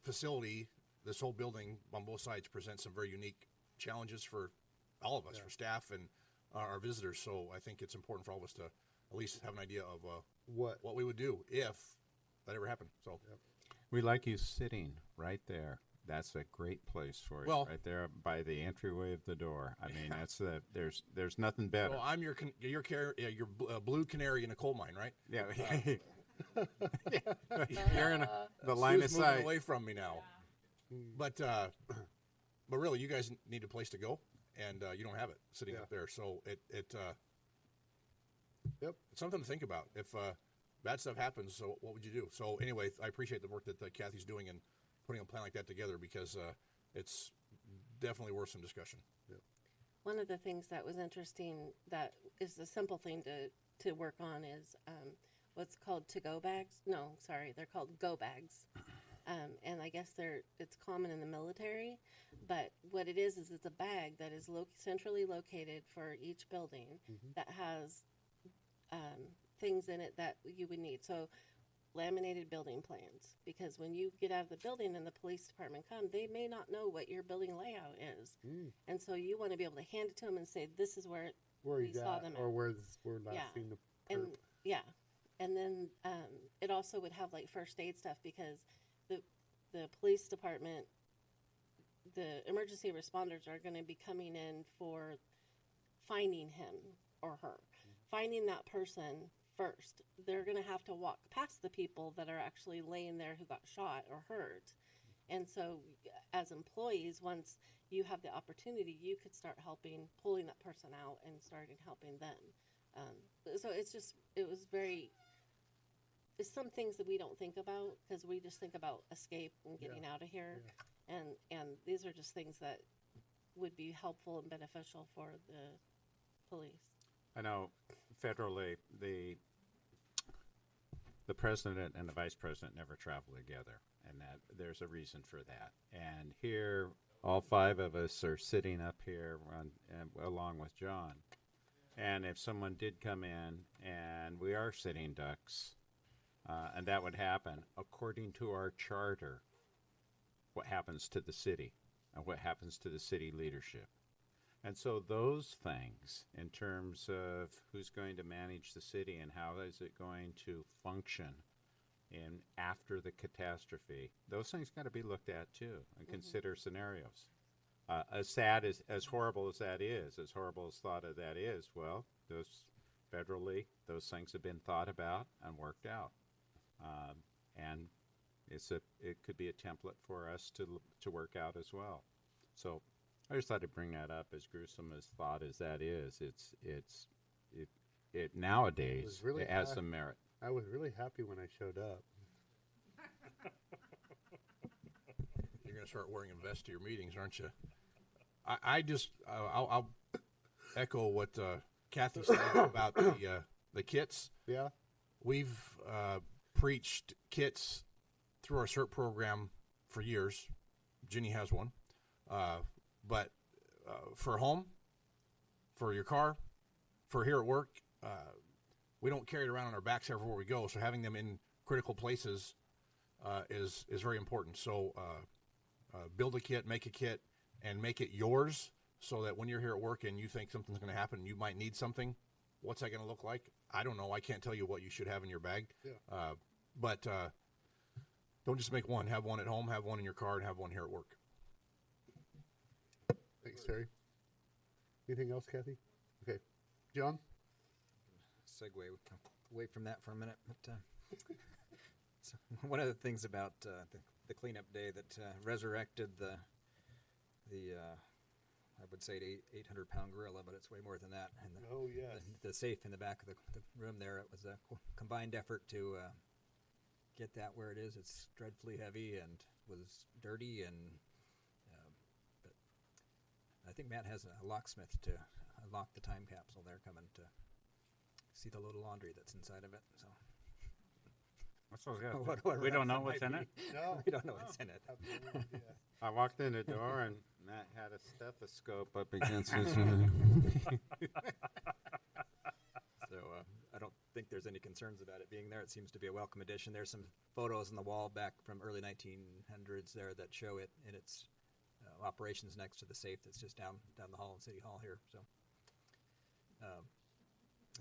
facility, this whole building on both sides presents some very unique challenges for all of us, for staff and our visitors. So I think it's important for all of us to at least have an idea of what we would do if that ever happened. So. We like you sitting right there. That's a great place for you, Well- right there by the entryway of the door. I mean, that's there's nothing better. So I'm your blue canary in a coal mine, right? Yeah, you're in the line of Sue's moving sight. away from me now. But really, you guys need a place to go, and you don't have it sitting up there. So it's something to think about. If bad stuff happens, so what would you do? So anyway, I appreciate the work that Kathy's doing and putting a plan like that together, because it's definitely worth some discussion. One of the things that was interesting that is a simple thing to work on is what's called to-go bags. No, sorry, they're called go bags. And I guess it's common in the military, but what it is it's a bag that is centrally located for each building that has things in it that you would need. So laminated building plans, because when you get out of the building and the police department come, they may not know what your building layout is. And so you want to be able to hand it to them and say, this is where we he's saw at, them or at. where we're not Yeah. seeing the And perp. yeah, and then it also would have like first aid stuff, because the police department, the emergency responders are going to be coming in for finding him or her, finding that person first. They're going to have to walk past the people that are actually laying there who got shot or hurt. And so as employees, once you have the opportunity, you could start pulling that person out and starting helping them. So it's some things that we don't think about, because we just think about escape and getting out of here. And these are just things that would be helpful and beneficial for the police. I know federally the president and the vice president never travel together, and that there's a reason for that. And here, all five of us are sitting up here along with John. And if someone did come in and we are sitting ducks, and that would happen, according to our charter, what happens to the city and what happens to the city leadership. And so those things, in terms of who's going to manage the city and how is it going to function after the catastrophe, those things got to be looked at too and consider scenarios. As sad as horrible as that is, as horrible as thought of that is, well, federally, those things have been thought about and worked out. And it could be a template for us to work out as well. So I just thought to bring that up, as gruesome as thought as that is. It nowadays it has some merit. I was really happy when I showed up. You're going to start wearing a vest to your meetings, aren't you? I'll echo what Kathy said about the kits. Yeah. We've preached kits through our CERT program for years. Ginny has one. But for home, for your car, for here at work, we don't carry it around on our backs everywhere we go. So having them in critical places is very important. So build a kit, make a kit, and make it yours, so that when you're here at work and you think something's going to happen and you might need something, what's that going to look like? I don't know. I can't tell you what you should have in your bag. Yeah. But don't just make one. Have one at home, have one in your car, and have one here at work. Thanks, Terry. Anything else, Kathy? Okay. John? Segue away from that for a minute. But, so one of the things about the cleanup day that resurrected the I would say 800-pound gorilla, but it's way more than that. And the safe in the back of the room there, it was a combined effort to get that where it is. It's dreadfully heavy and was dirty, and but I think Matt has a locksmith to unlock the time capsule there, coming to see the load of laundry that's inside of it. So. We don't know what's in it? No. We don't know what's in it. I walked in the door and Matt had a stethoscope up against his. So I don't think there's any concerns about it being there. It seems to be a welcome addition. There's some photos on the wall back from early 1900s there that show it in its operations next to the safe that's just down the hall in City Hall here. So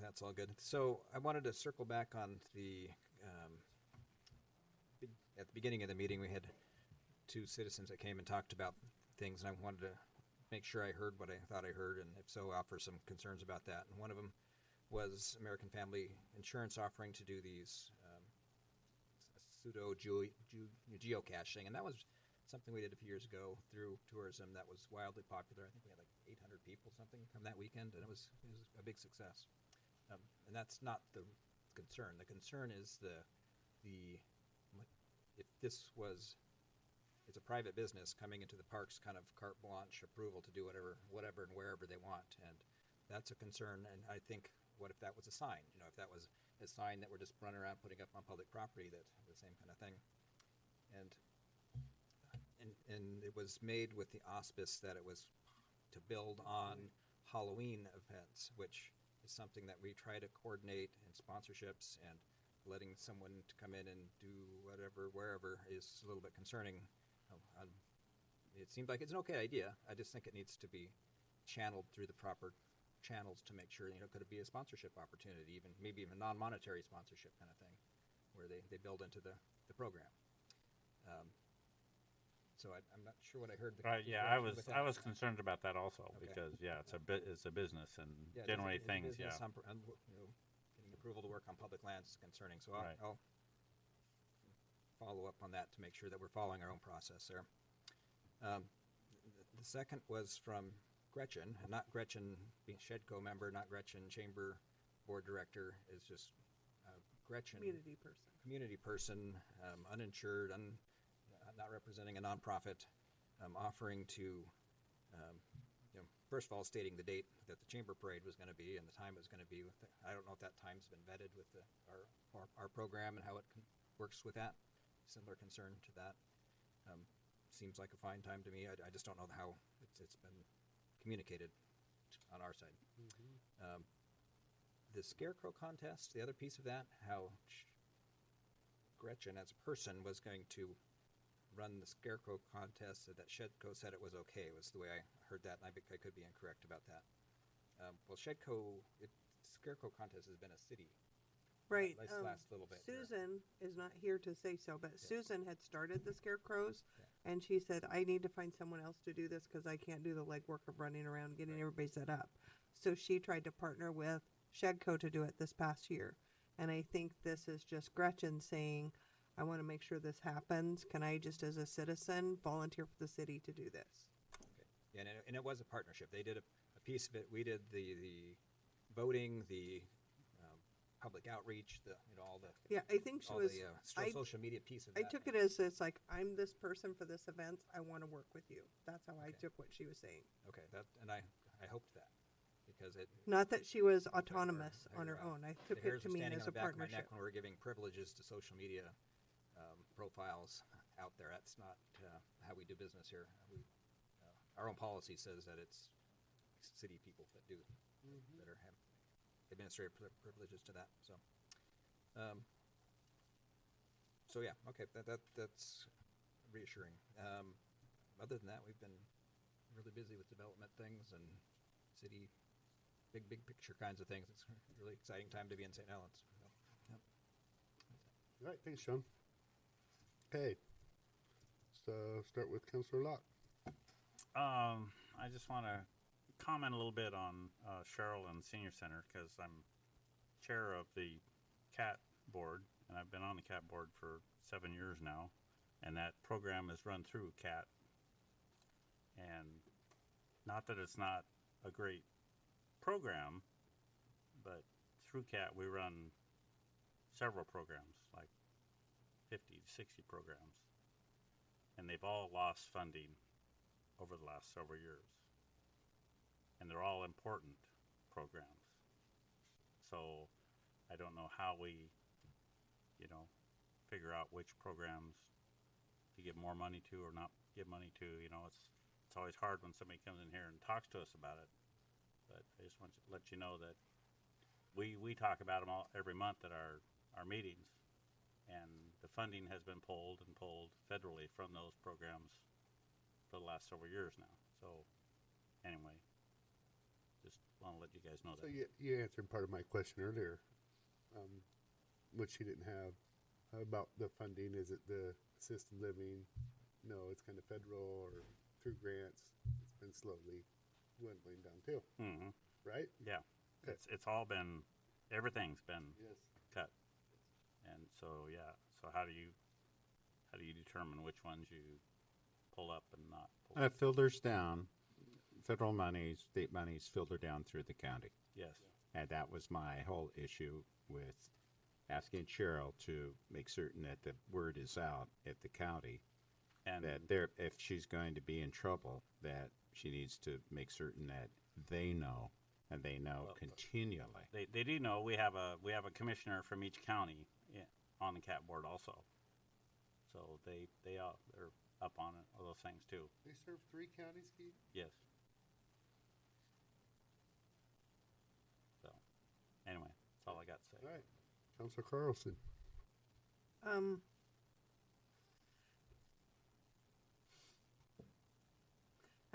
that's all good. So I wanted to circle back on the at the beginning of the meeting, we had two citizens that came and talked about things, and I wanted to make sure I heard what I thought I heard, and if so, offer some concerns about that. And one of them was American Family Insurance offering to do these pseudo geocaching, and that was something we did a few years ago through tourism that was wildly popular. I think we had like 800 people something come that weekend, and it was a big success. And that's not the concern. The concern is if this was, it's a private business coming into the parks, kind of carte blanche approval to do whatever and wherever they want, and that's a concern. And I think, what if that was a sign? You know, if that was a sign that we're just running around putting up on public property, that the same kind of thing. And it was made with the auspice that it was to build on Halloween events, which is something that we try to coordinate in sponsorships, and letting someone to come in and do whatever, wherever, is a little bit concerning. It seems like it's an okay idea. I just think it needs to be channeled through the proper channels to make sure, could it be a sponsorship opportunity, maybe even non-monetary sponsorship kind of thing, where they build into the program. So I'm not sure what I heard. Yeah, I was concerned about that also, because it's a business, and generally things, getting approval to work on public lands is concerning. So I'll follow up on that to make sure that we're following our own process there. The second was from Gretchen, and not Gretchen being Shedco member, not Gretchen Chamber Board Director, is just Gretchen community person, uninsured, not representing a nonprofit, offering to, first of all, stating the date that the Chamber Parade was going to be and the time it was going to be. I don't know if that time's been vetted with our program and how it works with that. Similar concern to that. Seems like a fine time to me. I just don't know how it's been communicated on our side. The Scarecrow contest, the other piece of that, how Gretchen as a person was going to run the Scarecrow contest, that Shedco said it was okay, was the way I heard that, and I could be incorrect about that. Well, Scarecrow contest has been a city. Right. Last little bit. Susan is not here to say so, but Susan had started the Scarecrows, and she said, I need to find someone else to do this because I can't do the legwork of running around getting everybody set up. So she tried to partner with Shedco to do it this past year. And I think this is just Gretchen saying, I want to make sure this happens. Can I just, as a citizen, volunteer for the city to do this? Okay. Yeah, and it was a partnership. They did a piece of it. We did the voting, the public outreach, all the I think she was the social media piece of that. I took it as it's like, I'm this person for this event. I want to work with you. That's how I took what she was saying. Okay, and I hoped that, because it. Not that she was autonomous on her own. I took it to mean as a partnership. When we're giving privileges to social media profiles out there, that's not how we do business here. Our own policy says that it's city people that do that have administrative privileges to that. So, yeah, okay, that's reassuring. Other than that, we've been really busy with development things and city, big picture kinds of things. It's a really exciting time to be in St. Helens. So, All right, thanks, Sean. Okay, let's start with Councilor Locke. I just want to comment a little bit on Cheryl and Senior Center because I'm chair of the CAT board, and I've been on the CAT board for 7 years now, and that program is run through CAT. And not that it's not a great program, but through CAT we run several programs, like 50 to 60 programs, and they've all lost funding over the last several years. And they're all important programs. So I don't know how we, figure out which programs to give more money to or not give money to. It's always hard when somebody comes in here and talks to us about it. But I just want to let you know that we talk about them all every month at our meetings, and the funding has been pulled federally from those programs for the last several years now. So anyway, just want to let you guys know So that. you answered part of my question earlier, which you didn't have about the funding. Is it the assisted living? No, it's kind of federal or through grants. It's been slowly dwindling down too. Mm-hmm. Right? Yeah. Okay. It's all been, everything's been Yes. cut. And so, yeah. So how do you determine which ones you pull up and not pull up? Filters down. Federal monies, state monies filter down through the county. Yes. And that was my whole issue with asking Cheryl to make certain that the word is out at the county, And that if she's going to be in trouble, that she needs to make certain that they know, and they know continually. They do know we have a commissioner from each county on the CAT board also. So they're up on it, all those things too. They serve 3 counties, Keith? Yes. So anyway, that's all I got to say. All right. Councilor Carlson. I'm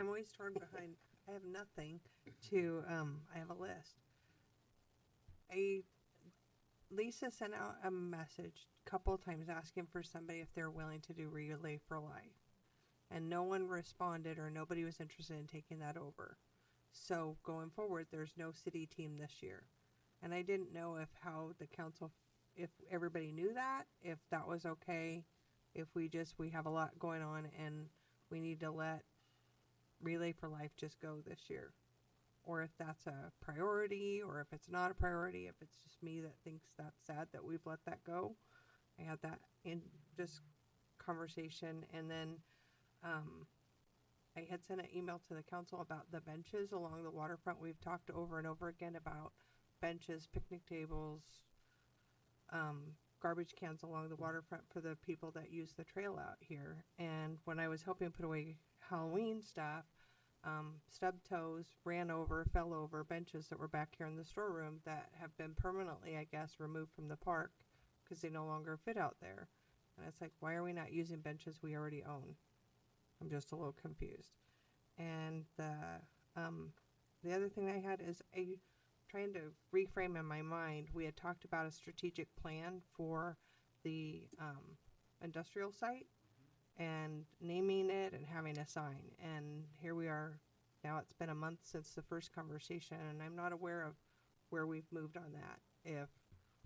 always torn behind. I have nothing to. I have a list. Lisa sent out a message a couple of times asking for somebody if they're willing to do Relay for Life, and no one responded or nobody was interested in taking that over. So going forward, there's no city team this year, and I didn't know if if everybody knew that, if that was okay, if we have a lot going on and we need to let Relay for Life just go this year, or if that's a priority, or if it's not a priority, if it's just me that thinks that's sad that we've let that go. I had that in this conversation, and then I had sent an email to the council about the benches along the waterfront. We've talked over and over again about benches, picnic tables, garbage cans along the waterfront for the people that use the trail out here. And when I was helping put away Halloween stuff, stub toes fell over benches that were back here in the storeroom that have been permanently, I guess, removed from the park because they no longer fit out there. And it's like, why are we not using benches we already own? I'm just a little confused. And the other thing I had is trying to reframe in my mind. We had talked about a strategic plan for the industrial site and naming it and having a sign. And here we are now. It's been a month since the first conversation, and I'm not aware of where we've moved on that. If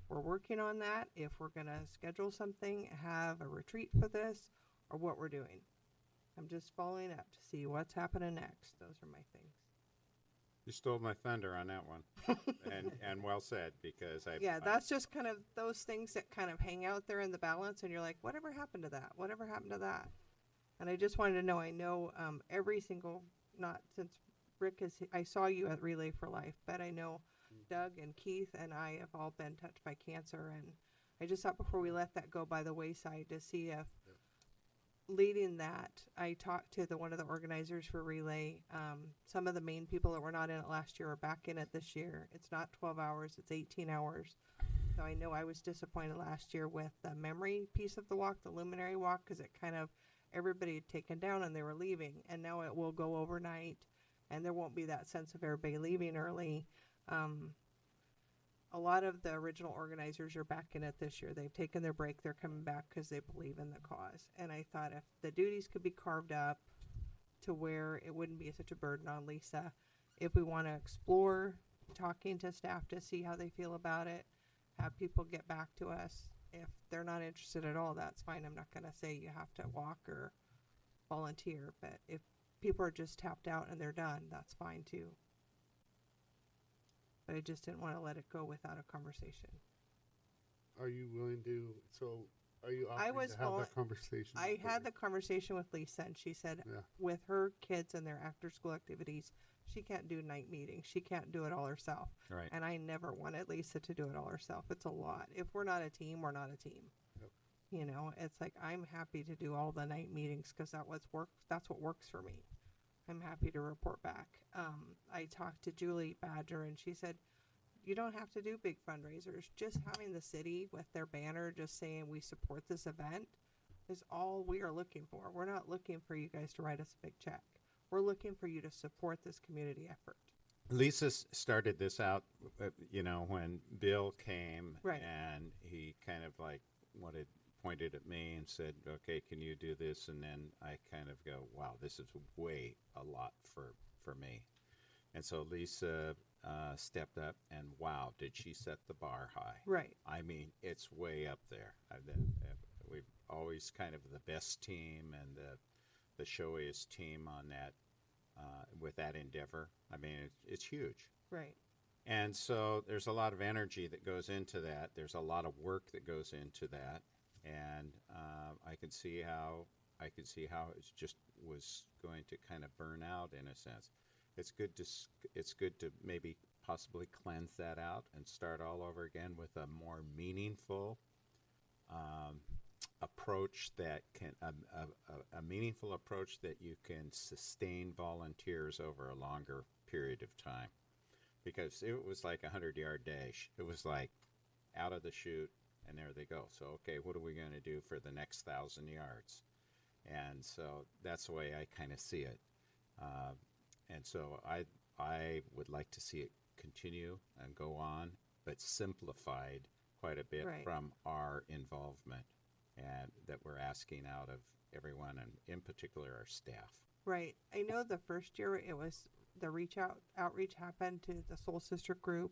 we're working on that, if we're going to schedule something, have a retreat for this, or what we're doing. I'm just following up to see what's happening next. Those are my things. You stole my thunder on that one, and well said, because that's just kind of those things that kind of hang out there in the balance, and you're like, whatever happened to that? Whatever happened to that? And I just wanted to know. I know every single, not since Rick I saw you at Relay for Life, but I know Doug and Keith and I have all been touched by cancer, and I just thought before we let that go by the wayside to see if. Leading that, I talked to one of the organizers for Relay. Some of the main people that were not in it last year are back in it this year. It's not 12 hours, it's 18 hours. So I know I was disappointed last year with the memory piece of the walk, the luminary walk, because it kind of, everybody had taken down and they were leaving. And now it will go overnight, and there won't be that sense of everybody leaving early. a lot of the original organizers are back in it this year. They've taken their break. They're coming back because they believe in the cause. And I thought if the duties could be carved up to where it wouldn't be such a burden on Lisa, if we want to explore talking to staff to see how they feel about it, have people get back to us. If they're not interested at all, that's fine. I'm not going to say you have to walk or volunteer. But if people are just tapped out and they're done, that's fine too. But I just didn't want to let it go without a conversation. Are you willing to? So, are you I offering was to have vol- that conversation? I with had her? the conversation with Lisa, and she said Yeah. with her kids and their after-school activities, she can't do night meetings. She can't do it all herself. Right. And I never wanted Lisa to do it all herself. It's a lot. If we're not a team, we're not a team. Yep. You know, it's like I'm happy to do all the night meetings because that's what works for me. I'm happy to report back. I talked to Julie Badger, and she said, you don't have to do big fundraisers. Just having the city with their banner just saying we support this event is all we are looking for. We're not looking for you guys to write us a big check. We're looking for you to support this community effort. Lisa started this out, when Bill came, Right. and he kind of like pointed at me and said, "Okay, can you do this?" And then I kind of go, "Wow, this is way a lot for me." And so Lisa stepped up, and wow, did she set the bar high? Right. I mean, it's way up there. We've always kind of the best team and the showiest team on that with that endeavor. I mean, it's huge. Right. And so there's a lot of energy that goes into that. There's a lot of work that goes into that, and I could see how it just was going to kind of burn out in a sense. It's good to maybe possibly cleanse that out and start all over again with a more meaningful approach that can a meaningful approach that you can sustain volunteers over a longer period of time. Because it was like 100-yard dash. It was like out of the chute, and there they go. So, okay, what are we going to do for the next 1,000 yards? And so that's the way I kind of see it. And so I would like to see it continue and go on, but simplified quite a bit Right. from our involvement and that we're asking out of everyone, and in particular our staff. Right. I know the first year it was the outreach happened to the Soul Sister group.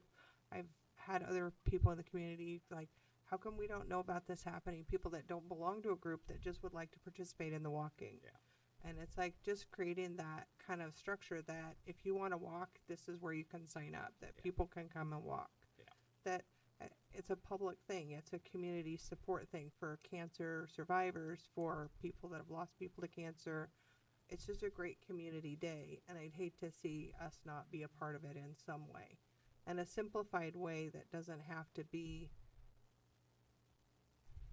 I've had other people in the community like, how come we don't know about this happening? People that don't belong to a group that just would like to participate in the walking. Yeah. And it's like just creating that kind of structure that if you want to walk, this is where you can sign up, that Yeah. people can come and walk. Yeah. That it's a public thing. It's a community support thing for cancer survivors, for people that have lost people to cancer. It's just a great community day, and I'd hate to see us not be a part of it in some way. And a simplified way that doesn't have to be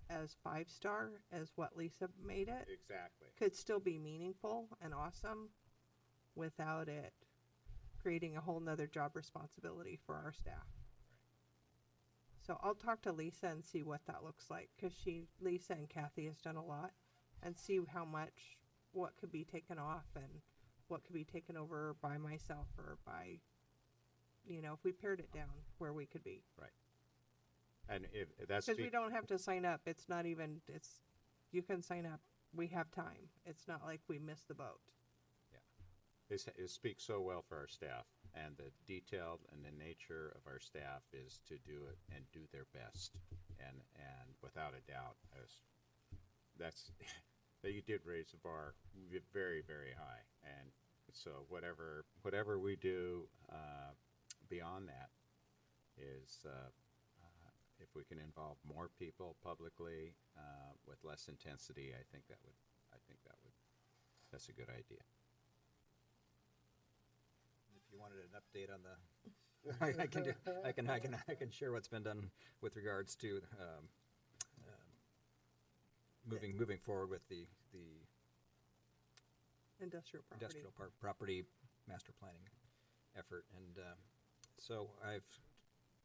as 5-star as what Lisa made it. Exactly. Could still be meaningful and awesome without it creating a whole nother job responsibility for our staff. So I'll talk to Lisa and see what that looks like, because Lisa and Kathy has done a lot, and see what could be taken off and what could be taken over by myself or by, if we pared it down where we could be. Right. And if that's Because we don't have to sign up. It's not even, you can sign up. We have time. It's not like we missed the boat. It speaks so well for our staff, and the detailed and the nature of our staff is to do it and do their best, and without a doubt, that's that you did raise the bar very, very high, and so whatever we do beyond that is if we can involve more people publicly with less intensity, I think that's a good idea. If you wanted an update on the, I can share what's been done with regards to moving forward with the Industrial property master planning effort, and so I've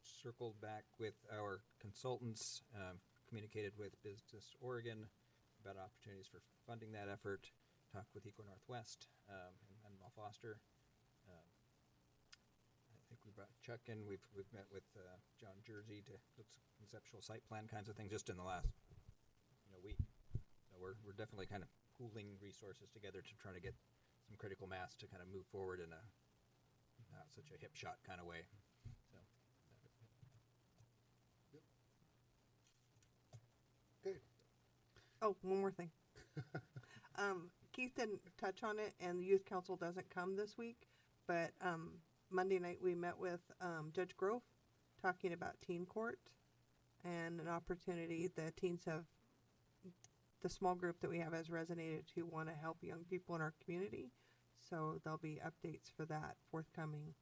circled back with our consultants, communicated with Business Oregon about opportunities for funding that effort, talked with Eco Northwest and Mal Foster. I think we've brought Chuck in. We've met with John Jersey to look at conceptual site plan kinds of things just in the last week. So we're definitely kind of pooling resources together to try to get some critical mass to kind of move forward in a not such a hip shot kind of way. So. Okay. Oh, one more thing. Keith didn't touch on it, and the youth council doesn't come this week, but Monday night we met with Judge Grove talking about teen court and an opportunity the teens have, the small group that we have has resonated to want to help young people in our community. So there'll be updates for that forthcoming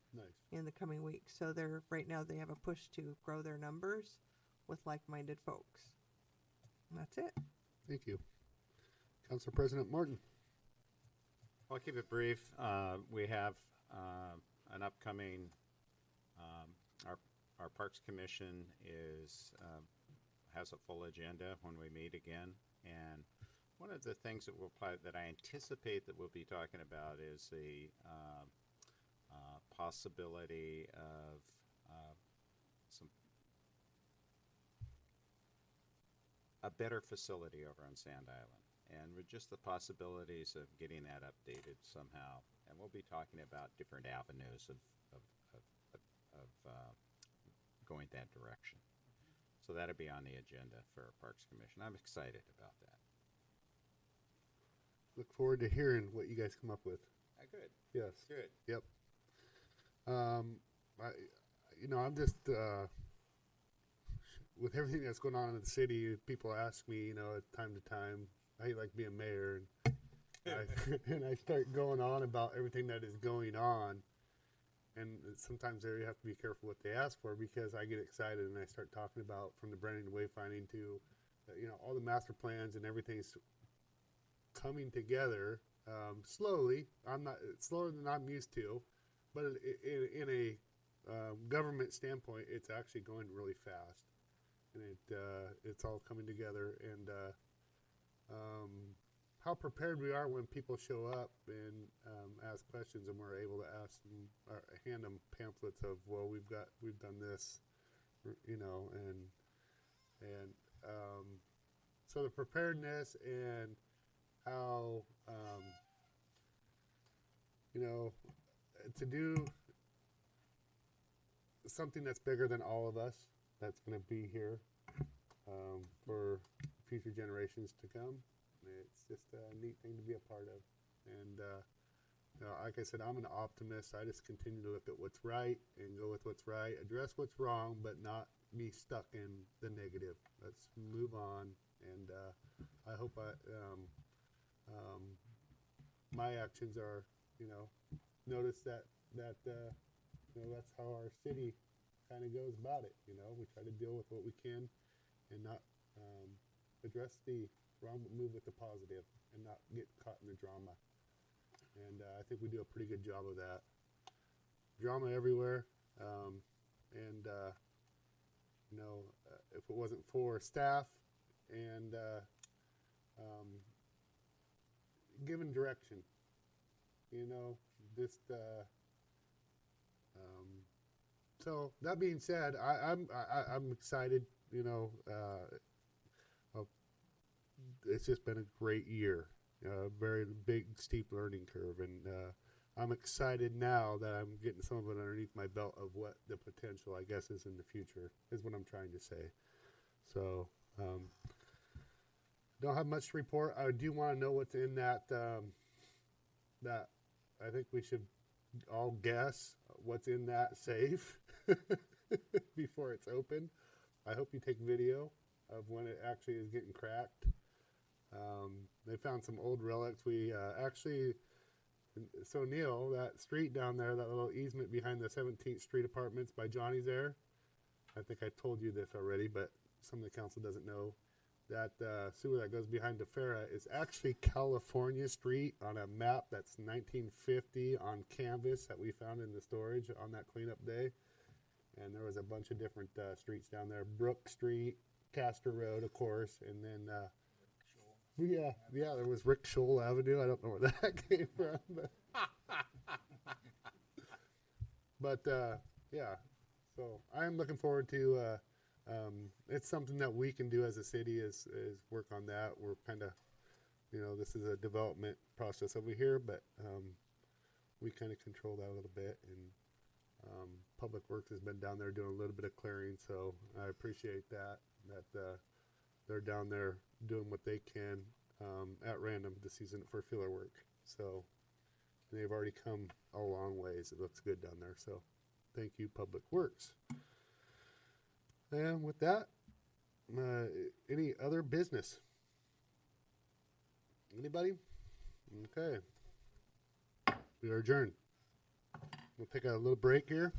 in the coming weeks. So they're right now they have a push to grow their numbers with like-minded folks. And that's it. Thank you. Council President Martin. I'll keep it brief. We have an upcoming, our Parks Commission has a full agenda when we meet again. And one of the things that that I anticipate that we'll be talking about is the possibility of a better facility over on Sand Island, and with just the possibilities of getting that updated somehow. And we'll be talking about different avenues of going that direction. So that'll be on the agenda for our Parks Commission. I'm excited about that. Look forward to hearing what you guys come up with. Good. Yes. Good. Yep. I'm just with everything that's going on in the city. People ask me, time to time, I like being mayor, and I start going on about everything that is going on. And sometimes there you have to be careful what they ask for, because I get excited and I start talking about from the Brennan wayfinding to, all the master plans and everything's coming together slowly. I'm not slower than I'm used to, but in a government standpoint, it's actually going really fast, and it's all coming together. And how prepared we are when people show up and ask questions, and we're able to ask them or hand them pamphlets of, well, we've done this, and so the preparedness and how to do something that's bigger than all of us, that's going to be here for future generations to come. It's just a neat thing to be a part of. And like I said, I'm an optimist. I just continue to look at what's right and go with what's right, address what's wrong, but not be stuck in the negative. Let's move on. And I hope my actions are, notice that that's how our city kind of goes about it. We try to deal with what we can and not address the wrong, but move with the positive and not get caught in the drama. And I think we do a pretty good job of that. Drama everywhere. If it wasn't for staff and given direction, so that being said, I'm excited. It's just been a great year, very big steep learning curve, and I'm excited now that I'm getting some of it underneath my belt of what the potential, I guess, is in the future, is what I'm trying to say. So don't have much to report. I do want to know what's in that. That I think we should all guess what's in that safe before it's open. I hope you take video of when it actually is getting cracked. They found some old relics. We so Neil, that street down there, that little easement behind the 17th Street apartments by Johnny's there, I think I told you this already, but some of the council doesn't know. That sewer that goes behind DeFera is actually California Street on a map that's 1950 on canvas that we found in the storage on that cleanup day. And there was a bunch of different streets down there. Brook Street, Castor Road, of course, and then yeah, there was Rick Scholl Avenue. I don't know where that came from, but Yeah. So I'm looking forward to. It's something that we can do as a city is work on that. We're kind of, this is a development process over here, but we kind of control that a little bit. And Public Works has been down there doing a little bit of clearing, so I appreciate that. They're down there doing what they can at random this season for filler work. So they've already come a long ways. It looks good down there. So thank you, Public Works. And with that, any other business? Anybody? Okay. We are adjourned. We'll take a little break here.